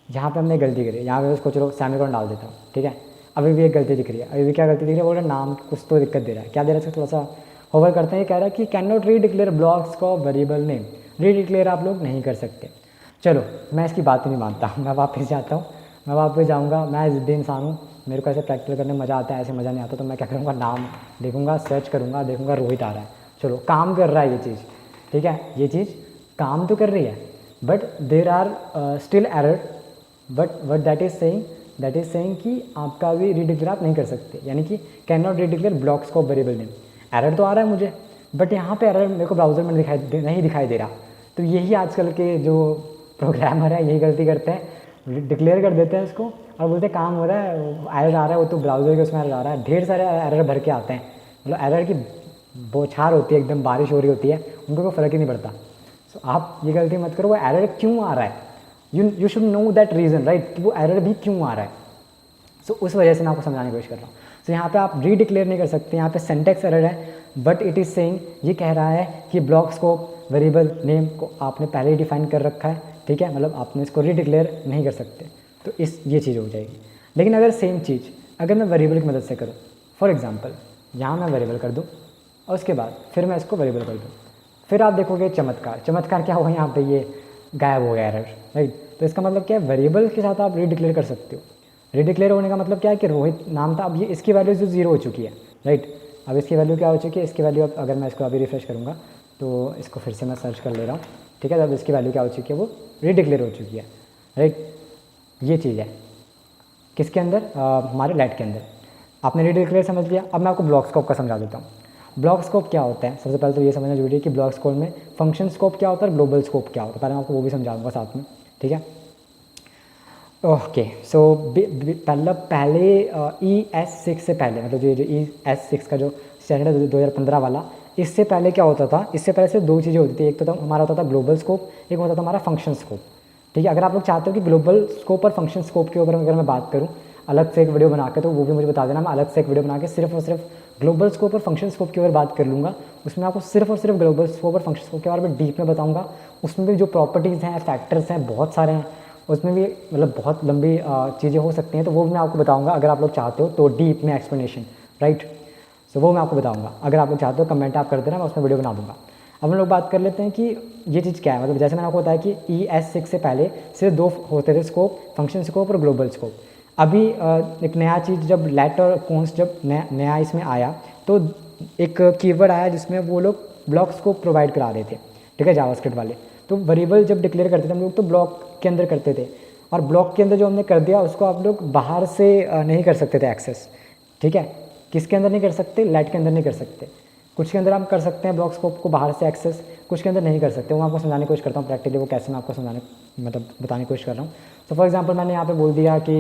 जहाँ पे हमने गलती करी है, यहाँ पे उसको चलो सेमीकोलन डाल देता हूँ, ठीक है। अभी भी एक गलती दिख रही है, अभी भी क्या गलती दिख रही है, बोल रहे नाम कुछ तो दिक्कत दे रहा है, क्या दे रहा है, इसको थोड़ा सा होवर करते हैं। ये कह रहा है कि कैन नॉट रीडिक्लेयर ब्लॉक्स का वेरिएबल नेम, रीडिक्लेयर आप लोग नहीं कर सकते। चलो मैं इसकी बात नहीं मानता, मैं वापस जाता हूँ, मैं वापस जाऊँगा। मैं ज़िद्दी इंसान हूँ, मेरे को ऐसे प्रैक्टिकल करने में मज़ा आता है, ऐसे मज़ा नहीं आता। तो मैं क्या करूँगा, नाम देखूँगा, सर्च करूँगा, देखूँगा रोहित आ रहा है, चलो काम कर रहा है ये चीज़, ठीक है, ये चीज़ काम तो कर रही है, but there are still error, but what that is saying कि आपका भी रीडिक्लेयर आप नहीं कर सकते, यानी कि can not redeclare block scope variable name. Error तो आ रहा है मुझे, बट यहाँ पे एरर मेरे को ब्राउज़र में नहीं दिखाई दे रहा। तो यही आजकल के जो प्रोग्रामर है यही गलती करते हैं, डिक्लेयर कर देते हैं इसको और बोलते हैं काम हो रहा है, एरर आ रहा है, वो तो ब्राउज़र के उसमें एरर आ रहा है। ढेर सारे एरर भर के आते हैं, मतलब एरर की बौछार होती है, एकदम बारिश हो रही होती है, उनको कोई फ़र्क ही नहीं पड़ता। सो आप ये गलती मत करो, वो एरर क्यों आ रहा है, you should know that reason, right, वो एरर भी क्यों आ रहा है। सो उस वजह से मैं आपको समझाने की कोशिश कर रहा हूँ। सो यहाँ पे आप रीडिक्लेयर नहीं कर सकते, यहाँ पे सिंटैक्स एरर है, बट इट इज़ सेइंग, ये कह रहा है कि ब्लॉक स्कोप वेरिएबल नेम को आपने पहले ही डिफाइन कर रखा है, ठीक है, मतलब आपने इसको रीडिक्लेयर नहीं कर सकते, तो ये चीज़ हो जाएगी। लेकिन अगर सेम चीज़ अगर मैं वेरिएबल की मदद से करूँ, फॉर एग्जांपल यहाँ मैं वेरिएबल कर दूँ और उसके बाद फिर मैं इसको वेरिएबल कर दूँ, फिर आप देखोगे चमत्कार क्या होगा, यहाँ पे ये गायब हो गया एरर, राइट। तो इसका मतलब क्या है, वेरिएबल के साथ आप रीडिक्लेयर कर सकते हो। रीडिक्लेयर होने का मतलब क्या है कि रोहित नाम था, अब ये इसकी वैल्यू जो 0 हो चुकी है, राइट। अब इसकी वैल्यू क्या हो चुकी है, इसकी वैल्यू अब अगर मैं इसको अभी रिफ्रेश करूँगा तो इसको फिर से मैं सर्च कर ले रहा हूँ, ठीक है। अब इसकी वैल्यू क्या हो चुकी है, वो रीडिक्लेयर हो चुकी है, राइट। ये चीज़ है किसके अंदर, हमारे लेट के अंदर। आपने रीडिक्लेयर समझ लिया। अब मैं आपको ब्लॉक स्कोप का समझा देता हूँ। ब्लॉक स्कोप क्या होता है, सबसे पहले तो ये समझना जरूरी है कि ब्लॉक स्कोप में फंक्शन स्कोप क्या होता है और ग्लोबल स्कोप क्या होता है, पहले मैं आपको वो भी समझाऊंगा साथ में, ठीक है। ओके, सो पहले ES6 से पहले, मतलब जो ES6 का जो स्टैंडर्ड 2015 वाला। इससे पहले क्या होता था, इससे पहले सिर्फ दो चीज़ें होती थी, एक तो हमारा होता था ग्लोबल स्कोप, एक होता था हमारा फंक्शन स्कोप। ठीक है, अगर आप लोग चाहते हो कि ग्लोबल स्कोप और फंक्शन स्कोप के ऊपर अगर मैं बात करूँ अलग से एक वीडियो बना के, तो वो भी मुझे बता देना, मैं अलग से एक वीडियो बना के सिर्फ और सिर्फ ग्लोबल स्कोप और फंक्शन स्कोप के ऊपर बात कर लूँगा। उसमें आपको सिर्फ और सिर्फ ग्लोबल स्कोप और फंक्शन स्कोप के बारे में डीप में बताऊँगा। उसमें भी जो प्रॉपर्टीज़ हैं, फैक्टर्स हैं, बहुत सारे हैं, उसमें भी मतलब बहुत लंबी चीज़ें हो सकती हैं, तो वो भी मैं आपको बताऊँगा अगर आप लोग चाहते हो तो डीप में एक्सप्लेनेशन, राइट। तो वो मैं आपको बताऊँगा, अगर आप लोग चाहते हो कमेंट आप कर देना, मैं उसमें वीडियो बना दूँगा। अब हम लोग बात कर लेते हैं कि ये चीज़ क्या है। मतलब जैसे मैंने आपको बताया कि ES6 से पहले सिर्फ दो होते थे स्कोप, फंक्शन स्कोप और ग्लोबल स्कोप। अभी एक नया चीज़ जब लेट और कॉन्स जब नया इसमें आया, तो एक कीवर्ड आया जिसमें वो लोग ब्लॉक स्कोप प्रोवाइड करा रहे थे, ठीक है, जावास्क्रिप्ट वाले। तो वेरिएबल जब डिक्लेयर करते थे हम लोग तो ब्लॉक के अंदर करते थे, और ब्लॉक के अंदर जो हमने कर दिया उसको आप लोग बाहर से नहीं कर सकते थे एक्सेस। ठीक है, किसके अंदर नहीं कर सकते, लेट के अंदर नहीं कर सकते। कुछ के अंदर हम कर सकते हैं ब्लॉक स्कोप को बाहर से एक्सेस, कुछ के अंदर नहीं कर सकते। वो मैं आपको समझाने की कोशिश करता हूँ प्रैक्टिकली, वो कैसे मैं आपको समझाने मतलब बताने की कोशिश कर रहा हूँ। तो फॉर एग्जांपल मैंने यहाँ पे बोल दिया कि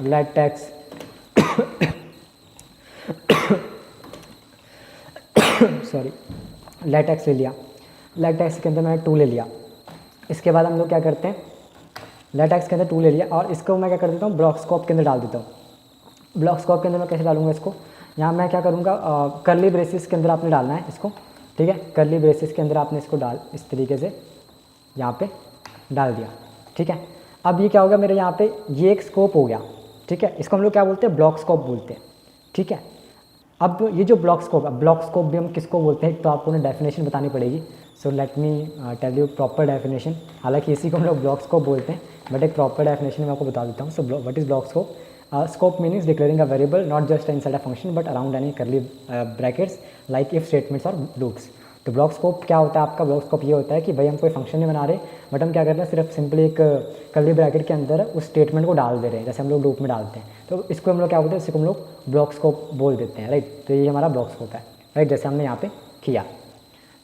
लेट टेक्स सॉरी लेट टेक्स ले लिया, लेट टेक्स के अंदर मैंने 2 ले लिया। इसके बाद हम लोग क्या करते हैं, लेट टेक्स के अंदर 2 ले लिया और इसको मैं क्या कर देता हूँ ब्लॉक स्कोप के अंदर डाल देता हूँ। ब्लॉक स्कोप के अंदर मैं कैसे डालूंगा इसको, यहाँ मैं क्या करूँगा, कर्ली ब्रेसिस के अंदर आपने डालना है इसको। ठीक है, कर्ली ब्रेसिस के अंदर आपने इसको डाल इस तरीके से यहाँ पे डाल दिया। ठीक है, अब ये क्या होगा मेरे यहाँ पे, ये एक स्कोप हो गया। ठीक है, इसको हम लोग क्या बोलते हैं, ब्लॉक स्कोप बोलते हैं। ठीक है, अब ये जो ब्लॉक स्कोप भी हम किसको बोलते हैं, तो आपको उन्हें डेफिनेशन बतानी पड़ेगी। So let me tell you proper definition. हालांकि इसी को हम लोग ब्लॉक स्कोप बोलते हैं, बट एक प्रॉपर डेफिनेशन मैं आपको बता देता हूँ। So what is block scope? Scope means declaring a variable not just inside a function but around any curly brackets like if statements or loops। तो ब्लॉक स्कोप क्या होता है आपका, ब्लॉक स्कोप ये होता है कि भाई हम कोई फंक्शन नहीं बना रहे, बट हम क्या कर रहे हैं, सिर्फ सिंपली एक कर्ली ब्रैकेट के अंदर उस स्टेटमेंट को डाल दे रहे हैं, जैसे हम लोग लूप में डालते हैं। तो इसको हम लोग क्या बोलते हैं, इसको हम लोग ब्लॉक स्कोप बोल देते हैं, राइट। तो ये हमारा ब्लॉक स्कोप है, राइट, जैसे हमने यहाँ पे किया।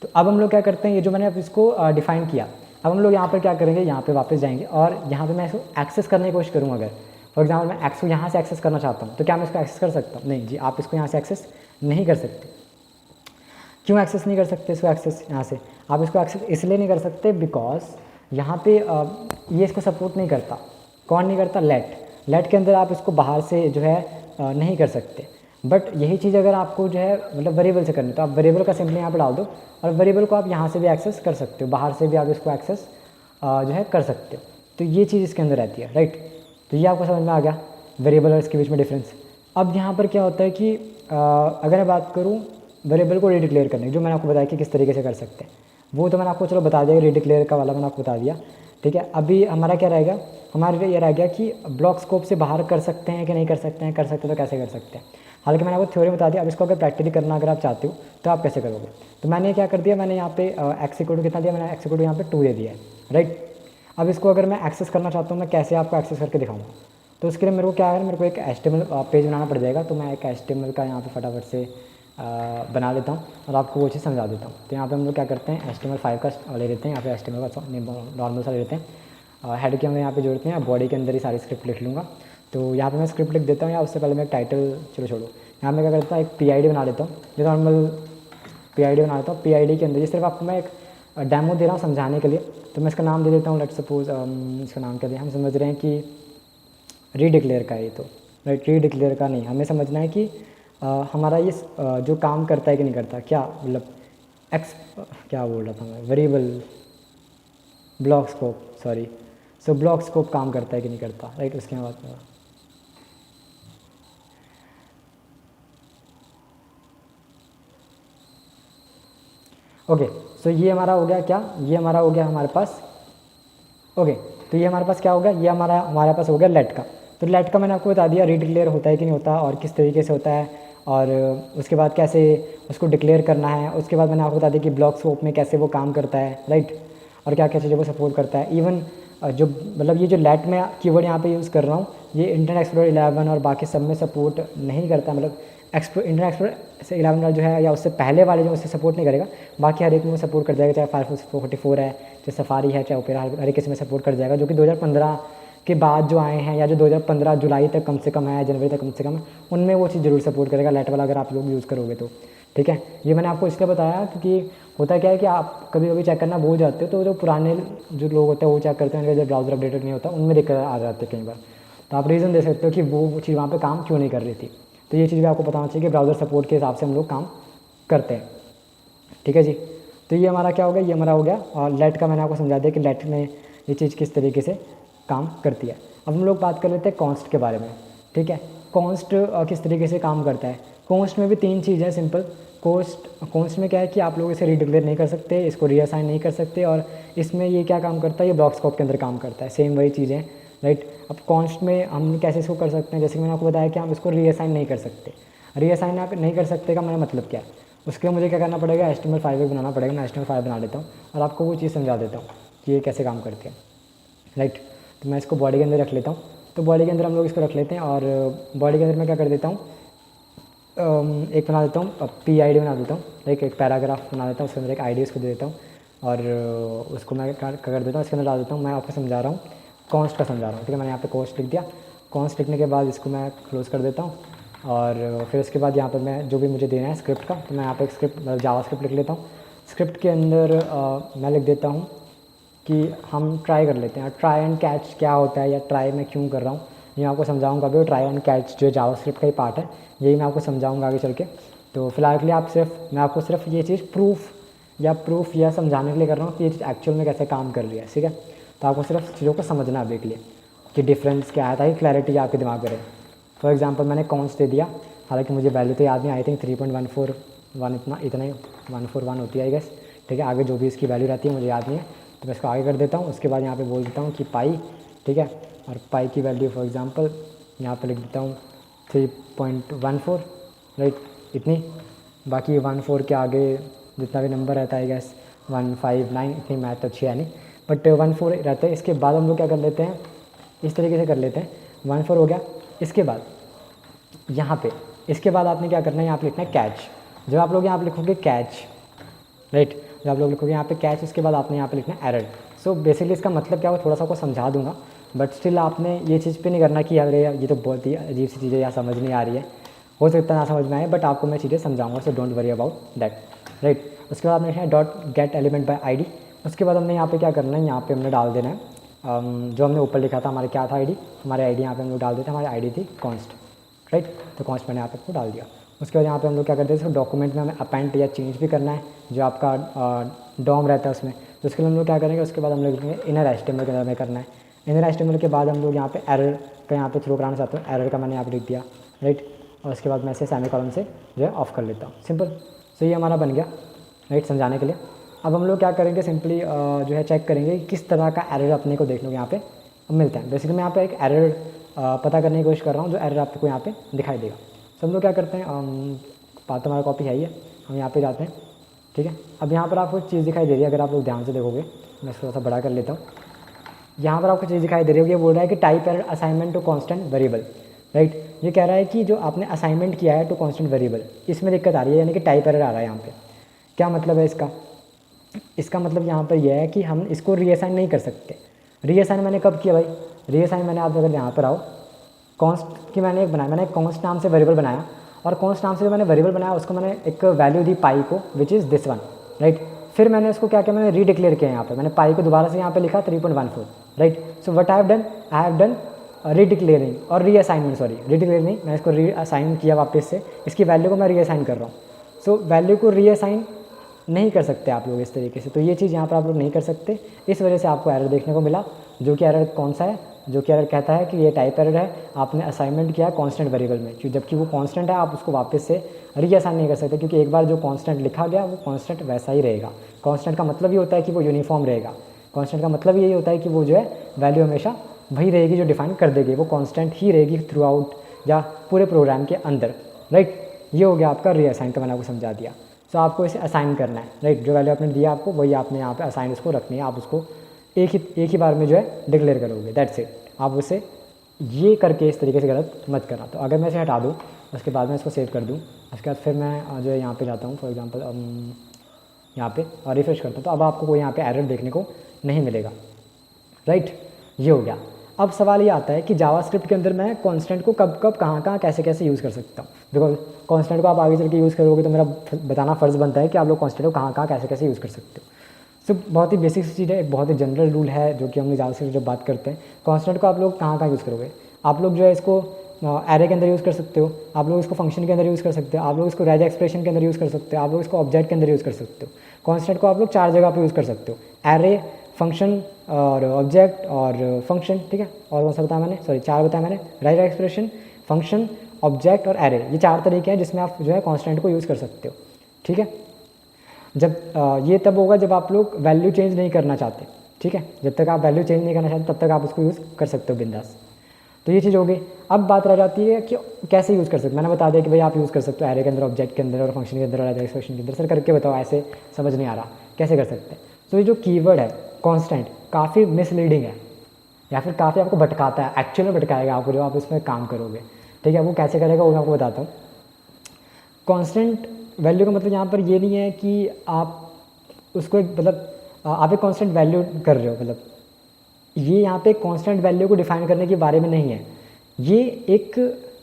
तो अब हम लोग क्या करते हैं, ये जो मैंने अब इसको डिफाइन किया, अब हम लोग यहाँ पर क्या करेंगे, यहाँ पर वापस जाएंगे और यहाँ पर मैं इसको एक्सेस करने की कोशिश करूँगा। अगर फॉर एग्जाम्पल मैं एक्स को यहाँ से एक्सेस करना चाहता हूँ, तो क्या मैं इसको एक्सेस कर सकता हूँ? नहीं जी, आप इसको यहाँ से एक्सेस नहीं कर सकते। क्यों एक्सेस नहीं कर सकते इसको, एक्सेस यहाँ से आप इसको एक्सेस इसलिए नहीं कर सकते बिकॉज यहाँ पे ये इसको सपोर्ट नहीं करता। कौन नहीं करता? लेट के अंदर आप इसको बाहर से जो है नहीं कर सकते। बट यही चीज़ अगर आपको जो है मतलब वेरिएबल से करनी, तो आप वेरिएबल का सिंपली यहाँ पे डाल दो और वेरिएबल को आप यहाँ से भी एक्सेस कर सकते हो, बाहर से भी आप इसको एक्सेस जो है कर सकते हो। तो ये चीज़ इसके अंदर रहती है, राइट। तो ये आपको समझ में आ गया वेरिएबल और इसके बीच में डिफरेंस। अब यहाँ पर क्या होता है कि अगर मैं बात करूँ वेरिएबल को रीडिक्लेयर करने की, जो मैंने आपको बताया कि किस तरीके से कर सकते हैं, वो तो मैंने आपको चलो बता दिया, रीडिक्लेयर का वाला मैंने आपको बता दिया। ठीक है, अभी हमारा क्या रहेगा, हमारे लिए ये रह गया कि ब्लॉक स्कोप से बाहर कर सकते हैं कि नहीं कर सकते हैं, कर सकते तो कैसे कर सकते हैं। हालांकि मैंने आपको थ्योरी बता दिया, अब इसको अगर प्रैक्टिकली करना अगर आप चाहते हो तो आप कैसे करोगे। तो मैंने क्या कर दिया, मैंने यहाँ पे एक्स इक्वल टू कितना दिया, मैंने एक्स इक्वल टू यहाँ पे 2 दे दिया है, राइट। अब इसको अगर मैं एक्सेस करना चाहता हूँ, मैं कैसे आपको एक्सेस करके दिखाऊंगा। तो उसके लिए मेरे को क्या है, मेरे को एक HTML पेज बनाना पड़ जाएगा। तो मैं एक HTML का यहाँ पे फटाफट से बना लेता हूँ और आपको वो चीज़ समझा देता हूँ। तो यहाँ पे हम लोग क्या करते हैं, HTML5 का ले लेते हैं, यहाँ पे HTML का नॉर्मल सा ले लेते हैं। हेड की हमें यहाँ पे जोड़ते हैं, बॉडी के अंदर ही सारी स्क्रिप्ट लिख लूँगा। तो यहाँ पे मैं स्क्रिप्ट लिख देता हूँ, या उससे पहले मैं एक टाइटल छोड़ो यहाँ मैं क्या करता हूँ, एक PID बना लेता हूँ, जो नॉर्मल PID बना लेता हूँ। PID के अंदर ये सिर्फ आपको मैं एक डेमो दे रहा हूँ समझाने के लिए, तो मैं इसका नाम दे देता हूँ। लेट सपोज इसका नाम क्या दें, हम समझ रहे हैं कि रीडिक्लेयर का है ये, तो राइट, रीडिक्लेयर का नहीं, हमें समझना है कि हमारा ये जो काम करता है कि नहीं करता, क्या मतलब क्या बोल रहा था मैं, variable block scope, sorry. So block scope काम करता है कि नहीं करता, राइट, उसके बाद में ओके। सो ये हमारा हो गया क्या, ये हमारा हो गया हमारे पास, ओके। तो ये हमारे पास क्या हो गया, ये हमारे पास हो गया लेट का। तो लेट का मैंने आपको बता दिया रीडिक्लेयर होता है कि नहीं होता और किस तरीके से होता है, और उसके बाद कैसे उसको डिक्लेयर करना है। उसके बाद मैंने आपको बता दिया कि ब्लॉक स्कोप में कैसे वो काम करता है, राइट, और क्या क्या चीज़ों को सपोर्ट करता है। इवन जो मतलब ये जो लेट में कीवर्ड यहाँ पे यूज़ कर रहा हूँ, ये इंटरनेट एक्सप्लोरर 11 और बाकी सब में सपोर्ट नहीं करता। मतलब इंटरनेट एक्सप्लोरर से 11 जो है या उससे पहले वाले जो उससे सपोर्ट नहीं करेगा, बाकी हर एक में सपोर्ट कर जाएगा, चाहे फायरफॉक्स 44 है, चाहे सफारी है, चाहे ओपेरा, हर एक किसी में सपोर्ट कर जाएगा। जो कि 2015 के बाद जो आए हैं, या जो 2015 जुलाई तक कम से कम है, जनवरी तक कम से कम है, उनमें वो चीज़ जरूर सपोर्ट करेगा लेट वाला, अगर आप लोग यूज़ करोगे तो। ठीक है। ये मैंने आपको इसलिए बताया क्योंकि होता क्या है कि आप कभी कभी चेक करना भूल जाते हो, तो जो पुराने जो लोग होते हैं वो चेक करते हैं, जब ब्राउज़र अपडेटेड नहीं होता उनमें दिक्कत आ जाती है कई बार। तो आप रीज़न दे सकते हो कि वो चीज़ वहाँ पे काम क्यों नहीं कर रही थी। तो ये चीज़ भी आपको पता होना चाहिए कि ब्राउज़र सपोर्ट के हिसाब से हम लोग काम करते हैं, ठीक है जी। तो ये हमारा क्या हो गया, ये हमारा हो गया। और लेट का मैंने आपको समझा दिया कि लेट में ये चीज़ किस तरीके से काम करती है। अब हम लोग बात कर लेते हैं कॉन्स्ट के बारे में, ठीक है। कॉन्स्ट किस तरीके से काम करता है। कॉन्स्ट में भी 3 चीज़ है सिंपल। कॉन्स्ट में क्या है कि आप लोग इसे रीडिक्लेयर नहीं कर सकते, इसको रीअसाइन नहीं कर सकते, और इसमें ये क्या काम करता है, ये ब्लॉक स्कोप के अंदर काम करता है। सेम वही चीज़ें, राइट। अब कॉन्स्ट में हम कैसे इसको कर सकते हैं, जैसे कि मैंने आपको बताया कि हम इसको रीअसाइन नहीं कर सकते। रीअसाइन आप नहीं कर सकते का मेरा मतलब क्या है, उसके लिए मुझे क्या करना पड़ेगा, HTML5 बनाना पड़ेगा। मैं HTML5 बना लेता हूँ और आपको वो चीज़ समझा देता हूँ कि ये कैसे काम करती है, राइट। तो मैं इसको बॉडी के अंदर रख लेता हूँ। तो बॉडी के अंदर हम लोग इसको रख लेते हैं, और बॉडी के अंदर मैं क्या कर देता हूँ, एक बना देता हूँ PID बना देता हूँ, एक पैराग्राफ बना देता हूँ, उसके अंदर एक ID उसको दे देता हूँ, और उसको मैं क्या कर देता हूँ, इसके अंदर डाल देता हूँ। मैं आपको समझा रहा हूँ, कॉन्स्ट का समझा रहा हूँ, ठीक है। मैंने यहाँ पे कॉस्ट लिख दिया। कॉन्स्ट लिखने के बाद इसको मैं क्लोज़ कर देता हूँ, और फिर उसके बाद यहाँ पर मैं जो भी मुझे देना है स्क्रिप्ट का, तो मैं यहाँ पे एक स्क्रिप्ट मतलब जावा स्क्रिप्ट लिख लेता हूँ। स्क्रिप्ट के अंदर मैं लिख देता हूँ कि हम ट्राई कर लेते हैं। ट्राई एंड कैच क्या होता है, या ट्राई मैं क्यों कर रहा हूँ, ये आपको समझाऊंगा अभी। ट्राई एंड कैच जो जावा स्क्रिप्ट का ही पार्ट है, यही मैं आपको समझाऊंगा आगे चल के। तो फिलहाल के लिए मैं आपको सिर्फ ये चीज़ प्रूफ या समझाने के लिए कर रहा हूँ कि ये चीज़ एक्चुअल में कैसे काम कर रही है, ठीक है। तो आपको सिर्फ चीज़ों को समझना अभी के लिए कि डिफरेंस क्या है, ताकि क्लैरिटी आपके दिमाग में रहे। फॉर एग्जांपल मैंने कॉन्स्ट दे दिया, हालांकि मुझे वैल्यू तो याद नहीं, आई थिंक 3.141 इतना ही 141 होती है आई गेस, ठीक है। आगे जो भी इसकी वैल्यू रहती है मुझे याद नहीं है, तो मैं इसको आगे कर देता हूँ। उसके बाद यहाँ पे बोल देता हूँ कि पाई, ठीक है। और पाई की वैल्यू फॉर एग्जांपल यहाँ पे लिख देता हूँ 3.14, राइट, इतनी। बाकी 14 के आगे जितना भी नंबर रहता है आई गेस 159, इतनी मैथ अच्छी है नहीं, बट 14 रहता है। इसके बाद हम लोग क्या कर लेते हैं, इस तरीके से कर लेते हैं। 14 हो गया। इसके बाद यहाँ पे इसके बाद आपने क्या करना है, यहाँ पे लिखना है कैच। जब आप लोग यहाँ पे लिखोगे कैच, राइट, जब आप लोग लिखोगे यहाँ पे कैच, उसके बाद आपने यहाँ पे लिखना है एरर। सो बेसिकली इसका मतलब क्या हो, थोड़ा सा आपको समझा दूंगा, बट स्टिल आपने ये चीज़ पे नहीं करना कि अरे ये तो बहुत ही अजीब सी चीज़ें या समझ नहीं आ रही है, हो सकता है ना समझ में आए, बट आपको मैं चीज़ें समझाऊंगा, so don't worry about that, right. उसके बाद आपने लिखना है dot gate element by ID। उसके बाद हमने यहाँ पे क्या करना है, यहाँ पे हमने डाल देना है जो हमने ऊपर लिखा था, हमारे क्या था ID, हमारे ID यहाँ पे हम लोग डाल देते हैं, हमारी ID थी कॉन्स्ट, राइट। तो कॉन्स्ट मैंने यहाँ पे आपको डाल दिया। उसके बाद यहाँ पे हम लोग क्या करते हैं, इसको डॉक्यूमेंट में हमें अपेंड या चेंज भी करना है, जो आपका डॉम रहता है उसमें। तो उसके लिए हम लोग क्या करेंगे, उसके बाद हम लोग लिखेंगे इनर HTML के अंदर में करना है। इनर HTML के बाद हम लोग यहाँ पे एरर का यहाँ पे थ्रो कराना चाहते हैं, एरर का मैंने यहाँ पे लिख दिया, राइट। और उसके बाद मैं इसे सेमीकोलन से जो है ऑफ कर लेता हूँ, सिंपल। सो ये हमारा बन गया, राइट, समझाने के लिए। अब हम लोग क्या करेंगे, सिंपली जो है चेक करेंगे किस तरह का एरर अपने को देखने को यहाँ पे मिलता है। बेसिकली मैं यहाँ पे एक एरर पता करने की कोशिश कर रहा हूँ, जो एरर आपको यहाँ पे दिखाई देगा। सब लोग क्या करते हैं, बात तो हमारा कॉपी है ही है, हम यहाँ पे जाते हैं, ठीक है। अब यहाँ पर आपको चीज़ दिखाई दे रही है, अगर आप लोग ध्यान से देखोगे, मैं थोड़ा सा बड़ा कर लेता हूँ। यहाँ पर आपको चीज़ दिखाई दे रही होगी, ये बोल रहा है कि type error assignment to constant variable, right. ये कह रहा है कि जो आपने असाइनमेंट किया है टू कॉन्स्टेंट वेरिएबल, इसमें दिक्कत आ रही है, यानी कि टाइप एरर आ रहा है यहाँ पे। क्या मतलब है इसका मतलब यहाँ पर यह है कि हम इसको रीअसाइन नहीं कर सकते। रीअसाइन मैंने कब किया भाई, रीअसाइन मैंने, आप अगर यहाँ पर आओ, कॉन्स्ट की मैंने एक बनाया, मैंने कॉन्स्ट नाम से वेरिएबल बनाया, और कॉन्स्ट नाम से जो मैंने वेरिएबल बनाया उसको मैंने एक वैल्यू दी पाई को, which is this one, right. फिर मैंने उसको क्या किया, मैंने रीडिक्लेयर किया, यहाँ पे मैंने पाई को दोबारा से यहाँ पे लिखा 3.14, right. So what I have done redeclaring और रीअसाइनमेंट, सॉरी रीडिक्लेयर नहीं, मैं इसको रीअसाइन किया वापस से, इसकी वैल्यू को मैं रीअसाइन कर रहा हूँ। सो वैल्यू को रीअसाइन नहीं कर सकते आप लोग इस तरीके से, तो ये चीज़ यहाँ पर आप लोग नहीं कर सकते, इस वजह से आपको एरर देखने को मिला। जो कि एरर कौन सा है, जो कि एरर कहता है कि ये टाइप एरर है, आपने असाइनमेंट किया कांस्टेंट वेरिएबल में, जबकि वो कांस्टेंट है, आप उसको वापस से रीअसाइन नहीं कर सकते, क्योंकि एक बार जो कांस्टेंट लिखा गया वो कांस्टेंट वैसा ही रहेगा। कांस्टेंट का मतलब ये होता है कि वो यूनिफॉर्म रहेगा, कांस्टेंट का मतलब यही होता है कि वो जो है वैल्यू हमेशा वही रहेगी जो डिफाइन कर देगी, वो कांस्टेंट ही रहेगी थ्रू आउट या पूरे प्रोग्राम के अंदर, राइट। ये हो गया आपका रीअसाइन का, मैंने आपको समझा दिया। सो आपको इसे असाइन करना है, राइट। जो वैल्यू आपने दिया आपको वही आपने यहाँ पे असाइन उसको रखनी है, आप उसको एक ही बार में जो है डिक्लेयर करोगे, दैट्स इट। आप उसे ये करके इस तरीके से गलत मत करना। तो अगर मैं इसे हटा दूँ, उसके बाद मैं इसको सेव कर दूँ, उसके बाद फिर मैं जो है यहाँ पे जाता हूँ, फॉर एग्जांपल यहाँ पे और रिफ्रेश करता हूँ, तो अब आपको कोई यहाँ पे एरर देखने को नहीं मिलेगा, राइट। ये हो गया। अब सवाल ये आता है कि जावास्क्रिप्ट के अंदर मैं कांस्टेंट को कब कब कहाँ कहाँ कैसे कैसे यूज़ कर सकता हूँ। बिकॉज कांस्टेंट को आप आगे चल के यूज़ करोगे तो मेरा बताना फ़र्ज़ बनता है कि आप लोग कांस्टेंट को कहाँ कहाँ कैसे कैसे यूज़ कर सकते हो। सो बहुत ही बेसिक चीज़ है, एक बहुत ही जनरल रूल है जो कि हम जावास्क्रिप्ट जब बात करते हैं। कांस्टेंट को आप लोग कहाँ कहाँ यूज़ करोगे, आप लोग जो है इसको एरे के अंदर यूज़ कर सकते हो, आप लोग इसको फंक्शन के अंदर यूज़ कर सकते हो, आप लोग इसको रेज एक्सप्रेशन के अंदर यूज़ कर सकते हो, आप लोग इसको ऑब्जेक्ट के अंदर यूज़ कर सकते हो। कांस्टेंट को आप लोग 4 जगह पे यूज़ कर सकते हो, एरे, फंक्शन और ऑब्जेक्ट और फंक्शन, ठीक है। और कौन सा बताया मैंने, सॉरी 4 बताया मैंने, रेज एक्सप्रेशन, फंक्शन, ऑब्जेक्ट और एरे, ये 4 तरीके हैं जिसमें आप जो है कांस्टेंट को यूज़ कर सकते हो, ठीक है। जब ये तब होगा जब आप लोग वैल्यू चेंज नहीं करना चाहते, ठीक है। जब तक आप वैल्यू चेंज नहीं करना चाहते तब तक आप उसको यूज़ कर सकते हो बिंदास। तो ये चीज़ हो गई। अब बात रह जाती है कि कैसे यूज़ कर सकते, मैंने बता दिया कि भाई आप यूज़ कर सकते हो एरे के अंदर, ऑब्जेक्ट के अंदर और फंक्शन के अंदर और एक्सप्रेशन के अंदर। सर करके बताओ, ऐसे समझ नहीं आ रहा कैसे कर सकते हैं। तो ये जो कीवर्ड है कांस्टेंट काफ़ी मिसलीडिंग है, या फिर काफ़ी आपको भटकाता है, एक्चुअल में भटकाएगा आपको जो आप उसमें काम करोगे, ठीक है। वो कैसे करेगा वो मैं आपको बताता हूँ। कांस्टेंट वैल्यू का मतलब यहाँ पर ये नहीं है कि आप उसको एक मतलब आप एक कांस्टेंट वैल्यू कर रहे हो, मतलब ये यहाँ पे कांस्टेंट वैल्यू को डिफाइन करने के बारे में नहीं है, ये एक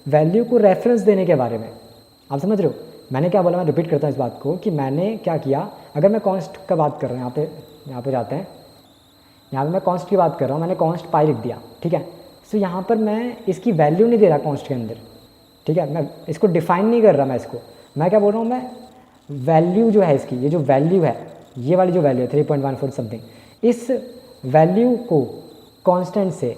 वैल्यू को रेफरेंस देने के बारे में। आप समझ रहे हो मैंने क्या बोला, मैं रिपीट करता हूँ इस बात को कि मैंने क्या किया। अगर मैं कॉन्स्ट का बात कर रहा हूँ, यहाँ पे जाते हैं, यहाँ पे मैं कॉन्स्ट की बात कर रहा हूँ, मैंने कॉन्स्ट पाई लिख दिया, ठीक है। सो यहाँ पर मैं इसकी वैल्यू नहीं दे रहा कॉन्स्ट के अंदर, ठीक है। मैं इसको डिफाइन नहीं कर रहा, मैं क्या बोल रहा हूँ, मैं वैल्यू जो है इसकी, ये जो वैल्यू है, ये वाली जो वैल्यू है 3.14 समथिंग, इस वैल्यू को कांस्टेंट से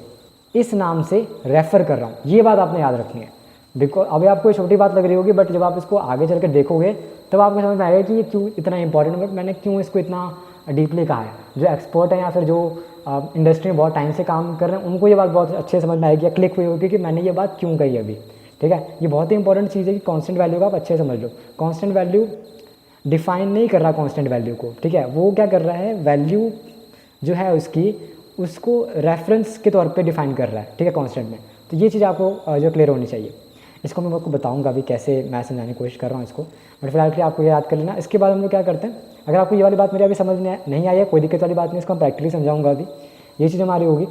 इस नाम से रेफ़र कर रहा हूँ। ये बात आपने याद रखनी है। बिकॉज अभी आपको छोटी बात लग रही होगी, बट जब आप इसको आगे चल कर देखोगे तब आपको समझ में आएगा कि ये क्यों इतना इंपॉर्टेंट है, मैंने क्यों इसको इतना डीपली कहा है। जो एक्सपर्ट हैं या फिर जो इंडस्ट्री में बहुत टाइम से काम कर रहे हैं उनको ये बात बहुत अच्छे समझ में आएगी या क्लिक हुई होगी कि मैंने ये बात क्यों कही अभी, ठीक है। ये बहुत ही इंपॉर्टेंट चीज़ है कि कांस्टेंट वैल्यू का आप अच्छे समझ लो। कांस्टेंट वैल्यू डिफाइन नहीं कर रहा कांस्टेंट वैल्यू को, ठीक है। वो क्या कर रहा है, वैल्यू जो है उसकी, उसको रेफरेंस के तौर पे डिफाइन कर रहा है, ठीक है, कांस्टेंट में। तो ये चीज़ आपको जो क्लियर होनी चाहिए। इसको मैं आपको बताऊंगा अभी कैसे मैं समझाने की कोशिश कर रहा हूँ इसको, बट फिलहाल के लिए आपको ये याद कर लेना। इसके बाद हम लोग क्या करते हैं, अगर आपको ये वाली बात मेरी अभी समझ में नहीं आई है, कोई दिक्कत वाली बात नहीं, इसको हम प्रैक्टिकली समझाऊंगा अभी, ये चीज़ हमारी होगी।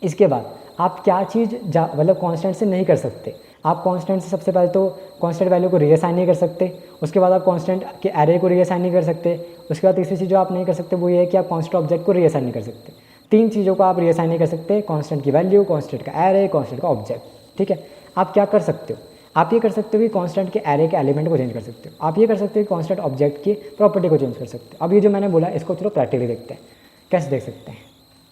इसके बाद आप क्या चीज़ मतलब कांस्टेंट से नहीं कर सकते। आप कांस्टेंट से सबसे पहले तो कांस्टेंट वैल्यू को रीअसाइन नहीं कर सकते, उसके बाद आप कांस्टेंट के एरे को रीअसाइन नहीं कर सकते, उसके बाद तीसरी चीज़ जो आप नहीं कर सकते वो ये है कि आप कांस्टेंट ऑब्जेक्ट को रीअसाइन नहीं कर सकते। 3 चीज़ों को आप रीअसाइन नहीं कर सकते, कांस्टेंट की वैल्यू, कांस्टेंट का एरे, कांस्टेंट का ऑब्जेक्ट, ठीक है। आप क्या कर सकते हो, आप ये कर सकते हो कि कांस्टेंट के एरे के एलिमेंट को चेंज कर सकते हो, आप ये कर सकते हो कि कांस्टेंट ऑब्जेक्ट की प्रॉपर्टी को चेंज कर सकते हो। अब ये जो मैंने बोला इसको चलो प्रैक्टिकली देखते हैं कैसे देख सकते हैं,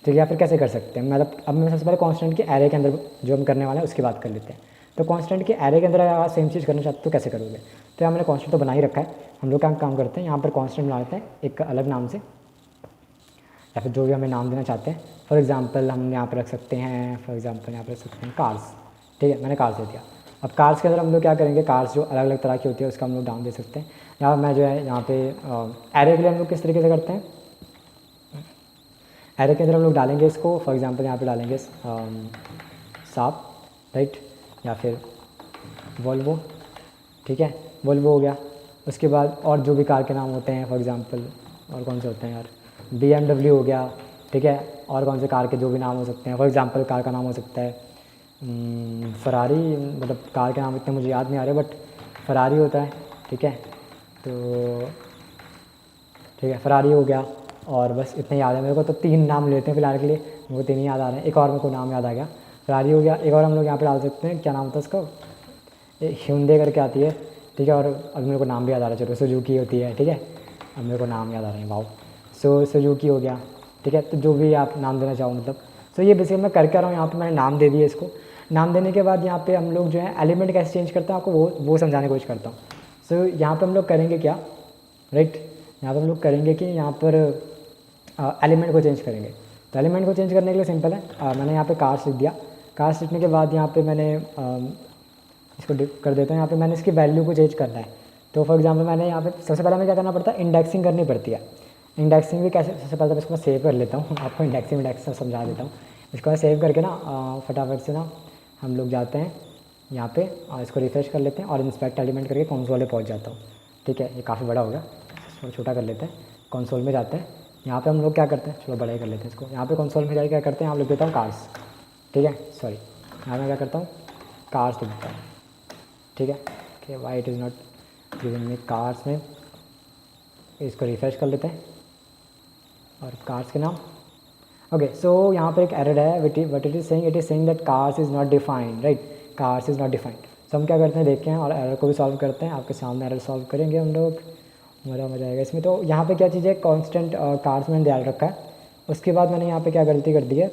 ठीक है, या फिर कैसे कर सकते हैं। मतलब अब मैं सबसे पहले कांस्टेंट के एरे के अंदर जो हम करने वाले हैं उसकी बात कर लेते हैं। तो कांस्टेंट के एरे के अंदर अगर आप सेम चीज़ करना चाहते हो तो कैसे करोगे। तो यहाँ मैंने कांस्टेंट तो बना ही रखा है, हम लोग क्या काम करते हैं, यहाँ पर कांस्टेंट बना लेते हैं एक अलग नाम से, या फिर जो भी हमें नाम देना चाहते हैं। फॉर एग्जांपल हम यहाँ पर रख सकते हैं, फॉर एग्जांपल यहाँ पर रख सकते हैं कार्स, ठीक है, मैंने कार्स दे दिया। अब कार्स के अंदर हम लोग क्या करेंगे, कार्स जो अलग अलग तरह की होती है उसका हम लोग नाम दे सकते हैं। यहाँ मैं जो है यहाँ पे एरे के लिए हम लोग किस तरीके से करते हैं, एरे के अंदर हम लोग डालेंगे इसको, फॉर एग्जांपल यहाँ पे डालेंगे सांप, राइट, या फिर वोल्वो, ठीक है, वोल्वो हो गया। उसके बाद और जो भी कार के नाम होते हैं, फॉर एग्जांपल और कौन से होते हैं यार, BMW हो गया, ठीक है, और कौन से कार के जो भी नाम हो सकते हैं। फॉर एग्जांपल कार का नाम हो सकता है फरारी, मतलब कार के नाम इतने मुझे याद नहीं आ रहे बट फरारी होता है, ठीक है। तो ठीक है, फरारी हो गया, और बस इतने याद है मेरे को। तो 3 नाम लेते हैं फिलहाल के लिए, मेरे को 3 ही याद आ रहे हैं। एक और मेरे को नाम याद आ गया, फरारी हो गया, एक और हम लोग यहाँ पे डाल सकते हैं, क्या नाम होता है उसका, ह्यूंडई करके आती है, ठीक है। और अब मेरे को नाम भी याद आ रहा है, चलो सुजुकी होती है, ठीक है, अब मेरे को नाम याद आ रहे हैं, वाओ। सो सुजुकी हो गया, ठीक है। तो जो भी आप नाम देना चाहो, मतलब सो ये बेसिकली मैं कर क्या रहा हूँ, यहाँ पे मैंने नाम दे दिया इसको। नाम देने के बाद यहाँ पे हम लोग जो है एलिमेंट कैसे चेंज करते हैं आपको वो समझाने की कोशिश करता हूँ। सो यहाँ पे हम लोग करेंगे क्या, राइट, यहाँ पे हम लोग करेंगे कि यहाँ पर एलिमेंट को चेंज करेंगे। तो एलिमेंट को चेंज करने के लिए सिंपल है, मैंने यहाँ पे कार्स लिख दिया। कार्स लिखने के बाद यहाँ पे मैंने इसको कर देता हूँ, यहाँ पे मैंने इसकी वैल्यू को चेंज करना है। तो फॉर एग्जांपल मैंने यहाँ पे सबसे पहले हमें क्या करना पड़ता है, इंडेक्सिंग करनी पड़ती है। इंडेक्सिंग भी कैसे, सबसे पहले तो इसको मैं सेव कर लेता हूँ, आपको इंडेक्सिंग समझा देता हूँ। इसको मैं सेव करके ना फटाफट से ना हम लोग जाते हैं यहाँ पे, इसको रिफ्रेश कर लेते हैं और इंस्पेक्ट एलिमेंट करके कंसोल में पहुँच जाता हूँ, ठीक है। ये काफ़ी बड़ा हो गया, थोड़ा छोटा कर लेते हैं। कंसोल में जाते हैं, यहाँ पे हम लोग क्या करते हैं, चलो बड़ा ही कर लेते हैं इसको। यहाँ पे कंसोल में जाके क्या करते हैं, यहाँ लिख देता हूँ कार्स, ठीक है, सॉरी यहाँ मैं क्या करता हूँ, कार्स लिखता हूँ, ठीक है, कि why it is not giving me cars में, इसको रिफ्रेश कर लेते हैं और कार्स के नाम। ओके, सो यहाँ पर एक एरर है, what it is saying that cars is not defined, right, cars is not defined. So हम क्या करते हैं, देखते हैं और एरर को भी सॉल्व करते हैं, आपके सामने एरर सॉल्व करेंगे हम लोग, मज़ा आएगा इसमें। तो यहाँ पे क्या चीज़ है, कांस्टेंट कार्स मैंने ध्यान रखा है। उसके बाद मैंने यहाँ पे क्या गलती कर दी है,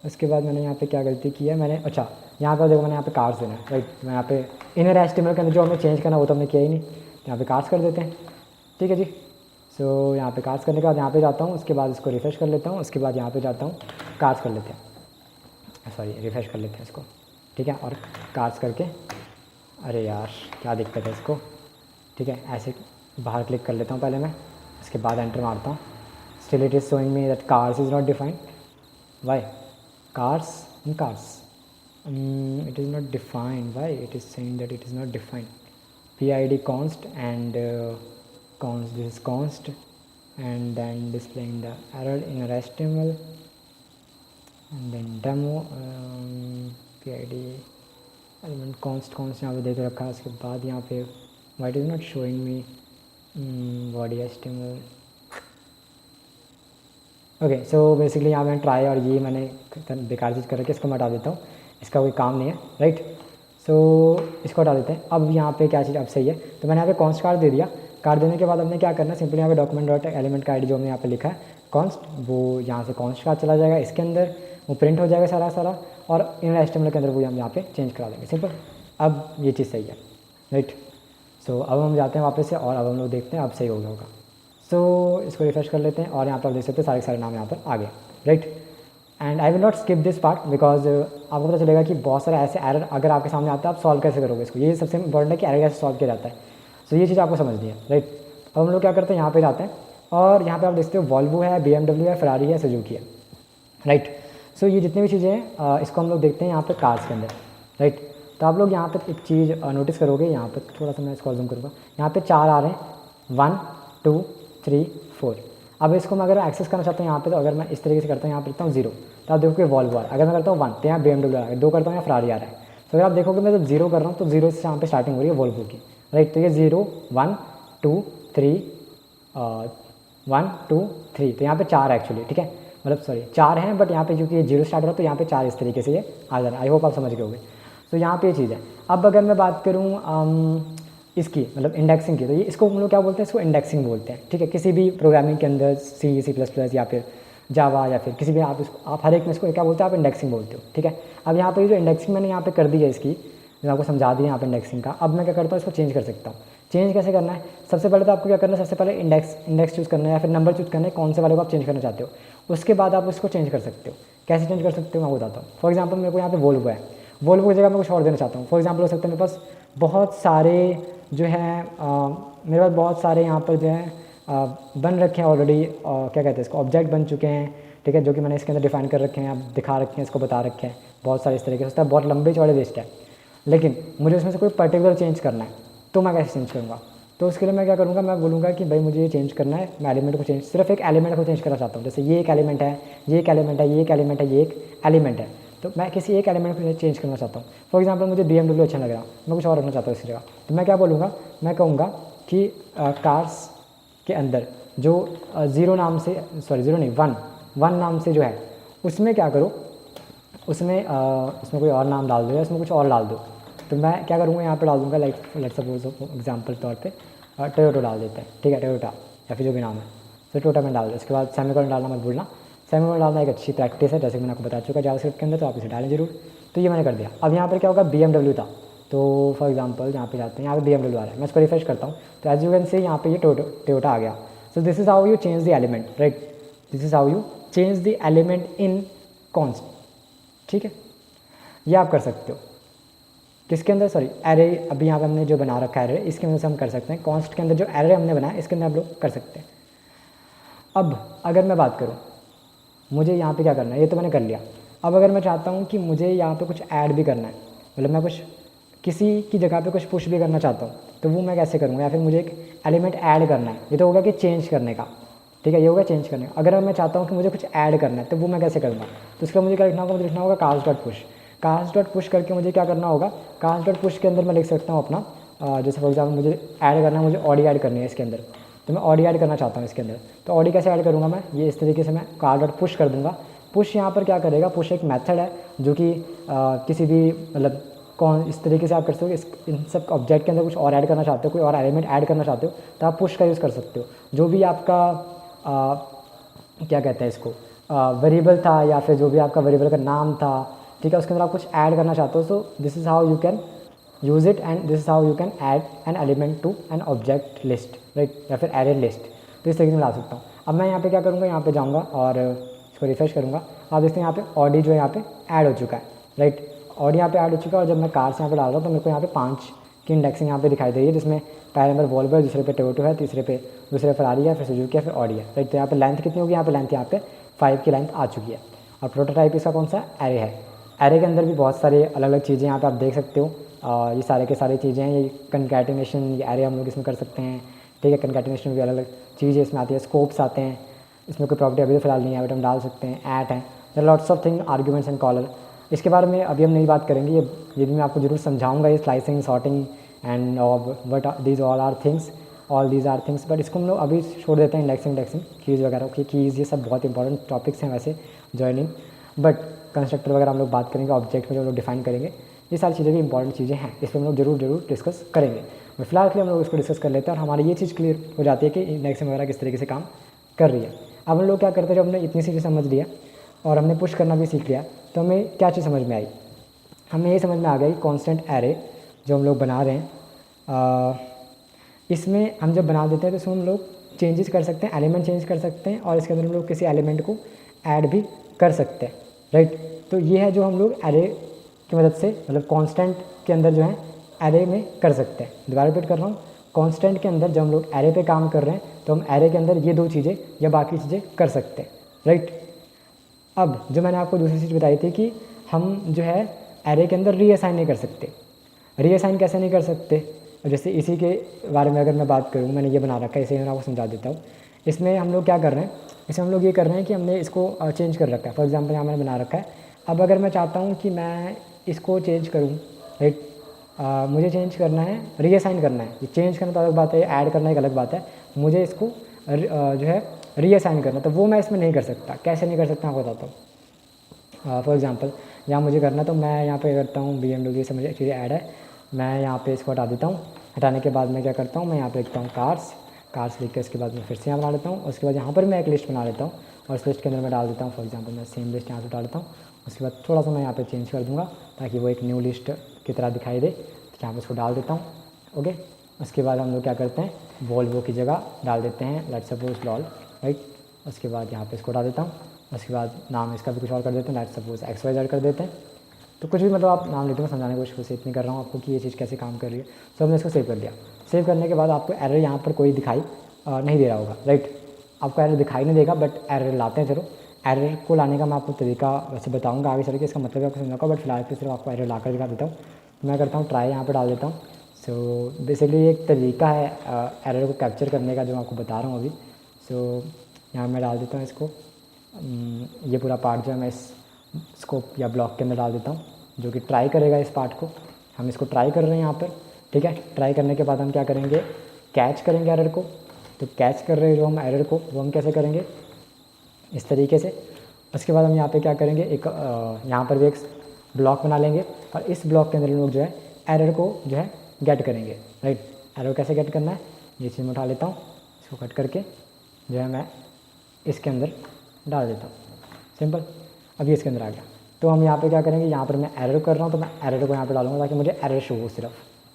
उसके बाद मैंने यहाँ पे क्या गलती की है, मैंने अच्छा यहाँ पर देखो मैंने यहाँ पे कार्स देना है, राइट, मैं यहाँ पे इनर एस्टिमेट के अंदर जो हमें चेंज करना वो तो हमने किया ही नहीं, यहाँ पे कार्स कर देते हैं, ठीक है जी। सो यहाँ पे कार्स करने के बाद यहाँ पे जाता हूँ, उसके बाद इसको रिफ्रेश कर लेता हूँ, उसके बाद यहाँ पे जाता हूँ, कार्स कर लेते हैं, सॉरी रिफ्रेश कर लेते हैं इसको, ठीक है, और कार्स करके, अरे यार क्या दिक्कत है इसको, ठीक है, ऐसे बाहर क्लिक कर लेता हूँ पहले मैं, इसके बाद एंटर मारता हूँ, still it is showing me that cars is not defined, why cars in cars it is not defined, why it is saying that it is not defined, PID const and const, this is const and then displaying the error in HTML and then demo PID element const यहाँ पे देख रखा है। उसके बाद यहाँ पे why it is not showing me body HTML। Okay, so basically यहाँ मैंने ट्राई और ये मैंने बेकार चीज़ कर रखी है, इसको मैं हटा देता हूँ, इसका कोई काम नहीं है, राइट। सो इसको हटा देते हैं। अब यहाँ पे क्या चीज़ अब सही है, तो मैंने यहाँ पे कॉन्स्ट कार्ड दे दिया, कार्ड देने के बाद हमने क्या करना है, सिंपली यहाँ पे डॉक्यूमेंट डॉट एलिमेंट का आईडी जो हमने यहाँ पे लिखा है कॉन्स्ट, वो यहाँ से कॉन्स्ट कार्ड चला जाएगा इसके अंदर, वो प्रिंट हो जाएगा सारा और इन HTML के अंदर वो हम यहाँ पे चेंज करा देंगे, सिंपल। अब ये चीज़ सही है, राइट। सो अब हम जाते हैं वापस से और अब हम लोग देखते हैं अब सही हो गया होगा। सो इसको रिफ्रेश कर लेते हैं और यहाँ पर आप देख सकते हैं सारे नाम यहाँ पर आ गए, right. And I will not skip this part because आपको पता चलेगा कि बहुत सारे ऐसे एरर अगर आपके सामने आता है, आप सॉल्व कैसे करोगे इसको, ये सबसे इंपॉर्टेंट है कि एरर कैसे सॉल्व किया जाता है। सो ये चीज़ आपको समझनी है, राइट। अब हम लोग क्या करते हैं, यहाँ पे जाते हैं और यहाँ पे आप देखते हो वॉल्वो है, BMW है, फरारी है, सुजुकी है, राइट। सो ये जितनी भी चीज़ें हैं इसको हम लोग देखते हैं यहाँ पर कार्स के अंदर, राइट। तो आप लोग यहाँ पर एक चीज़ नोटिस करोगे, यहाँ पर थोड़ा सा मैं इसको जूम करूँगा, यहाँ पर 4 आ रहे हैं, 1 2 3 4। अब इसको मैं अगर एक्सेस करना चाहता हूँ यहाँ पे, तो अगर मैं इस तरीके से करता हूँ, यहाँ पर लिखता हूँ 0, तो आप देखोगे वॉल्वो आ रहा है। अगर मैं करता हूँ 1 तो यहाँ BMW आ रहा है, 2 करता हूँ यहाँ फरारी आ रहा है। तो अगर आप देखोगे मैं जब 0 कर रहा हूँ तो 0 से यहाँ पे स्टार्टिंग हो रही है वॉल्वो की, राइट। तो ये 0 1 2 3 1 2 3, तो यहाँ पे 4 है एक्चुअली, ठीक है, मतलब सॉरी 4 हैं, बट यहाँ पे क्योंकि ये 0 स्टार्ट हो रहा है तो यहाँ पे 4 इस तरीके से ये आ जा रहा है। आई होप आप समझ गए होंगे। तो यहाँ पे ये चीज़ है। अब अगर मैं बात करूँ इसकी मतलब इंडेक्सिंग की, तो ये इसको हम लोग क्या बोलते हैं, इसको इंडेक्सिंग बोलते हैं, ठीक है। किसी भी प्रोग्रामिंग के अंदर C++ या फिर जावा या फिर किसी भी आप इसको आप हर एक में इसको क्या बोलते हैं, आप इंडेक्सिंग बोलते हो, ठीक है। अब यहाँ पे जो इंडेक्सिंग मैंने यहाँ पे कर दी है इसकी, जो आपको समझा दिया यहाँ पे इंडेक्सिंग का, अब मैं क्या करता हूँ, इसको चेंज कर सकता हूँ। चेंज कैसे करना है, सबसे पहले तो आपको क्या करना है, सबसे पहले इंडेक्स चूज़ करना है या फिर नंबर चूज़ करना है, कौन से वाले को आप चेंज करना चाहते हो। उसके बाद आप उसको चेंज कर सकते हो। कैसे चेंज कर सकते हो मैं बताता हूँ। फॉर एग्जाम्पल मेरे को यहाँ पे वोल्वो है, वोल्वो की जगह मैं कुछ और देना चाहता हूँ। फॉर एग्जाम्पल हो सकता है मेरे पास बहुत सारे जो है मेरे पास बहुत सारे यहाँ पर जो है बन रखे हैं ऑलरेडी, क्या कहते हैं इसको, ऑब्जेक्ट बन चुके हैं, ठीक है, जो कि मैंने इसके अंदर डिफाइन कर रखे हैं, आप दिखा रखे हैं, इसको बता रखे हैं, बहुत सारे इस तरीके से होता है, बहुत लंबे चौड़े लिस्ट है। लेकिन मुझे उसमें से कोई पर्टिकुलर चेंज करना है, तो मैं कैसे चेंज करूँगा। तो उसके लिए मैं क्या करूँगा, मैं बोलूँगा कि भाई मुझे ये चेंज करना है, मैं एलिमेंट को चेंज, सिर्फ एक एलिमेंट को चेंज करना चाहता हूँ। जैसे ये एक एलिमेंट है, ये एक एलिमेंट है, ये एक एलिमेंट है, ये एक एलिमेंट है, तो मैं किसी एक एलिमेंट को चेंज करना चाहता हूँ। फॉर एग्जांपल मुझे BMW अच्छा लग रहा, मैं कुछ और रखना चाहता हूँ इस जगह, तो मैं क्या बोलूँगा, मैं कहूँगा कि कार्स के अंदर जो 0 नाम से, सॉरी 0 नहीं 1 नाम से जो है उसमें क्या करो, उसमें कोई और नाम डाल दो या उसमें कुछ और डाल दो। तो मैं क्या करूँगा, यहाँ पे डाल दूँगा लाइक लेट्स सपोज एग्जांपल तौर पे टोयोटा डाल देते हैं, ठीक है, टोयोटा या फिर जो भी नाम है, तो टोयोटा में डाल दो। उसके बाद सेमीकोलन डालना मत भूलना, सेमीकोलन डालना एक अच्छी प्रैक्टिस है, जैसे कि मैंने आपको बता चुका जावास्क्रिप्ट के अंदर, तो आप इसे डालें जरूर। तो ये मैंने कर दिया। अब यहाँ पर क्या होगा, BMW था, तो फॉर एग्जांपल यहाँ पे जाते हैं, यहाँ पे BMW आ रहा है, मैं इसको रिफ्रेश करता हूँ, तो एज यू कैन से यहाँ पे ये टोयोटा आ गया। So this is how you change the element, right, this is how you change the element in const, ठीक है, ये आप कर सकते हो। किसके अंदर, सॉरी एरे, अभी यहाँ पे हमने जो बना रखा है एरे, इसके अंदर से हम कर सकते हैं। कॉन्स्ट के अंदर जो एरे हमने बनाया इसके अंदर आप लोग कर सकते हैं। अब अगर मैं बात करूँ, मुझे यहाँ पे क्या करना है, ये तो मैंने कर लिया। अब अगर मैं चाहता हूँ कि मुझे यहाँ पे कुछ ऐड भी करना है, मतलब मैं कुछ किसी की जगह पे कुछ पुश भी करना चाहता हूँ, तो वो मैं कैसे करूँगा, या फिर मुझे एक एलिमेंट ऐड करना है, ये तो होगा कि चेंज करने का, ठीक है, ये होगा चेंज करने। अगर मैं चाहता हूँ कि मुझे कुछ ऐड करना है तो वो मैं कैसे करूँगा, तो उसके लिए मुझे क्या लिखना होगा, मुझे लिखना होगा cast dot push. Cast dot push करके मुझे क्या करना होगा, कास्ट डॉट पुश के अंदर मैं लिख सकता हूँ अपना जैसे फॉर एग्जाम्पल मुझे ऐड करना है, मुझे ऑडी ऐड करनी है इसके अंदर, तो मैं ऑडी ऐड करना चाहता हूँ इसके अंदर। तो ऑडी कैसे ऐड करूँगा मैं, ये इस तरीके से मैं कास्ट डॉट पुश कर दूँगा। पुश यहाँ पर क्या करेगा, पुश एक मेथड है जो कि किसी भी मतलब कौन इस तरीके से आप कर सकते हो, इन सब ऑब्जेक्ट के अंदर कुछ और ऐड करना चाहते हो, कोई और एलिमेंट ऐड करना चाहते हो तो आप पुश का यूज़ कर सकते हो। जो भी आपका क्या कहते हैं इसको वेरिएबल था या फिर जो भी आपका वेरिएबल का नाम था, ठीक है, उसके अंदर आप कुछ ऐड करना चाहते हो, so this is how you can use it and this is how you can add an element to an object list, right, या फिर एरे लिस्ट। तो इस तरीके से ला सकता हूँ। अब मैं यहाँ पे क्या करूँगा, यहाँ पे जाऊँगा और इसको रिफ्रेश करूँगा। आप देखते हैं यहाँ पे ऑडी जो है यहाँ पे ऐड हो चुका है, राइट, ऑडी यहाँ पे ऐड हो चुका है। और जब मैं कार्स यहाँ पे डाल रहा हूँ तो मेरे को यहाँ पे 5 की इंडेक्सिंग यहाँ पे दिखाई दे रही है, जिसमें पहले नंबर वॉल्वो है, दूसरे पे टोयोटो है, दूसरे पे फरारी है, फिर सुजुकी है, फिर ऑडी है, राइट। तो यहाँ पे लेंथ कितनी होगी, यहाँ पे लेंथ यहाँ पे 5 की लेंथ आ चुकी है। और प्रोटोटाइप इसका कौन सा एरे है। एरे के अंदर भी बहुत सारे अलग अलग चीज़ें यहाँ पे आप देख सकते हो। ये सारे के सारे चीज़ें हैं, ये कंकैटिनेशन, ये एरे हम लोग इसमें कर सकते हैं, ठीक है। कंकैटिनेशन भी अलग अलग चीज़ें इसमें आती है, स्कोप्स आते हैं, इसमें कोई प्रॉपर्टी अभी तो फिलहाल नहीं है बट हम डाल सकते हैं, ऐट है, lots of thing, arguments and caller. इसके बारे में अभी हम नहीं बात करेंगे, ये भी मैं आपको जरूर समझाऊंगा, ये slicing, sorting and what these all are things, all these are things, but इसको हम लोग अभी छोड़ देते हैं। इंडेक्सिंग कीज़ वगैरह की, कीज़ ये सब बहुत इंपॉर्टेंट टॉपिक्स हैं वैसे जॉइनिंग, बट कंस्ट्रक्टर वगैरह हम लोग बात करेंगे, ऑब्जेक्ट में जो लोग डिफाइन करेंगे, ये सारी चीज़ें भी इंपॉर्टेंट चीज़ें हैं, इस पर हम लोग जरूर डिस्कस करेंगे। बट फिलहाल के लिए हम लोग इसको डिस्कस कर लेते हैं और हमारी ये चीज़ क्लियर हो जाती है कि इंडेक्सिंग वगैरह किस तरीके से काम कर रही है। अब हम लोग क्या करते हैं, जब हमने इतनी सी चीज़ समझ लिया और हमने पुश करना भी सीख लिया, तो हमें क्या चीज़ समझ में आई, हमें ये समझ में आ गया कि कॉन्स्टेंट एरे जो हम लोग बना रहे हैं, इसमें हम जब बना देते हैं तो इसमें हम लोग चेंजेस कर सकते हैं, एलिमेंट चेंज कर सकते हैं और इसके अंदर हम लोग किसी एलिमेंट को ऐड भी कर सकते हैं, राइट। तो ये है जो हम लोग एरे की मदद से मतलब कांस्टेंट के अंदर जो है एरे में कर सकते हैं। दोबारा रिपीट कर रहा हूँ, कांस्टेंट के अंदर जब हम लोग एरे पे काम कर रहे हैं तो हम एरे के अंदर ये 2 चीज़ें या बाकी चीज़ें कर सकते हैं, राइट। अब जो मैंने आपको दूसरी चीज़ बताई थी कि हम जो है एरे के अंदर रीअसाइन नहीं कर सकते। रीअसाइन कैसे नहीं कर सकते, जैसे इसी के बारे में अगर मैं बात करूँ, मैंने ये बना रखा है, इसे मैं आपको समझा देता हूँ। इसमें हम लोग क्या कर रहे हैं, इसमें हम लोग ये कर रहे हैं कि हमने इसको चेंज कर रखा है। फॉर एग्जांपल यहाँ मैंने बना रखा है, अब अगर मैं चाहता हूँ कि मैं इसको चेंज करूँ, राइट, मुझे चेंज करना है, रीअसाइन करना है। ये चेंज करना तो अलग बात है, ऐड करना एक अलग बात है, मुझे इसको जो है रीअसाइन करना, तो वो मैं इसमें नहीं कर सकता। कैसे नहीं कर सकता आपको बताता हूँ। फॉर एग्जांपल यहाँ मुझे करना, तो मैं यहाँ पे करता हूँ BMW से मुझे चीज़ें ऐड है, मैं यहाँ पे इसको हटा देता हूँ। हटाने के बाद मैं क्या करता हूँ, मैं यहाँ पे लिखता हूँ कार्स लिख के उसके बाद मैं फिर से यहाँ बना लेता हूँ। उसके बाद यहाँ पर मैं एक लिस्ट बना लेता हूँ और इस लिस्ट के अंदर मैं डाल देता हूँ, फॉर एग्जांपल मैं सेम लिस्ट यहाँ से डाल देता हूँ। उसके बाद थोड़ा सा मैं यहाँ पे चेंज कर दूँगा ताकि वो एक न्यू लिस्ट की तरह दिखाई दे, तो यहाँ पर उसको डाल देता हूँ, ओके। उसके बाद हम लोग क्या करते हैं, वॉल्वो की जगह डाल देते हैं लेट्स सपोज लॉल, राइट। उसके बाद यहाँ पे इसको डाल देता हूँ। उसके बाद नाम इसका भी कुछ और कर देते हैं, लेट्स सपोज XYZ कर देते हैं। तो कुछ भी मतलब आप नाम लेते हैं, समझाने की कोशिश इतनी कर रहा हूँ आपको कि ये चीज़ कैसे काम कर रही है। तो हमने इसको सेव कर लिया। सेव करने के बाद आपको एरर यहाँ पर कोई दिखाई नहीं दे रहा होगा, राइट। आपको एरर दिखाई नहीं देगा, बट एरर लाते हैं। चलो एरर को लाने का मैं आपको तरीका वैसे बताऊँगा आगे चल के, इसका मतलब आपको समझाऊँगा, बट फिलहाल सिर्फ आपको एरर ला कर दिखा देता हूँ। तो मैं करता हूँ ट्राई, यहाँ पर डाल देता हूँ। सो बेसिकली एक तरीका है एरर को कैप्चर करने का जो मैं आपको बता रहा हूँ अभी। सो यहाँ मैं डाल देता हूँ इसको, ये पूरा पार्ट जो है मैं इस स्कोप या ब्लॉक के अंदर डाल देता हूँ, जो कि ट्राई करेगा इस पार्ट को। हम इसको ट्राई कर रहे हैं यहाँ पर, ठीक है। ट्राई करने के बाद हम क्या करेंगे, कैच करेंगे एरर को। तो कैच कर रहे हैं जो हम एरर को, वो हम कैसे करेंगे, इस तरीके से। उसके बाद हम यहाँ पे क्या करेंगे, एक यहाँ पर भी एक ब्लॉक बना लेंगे और इस ब्लॉक के अंदर लोग जो है एरर को जो है गेट करेंगे, राइट। एरर कैसे गेट करना है, ये चीज़ मैं उठा लेता हूँ, इसको कट करके जो है मैं इसके अंदर डाल देता हूँ, सिंपल। अब ये इसके अंदर आ गया। तो हम यहाँ पे क्या करेंगे, यहाँ पर मैं एरर कर रहा हूँ तो मैं एरर को यहाँ पे डालूंगा ताकि मुझे एरर शो हो सिर्फ,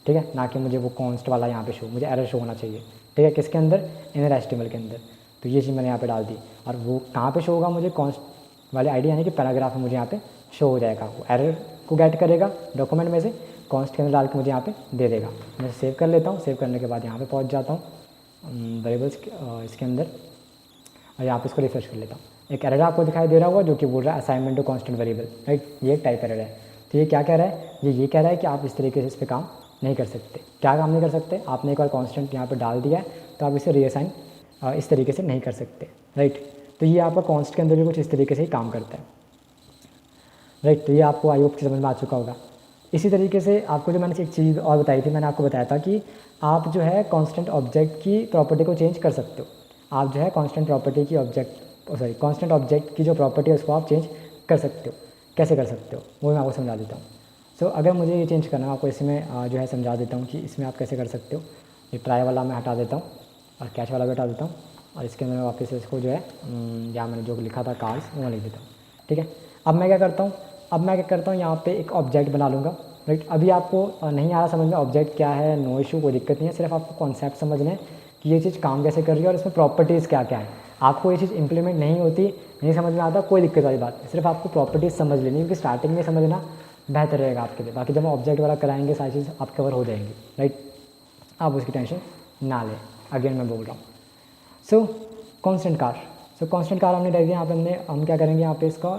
ठीक है, ना कि मुझे वो कॉन्स्ट वाला यहाँ पे शो, मुझे एरर शो होना चाहिए, ठीक है। किसके अंदर, इनर HTML के अंदर। तो ये चीज़ मैंने यहाँ पे डाल दी और वो कहाँ पे शो होगा, मुझे कॉन्स्ट वाले आईडी यानी कि पैराग्राफ में मुझे यहाँ पे शो हो जाएगा। वो एरर को गेट करेगा डॉक्यूमेंट में से, कॉन्स्ट के अंदर डाल के मुझे यहाँ पे दे देगा। मैं सेव कर लेता हूँ। सेव करने के बाद यहाँ पे पहुँच जाता हूँ वेरिएबल्स इसके अंदर और यहाँ पे इसको रिफ्रेश कर लेता हूँ। एक एरर आपको दिखाई दे रहा होगा जो कि बोल रहा है assignment to constant variable, right. ये एक टाइप एरर है। तो ये क्या कह रहा है, ये कह रहा है कि आप इस तरीके से इस पर काम नहीं कर सकते। क्या काम नहीं कर सकते, आपने एक बार कांस्टेंट यहाँ पर डाल दिया है तो आप इसे रीअसाइन इस तरीके से नहीं कर सकते, राइट। तो ये आपका कॉन्स्ट के अंदर भी कुछ इस तरीके से ही काम करता है, राइट। तो ये आपको आई होप समझ में आ चुका होगा। इसी तरीके से आपको जो मैंने एक चीज़ और बताई थी, मैंने आपको बताया था कि आप जो है कांस्टेंट ऑब्जेक्ट की प्रॉपर्टी को चेंज कर सकते हो। आप जो है कांस्टेंट प्रॉपर्टी की कांस्टेंट ऑब्जेक्ट की जो प्रॉपर्टी है उसको आप चेंज कर सकते हो। कैसे कर सकते हो वो मैं आपको समझा देता हूँ। सो अगर मुझे ये चेंज करना है, आपको इसमें जो है समझा देता हूँ कि इसमें आप कैसे कर सकते हो। ये ट्राई वाला मैं हटा देता हूँ और कैच वाला भी हटा देता हूँ, और इसके अंदर मैं वापस इसको जो है जहाँ मैंने जो लिखा था कार्स वो लिख देता हूँ, ठीक है। अब मैं क्या करता हूँ यहाँ पे एक ऑब्जेक्ट बना लूँगा, राइट। अभी आपको नहीं आ रहा समझ में ऑब्जेक्ट क्या है, नो इशू, कोई दिक्कत नहीं है। सिर्फ आपको कॉन्सेप्ट समझना है कि ये चीज़ काम कैसे कर रही है और इसमें प्रॉपर्टीज़ क्या क्या है। आपको ये चीज़ इंप्लीमेंट नहीं होती, नहीं समझ में आता, कोई दिक्कत वाली बात नहीं, सिर्फ आपको प्रॉपर्टीज़ समझ लेनी, क्योंकि स्टार्टिंग में समझना बेहतर रहेगा आपके लिए। बाकी जब हम ऑब्जेक्ट वाला कराएंगे सारी चीज़ आप कवर हो जाएंगी, राइट। आप उसकी टेंशन ना लें, अगेन मैं बोल रहा हूँ। सो कांस्टेंट कार हमने रख दिया। यहाँ पे हम क्या करेंगे, यहाँ पे इसका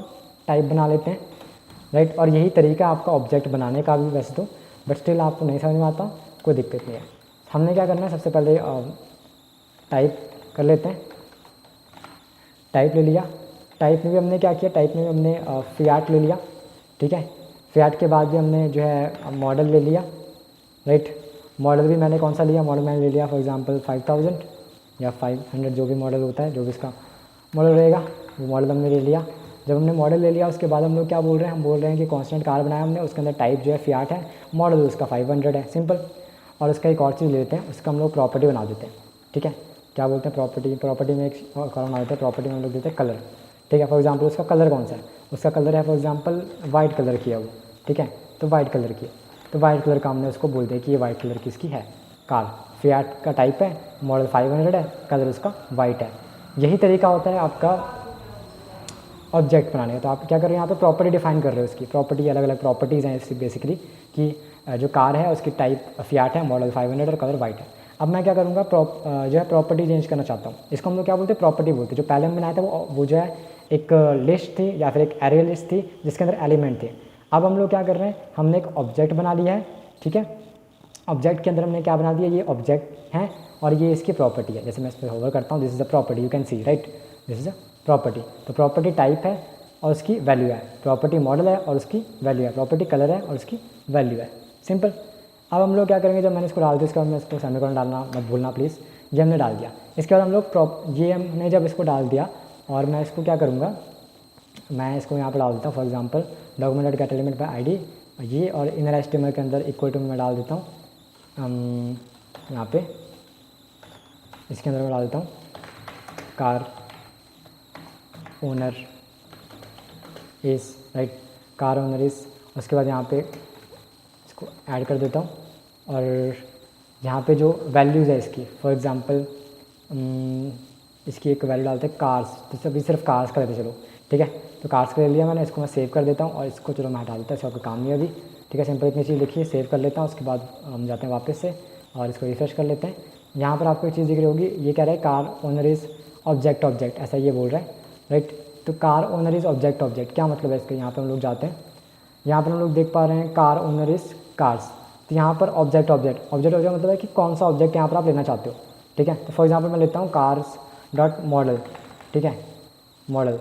टाइप बना लेते हैं, राइट। और यही तरीका आपका ऑब्जेक्ट बनाने का भी वैसे तो, बट स्टिल आपको नहीं समझ में आता, कोई दिक्कत नहीं है। हमने क्या करना है, सबसे पहले टाइप कर लेते हैं। टाइप ले लिया। टाइप में भी हमने क्या किया, टाइप में भी हमने फियाट ले लिया, ठीक है। फियाट के बाद भी हमने जो है मॉडल ले लिया, राइट। मॉडल भी मैंने कौन सा लिया, मॉडल मैंने ले लिया फॉर एग्जांपल 5000 या 500, जो भी मॉडल होता है, जो भी इसका मॉडल रहेगा वो मॉडल हमने ले लिया। जब हमने मॉडल ले लिया उसके बाद हम लोग क्या बोल रहे हैं, हम बोल रहे हैं कि कांस्टेंट कार बनाया हमने, उसके अंदर टाइप जो है फियाट है, मॉडल उसका 500 है, सिंपल। और उसका एक और चीज़ ले लेते हैं, उसका हम लोग प्रॉपर्टी बना देते हैं, ठीक है। क्या बोलते हैं, प्रॉपर्टी में एक कॉलम बना देते हैं, प्रॉपर्टी में हम लोग देते हैं कलर, ठीक है। फॉर एग्जांपल उसका कलर कौन सा है, उसका कलर है फॉर एग्जांपल वाइट कलर की है वो, ठीक है। तो वाइट कलर की, तो वाइट कलर का हमने उसको बोल दिया कि ये वाइट कलर की इसकी है कार। फियाट का टाइप है, मॉडल 500 है, कलर उसका वाइट है। यही तरीका होता है आपका ऑब्जेक्ट बनाने का। तो आप क्या कर रहे हैं, यहाँ पे प्रॉपर्टी डिफाइन कर रहे हो, उसकी प्रॉपर्टी, अलग अलग प्रॉपर्टीज़ हैं इसकी बेसिकली, कि जो कार है उसकी टाइप फियाट है, मॉडल 500 और कलर वाइट है। अब मैं क्या करूँगा, जो है प्रॉपर्टी चेंज करना चाहता हूँ। इसको हम लोग क्या बोलते हैं, प्रॉपर्टी बोलते हैं। जो पहले हम बनाया था वो जो है एक लिस्ट थी या फिर एक एरे लिस्ट थी जिसके अंदर एलिमेंट थे। अब हम लोग क्या कर रहे हैं, हमने एक ऑब्जेक्ट बना लिया है, ठीक है। ऑब्जेक्ट के अंदर हमने क्या बना दिया, ये ऑब्जेक्ट है और ये इसकी प्रॉपर्टी है। जैसे मैं इस पर होवर करता हूँ, this is a property, you can see, right, this is a property. तो प्रॉपर्टी टाइप है और उसकी वैल्यू है, प्रॉपर्टी मॉडल है और उसकी वैल्यू है, प्रॉपर्टी कलर है और उसकी वैल्यू है, सिंपल। अब हम लोग क्या करेंगे, जब मैंने इसको डाल दिया, इसके बाद मैं इसको सेमीकोलन डालना मत भूलना प्लीज़, ये हमने डाल दिया। इसके बाद हम लोग ये हमने जब इसको डाल दिया, और मैं इसको क्या करूँगा, मैं इसको यहाँ पर डाल देता हूँ for example document gate element by ID, ये, और इनर एचटीएमएल के अंदर इक्वल टू में मैं डाल देता हूँ यहाँ पे, इसके अंदर मैं डाल देता हूँ car owner is, right, car owner is. उसके बाद यहाँ पे इसको ऐड कर देता हूँ, और यहाँ पे जो वैल्यूज़ है इसकी, फॉर एग्जांपल इसकी एक वैल्यू डालते हैं कार्स, तो अभी सिर्फ कार्स का लेते चलो, ठीक है। तो कार्स का ले लिया मैंने, इसको मैं सेव कर देता हूँ, और इसको चलो मैं हटा देता हूँ, इसका कोई काम नहीं है अभी, ठीक है। सिंपल इतनी चीज़ लिखी है, सेव कर लेता हूँ। उसके बाद हम जाते हैं वापस से और इसको रिफ्रेश कर लेते हैं। यहाँ पर आपको एक चीज़ दिख रही होगी, ये कह रहा है कार ओनर इज़ ऑब्जेक्ट, ऐसा ये बोल रहा है, राइट। तो कार ओनर इज़ ऑब्जेक्ट, क्या मतलब है इसका, यहाँ पर हम लोग जाते हैं, यहाँ पर हम लोग देख पा रहे हैं कार ओनर इज़ कार्स। तो यहाँ पर ऑब्जेक्ट मतलब है कि कौन सा ऑब्जेक्ट यहाँ पर आप लेना चाहते हो, ठीक है। तो फॉर एग्जांपल मैं लेता हूँ कार्स डॉट मॉडल, ठीक है, मॉडल,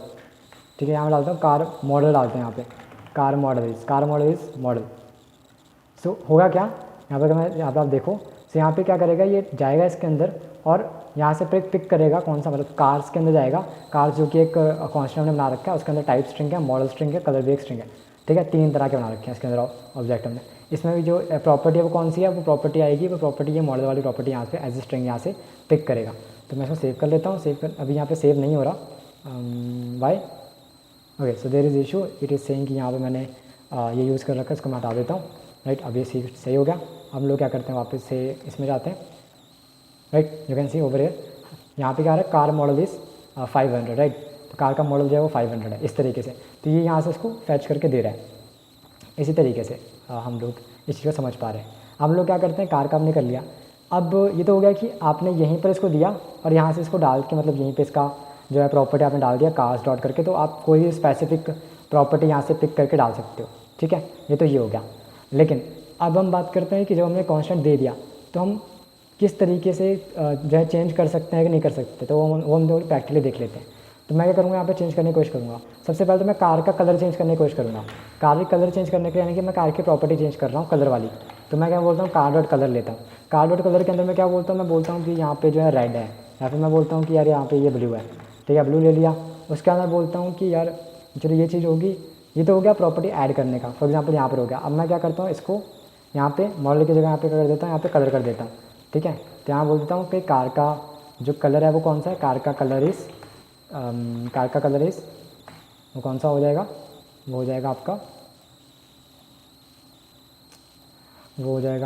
ठीक है। यहाँ पर डालता हूँ कार मॉडल, डालते हैं यहाँ पे कार मॉडल इज़ मॉडल। सो होगा क्या, यहाँ पर आप देखो, सो यहाँ पे क्या करेगा, ये जाएगा इसके अंदर और यहाँ से पिक करेगा कौन सा, मतलब कार्स के अंदर जाएगा, कार्स जो कि एक कॉन्स्टेंट हमने बना रखा है, उसके अंदर टाइप स्ट्रिंग है, मॉडल स्ट्रिंग है, कलर भी एक स्ट्रिंग है, ठीक है। 3 तरह के बना रखे हैं इसके अंदर ऑब्जेक्ट हमने। इसमें भी जो प्रॉपर्टी है वो कौन सी है, वो प्रॉपर्टी आएगी, वो प्रॉपर्टी ये मॉडल वाली प्रॉपर्टी यहाँ से एज ए स्ट्रिंग यहाँ से पिक करेगा। तो मैं इसको सेव कर लेता हूँ, अभी यहाँ पे सेव नहीं हो रहा, why, okay. So there is issue, it is saying कि यहाँ पे मैंने ये यूज़ कर रखा है, इसको मैं हटा देता हूँ, राइट। अब ये सही हो गया। हम लोग क्या करते हैं, वापस से इसमें जाते हैं, right, you can see over here, यहाँ पे क्या आ रहा है, कार मॉडल इज़ 500, राइट। तो कार का मॉडल जो है वो 500 है, इस तरीके से। तो ये यहाँ से इसको फैच करके दे रहा है, इसी तरीके से हम लोग इस चीज़ को समझ पा रहे हैं। हम लोग क्या करते हैं, कार का हमने कर लिया। अब ये तो हो गया कि आपने यहीं पर इसको दिया और यहाँ से इसको डाल के, मतलब यहीं पे इसका जो है प्रॉपर्टी आपने डाल दिया कार्स डॉट करके, तो आप कोई स्पेसिफिक प्रॉपर्टी यहाँ से पिक करके डाल सकते हो, ठीक है। ये तो ये हो गया। लेकिन अब हम बात करते हैं कि जब हमने कांस्टेंट दे दिया तो हम किस तरीके से जो है चेंज कर सकते हैं कि नहीं कर सकते, तो वो हम लोग प्रैक्टिकली देख लेते हैं। तो मैं क्या करूँगा, यहाँ पे चेंज करने की कोशिश करूँगा। सबसे पहले तो मैं कार का कलर चेंज करने की कोशिश करूँगा। कार की कलर चेंज करने के यानी कि मैं कार की प्रॉपर्टी चेंज कर रहा हूँ कलर वाली। तो मैं क्या बोलता हूँ, कार डॉट कलर लेता हूँ। कार डॉट कलर के अंदर मैं क्या बोलता हूँ, मैं बोलता हूँ कि यहाँ पे जो है रेड है, या फिर मैं बोलता हूँ कि यार यहाँ पे ये ब्लू है, ठीक है, ब्लू ले लिया। उसके बाद मैं बोलता हूँ कि यार चलो ये चीज़ होगी, ये तो हो गया प्रॉपर्टी ऐड करने का। फॉर एग्जाम्पल यहाँ पर हो गया। अब मैं क्या करता हूँ, इसको यहाँ पे मॉडल की जगह यहाँ पे कर देता हूँ, यहाँ पे कलर कर देता हूँ, ठीक है। तो यहाँ बोल देता हूँ कि कार का जो कलर है वो कौन सा है, कार का कलर इस वो कौन सा हो जाएगा, वो हो जाएगा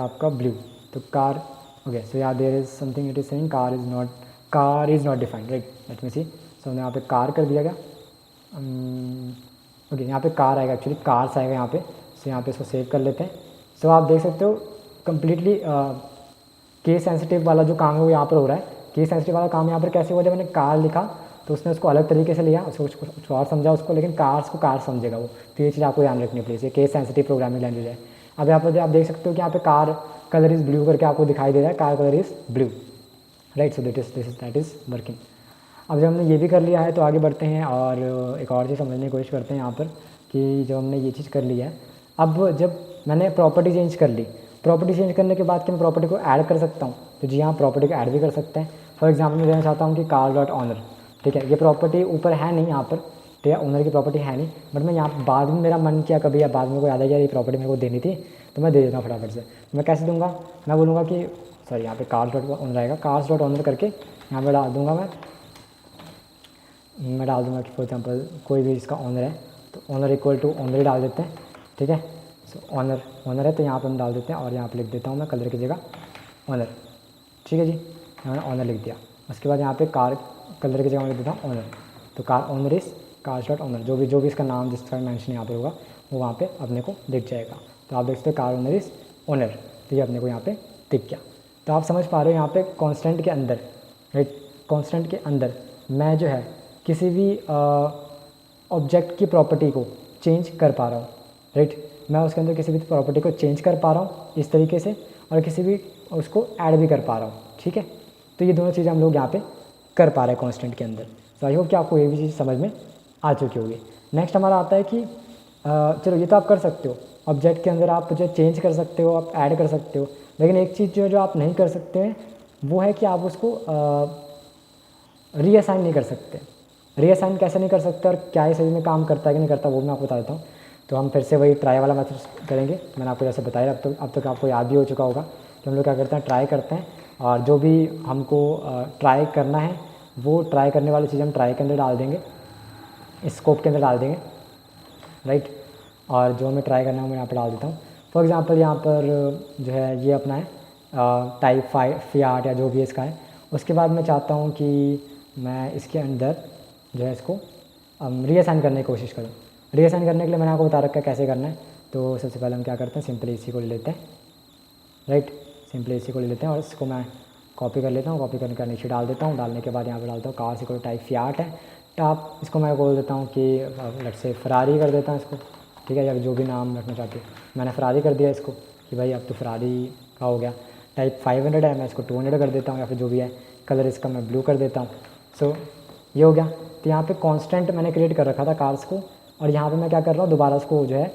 आपका ब्लू। तो कार, ओके, सो या there is something it is saying car is not defined, right. Let me see. So यहाँ पे कार कर दिया गया। ओके, यहाँ पे कार आएगा, एक्चुअली कार्स आएगा यहाँ पे। सो यहाँ पे इसको सेव कर लेते हैं। सो आप देख सकते हो कम्प्लीटली केस सेंसिटिव वाला जो काम है वो यहाँ पर हो रहा है। केस सेंसिटिव वाला काम यहाँ पर कैसे हुआ, जब मैंने कार लिखा तो उसने उसको अलग तरीके से लिया, उसको कुछ और समझा उसको, लेकिन कार्स को कार समझेगा वो। तो ये चीज़ आपको ध्यान रखनी प्लीज़, ये केस सेंसिटिव प्रोग्रामिंग लैंग्वेज है। अब यहाँ पर आप देख सकते हो कि यहाँ पे कार कलर इज़ ब्लू करके आपको दिखाई दे रहा है, car colour is blue, right. So that is working. अब जब हमने ये भी कर लिया है तो आगे बढ़ते हैं और एक और चीज़ समझने की कोशिश करते हैं यहाँ पर कि जब हमने ये चीज़ कर ली है, अब जब मैंने प्रॉपर्टी चेंज कर ली, प्रॉपर्टी चेंज करने के बाद कि मैं प्रॉपर्टी को ऐड कर सकता हूँ, तो जी हाँ, प्रॉपर्टी को ऐड भी कर सकते हैं। फॉर एग्जाम्पल मैं देना चाहता हूँ कि कार डॉट ऑनर, ठीक है, ये प्रॉपर्टी ऊपर है नहीं यहाँ पर, ठीक है, ओनर की प्रॉपर्टी है नहीं, बट मैं यहाँ बाद में मेरा मन किया कभी या बाद में को याद आ गया ये प्रॉपर्टी मेरे को देनी थी, तो मैं दे देता हूँ फटाफट से। मैं कैसे दूंगा, मैं बोलूँगा कि सॉरी यहाँ पे कार्स डॉट ऑनर आएगा, कार्स डॉट ऑनर करके यहाँ पर डाल दूँगा मैं डाल दूँगा कि फॉर एग्जाम्पल कोई भी इसका ऑनर है, तो ऑनर इक्वल टू ऑनर ही डाल देते हैं, ठीक है। सो ऑनर है तो यहाँ पर हम डाल देते हैं, और यहाँ पर लिख देता हूँ मैं कलर की जगह ऑनर, ठीक है जी, यहाँ मैंने ऑनर लिख दिया। उसके बाद यहाँ पे कार कलर की जगह मैं लिख देता हूँ ऑनर। तो कार ऑनर इस कार्स डॉट ऑनर, जो भी इसका नाम जिसका मेंशन यहाँ पे होगा वो वहाँ पे अपने को दिख जाएगा। तो आप देख सकते हो कार ऑनर इस ऑनर, तो ये अपने को यहाँ पे दिख गया। तो आप समझ पा रहे हो यहाँ पे कॉन्स्टेंट के अंदर, राइट, कॉन्स्टेंट के अंदर मैं जो है किसी भी ऑब्जेक्ट की प्रॉपर्टी को चेंज कर पा रहा हूँ, राइट। मैं उसके अंदर किसी भी प्रॉपर्टी को चेंज कर पा रहा हूँ इस तरीके से, और किसी भी उसको ऐड भी कर पा रहा हूँ, ठीक है। तो ये दोनों चीज़ें हम लोग यहाँ पे कर पा रहे हैं कॉन्स्टेंट के अंदर। तो आई होप कि आपको ये भी चीज़ समझ में आ चुकी होगी। नेक्स्ट हमारा आता है कि चलो ये तो आप कर सकते हो, ऑब्जेक्ट के अंदर आप जो चेंज कर सकते हो, आप ऐड कर सकते हो, लेकिन एक चीज़ जो आप नहीं कर सकते हैं वो है कि आप उसको रीअसाइन नहीं कर सकते। रीअसाइन कैसे नहीं कर सकते और क्या ये सही में काम करता है कि नहीं करता वो मैं आपको बता देता हूँ। तो हम फिर से वही ट्राई वाला मेथड करेंगे। मैंने आपको जैसे बताया, अब तक आपको याद भी हो चुका होगा कि हम लोग क्या करते हैं, ट्राई करते हैं, और जो भी हमको ट्राई करना है वो ट्राई करने वाली चीज़ हम ट्राई के अंदर डाल देंगे, स्कोप के अंदर डाल देंगे, राइट। और जो हमें ट्राई करना है मैं यहाँ पर डाल देता हूँ। फॉर एग्ज़ाम्पल यहाँ पर जो है ये अपना है टाइप फियाट या जो भी इसका है। उसके बाद मैं चाहता हूँ कि मैं इसके अंदर जो है इसको रीअसाइन करने की कोशिश करूँ। रीअसाइन करने के लिए मैंने आपको बता रखा है कैसे करना है। तो सबसे पहले हम क्या करते हैं, सिंपली इसी को ले लेते हैं, राइट, सिंपली इसी को ले लेते हैं और इसको मैं कॉपी कर लेता हूँ। कॉपी करने का नीचे डाल देता हूँ, डालने के बाद यहाँ पे डालता हूँ कार से कोई टाइप फियाट है, टॉप इसको मैं बोल देता हूँ कि लेट से फरारी कर देता हूँ इसको, ठीक है, या जो भी नाम रखना चाहती हूँ। मैंने फरारी कर दिया इसको कि भाई अब तो फरारी का हो गया। टाइप 500 है, मैं इसको 200 कर देता हूँ, या फिर जो भी है कलर इसका मैं ब्लू कर देता हूँ। सो ये हो गया। तो यहाँ पे कांस्टेंट मैंने क्रिएट कर रखा था कार्स को, और यहाँ पे मैं क्या कर रहा हूँ, दोबारा उसको जो है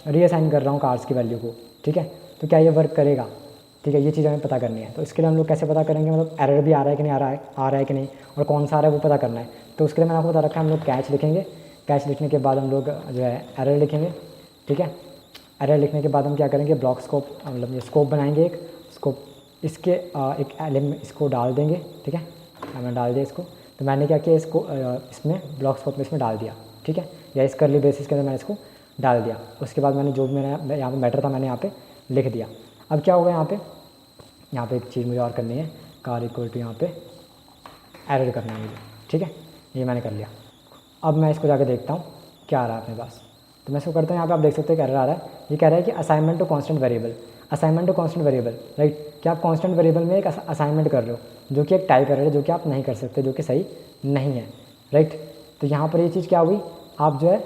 रीअसाइन कर रहा हूँ कार्स की वैल्यू को, ठीक है। तो क्या ये वर्क करेगा, ठीक है, ये चीज़ हमें पता करनी है। तो इसके लिए हम लोग कैसे पता करेंगे, मतलब एरर भी आ रहा है कि नहीं आ रहा है कि नहीं, और कौन सा आ रहा है वो पता करना है। तो उसके लिए मैंने आपको बता रखा है, हम लोग कैच लिखेंगे, कैच लिखने के बाद हम लोग जो है एरर लिखेंगे, ठीक है। एरर लिखने के बाद हम क्या करेंगे, ब्लॉक स्कोप, मतलब ये स्कोप बनाएंगे, एक स्कोप इसके एक एलिमेंट इसको डाल देंगे, ठीक है। मैंने डाल दिया इसको। तो मैंने क्या किया, इसको इसमें ब्लॉक स्कोप में इसमें डाल दिया, ठीक है, या इस करली बेसिस के अंदर मैंने इसको डाल दिया। उसके बाद मैंने जो भी मैंने यहाँ पे मैटर था मैंने यहाँ पे लिख दिया। अब क्या होगा, यहाँ पे एक चीज़ मुझे और करनी है, कार इक्वल टू यहाँ पे एरर करना है मुझे, ठीक है, ये मैंने कर लिया। अब मैं इसको जाकर देखता हूँ क्या आ रहा है अपने पास। तो मैं इसको करता हूँ, यहाँ पे आप देख सकते हो कि एरर आ रहा है। ये कह रहा है कि assignment to constant variable, assignment to constant variable, right, कि आप कांस्टेंट वेरिएबल में एक असाइनमेंट कर रहे हो, जो कि एक टाइप एरर है, जो कि आप नहीं कर सकते, जो कि सही नहीं है, राइट। तो यहाँ पर ये चीज़ क्या हुई, आप जो है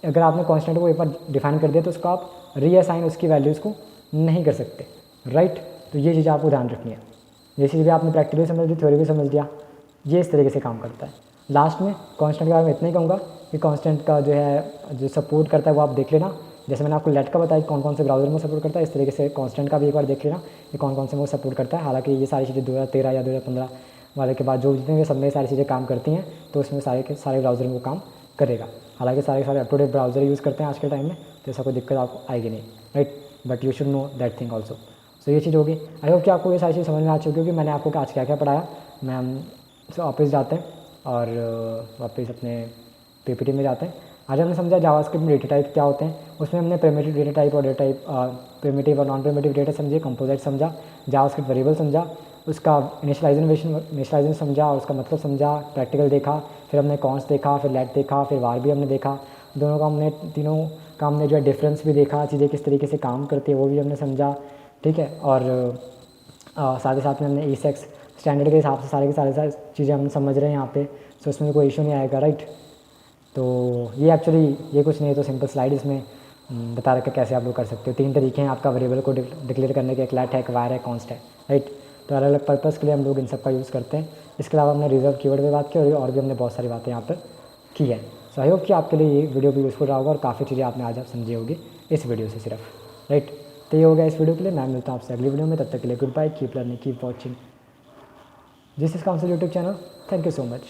अगर आपने कांस्टेंट को एक बार डिफाइन कर दिया तो उसको आप रीअसाइन उसकी वैल्यूज़ को नहीं कर सकते, राइट। तो ये चीज़ आपको ध्यान रखनी है। ये चीज़ भी आपने प्रैक्टिकली समझ ली, थ्योरी भी समझ लिया। ये इस तरीके से काम करता है। लास्ट में कांस्टेंट के बारे में इतना ही कहूँगा कि कांस्टेंट का जो है जो सपोर्ट करता है वो आप देख लेना। जैसे मैंने आपको लेट का बताया कौन कौन से ब्राउज़र में सपोर्ट करता है, इस तरीके से कांस्टेंट का भी एक बार देख लेना कि कौन कौन से में सपोर्ट करता है। हालांकि ये सारी चीज़ें 2013 या 2015 वाले के बाद जो जितने भी सब में सारी चीज़ें काम करती हैं, तो उसमें सारे के सारे ब्राउज़र में वो काम करेगा। हालांकि सारे up to date browser use करते हैं आज के टाइम में, तो ऐसा कोई दिक्कत आपको आएगी नहीं, right. But you should know that thing also. So ये चीज़ होगी। आई होप कि आपको ये सारी चीज़ समझ में आ चुकी होगी। मैंने आपको आज क्या क्या पढ़ाया। मैं हम ऑफिस जाते हैं और वापस अपने पीपीटी में जाते हैं। आज हमने समझा जावास्क्रिप्ट में डेटा टाइप क्या होते हैं। उसमें हमने प्रिमिटिव डेटा टाइप और डेटा टाइप, प्रिमिटिव और नॉन प्रिमिटिव डेटा समझे, कंपोजिट समझा, जावास्क्रिप्ट वेरिएबल समझा, उसका इनिशियलाइजेशन समझा और उसका मतलब समझा, प्रैक्टिकल देखा, फिर हमने कॉन्स देखा, फिर लेट देखा, फिर वार भी हमने देखा। दोनों का हमने तीनों का हमने जो है डिफरेंस भी देखा, चीज़ें किस तरीके से काम करती है वो भी हमने समझा, ठीक है। और साथ ही साथ में हमने ई6 स्टैंडर्ड के हिसाब से सारे के सारे चीज़ें हम समझ रहे हैं यहाँ पे। सो इसमें कोई इशू नहीं आएगा, राइट। तो ये एक्चुअली ये कुछ नहीं है, तो सिंपल स्लाइड इसमें बता रखा कैसे आप लोग कर सकते हो। 3 तरीके हैं आपका वेरिएबल को डिक्लेयर करने के, एक लेट है, एक वार है, कॉन्स्ट है, राइट। तो अलग अलग पर्पज़ के लिए हम लोग इन सब का यूज़ करते हैं। इसके अलावा हमने रिजर्व कीवर्ड पे बात की और भी हमने बहुत सारी बातें यहाँ पर की है। सो आई होप कि आपके लिए ये वीडियो भी यूज़फुल रहा होगा और काफ़ी चीज़ें आपने आज आप समझी होगी इस वीडियो से सिर्फ, राइट। तो ये हो गया इस वीडियो के लिए। मैं मिलता हूँ आपसे अगली वीडियो में, तब तक के लिए good bye, keep learning, keep watching this is council YouTube channel. Thank you so much.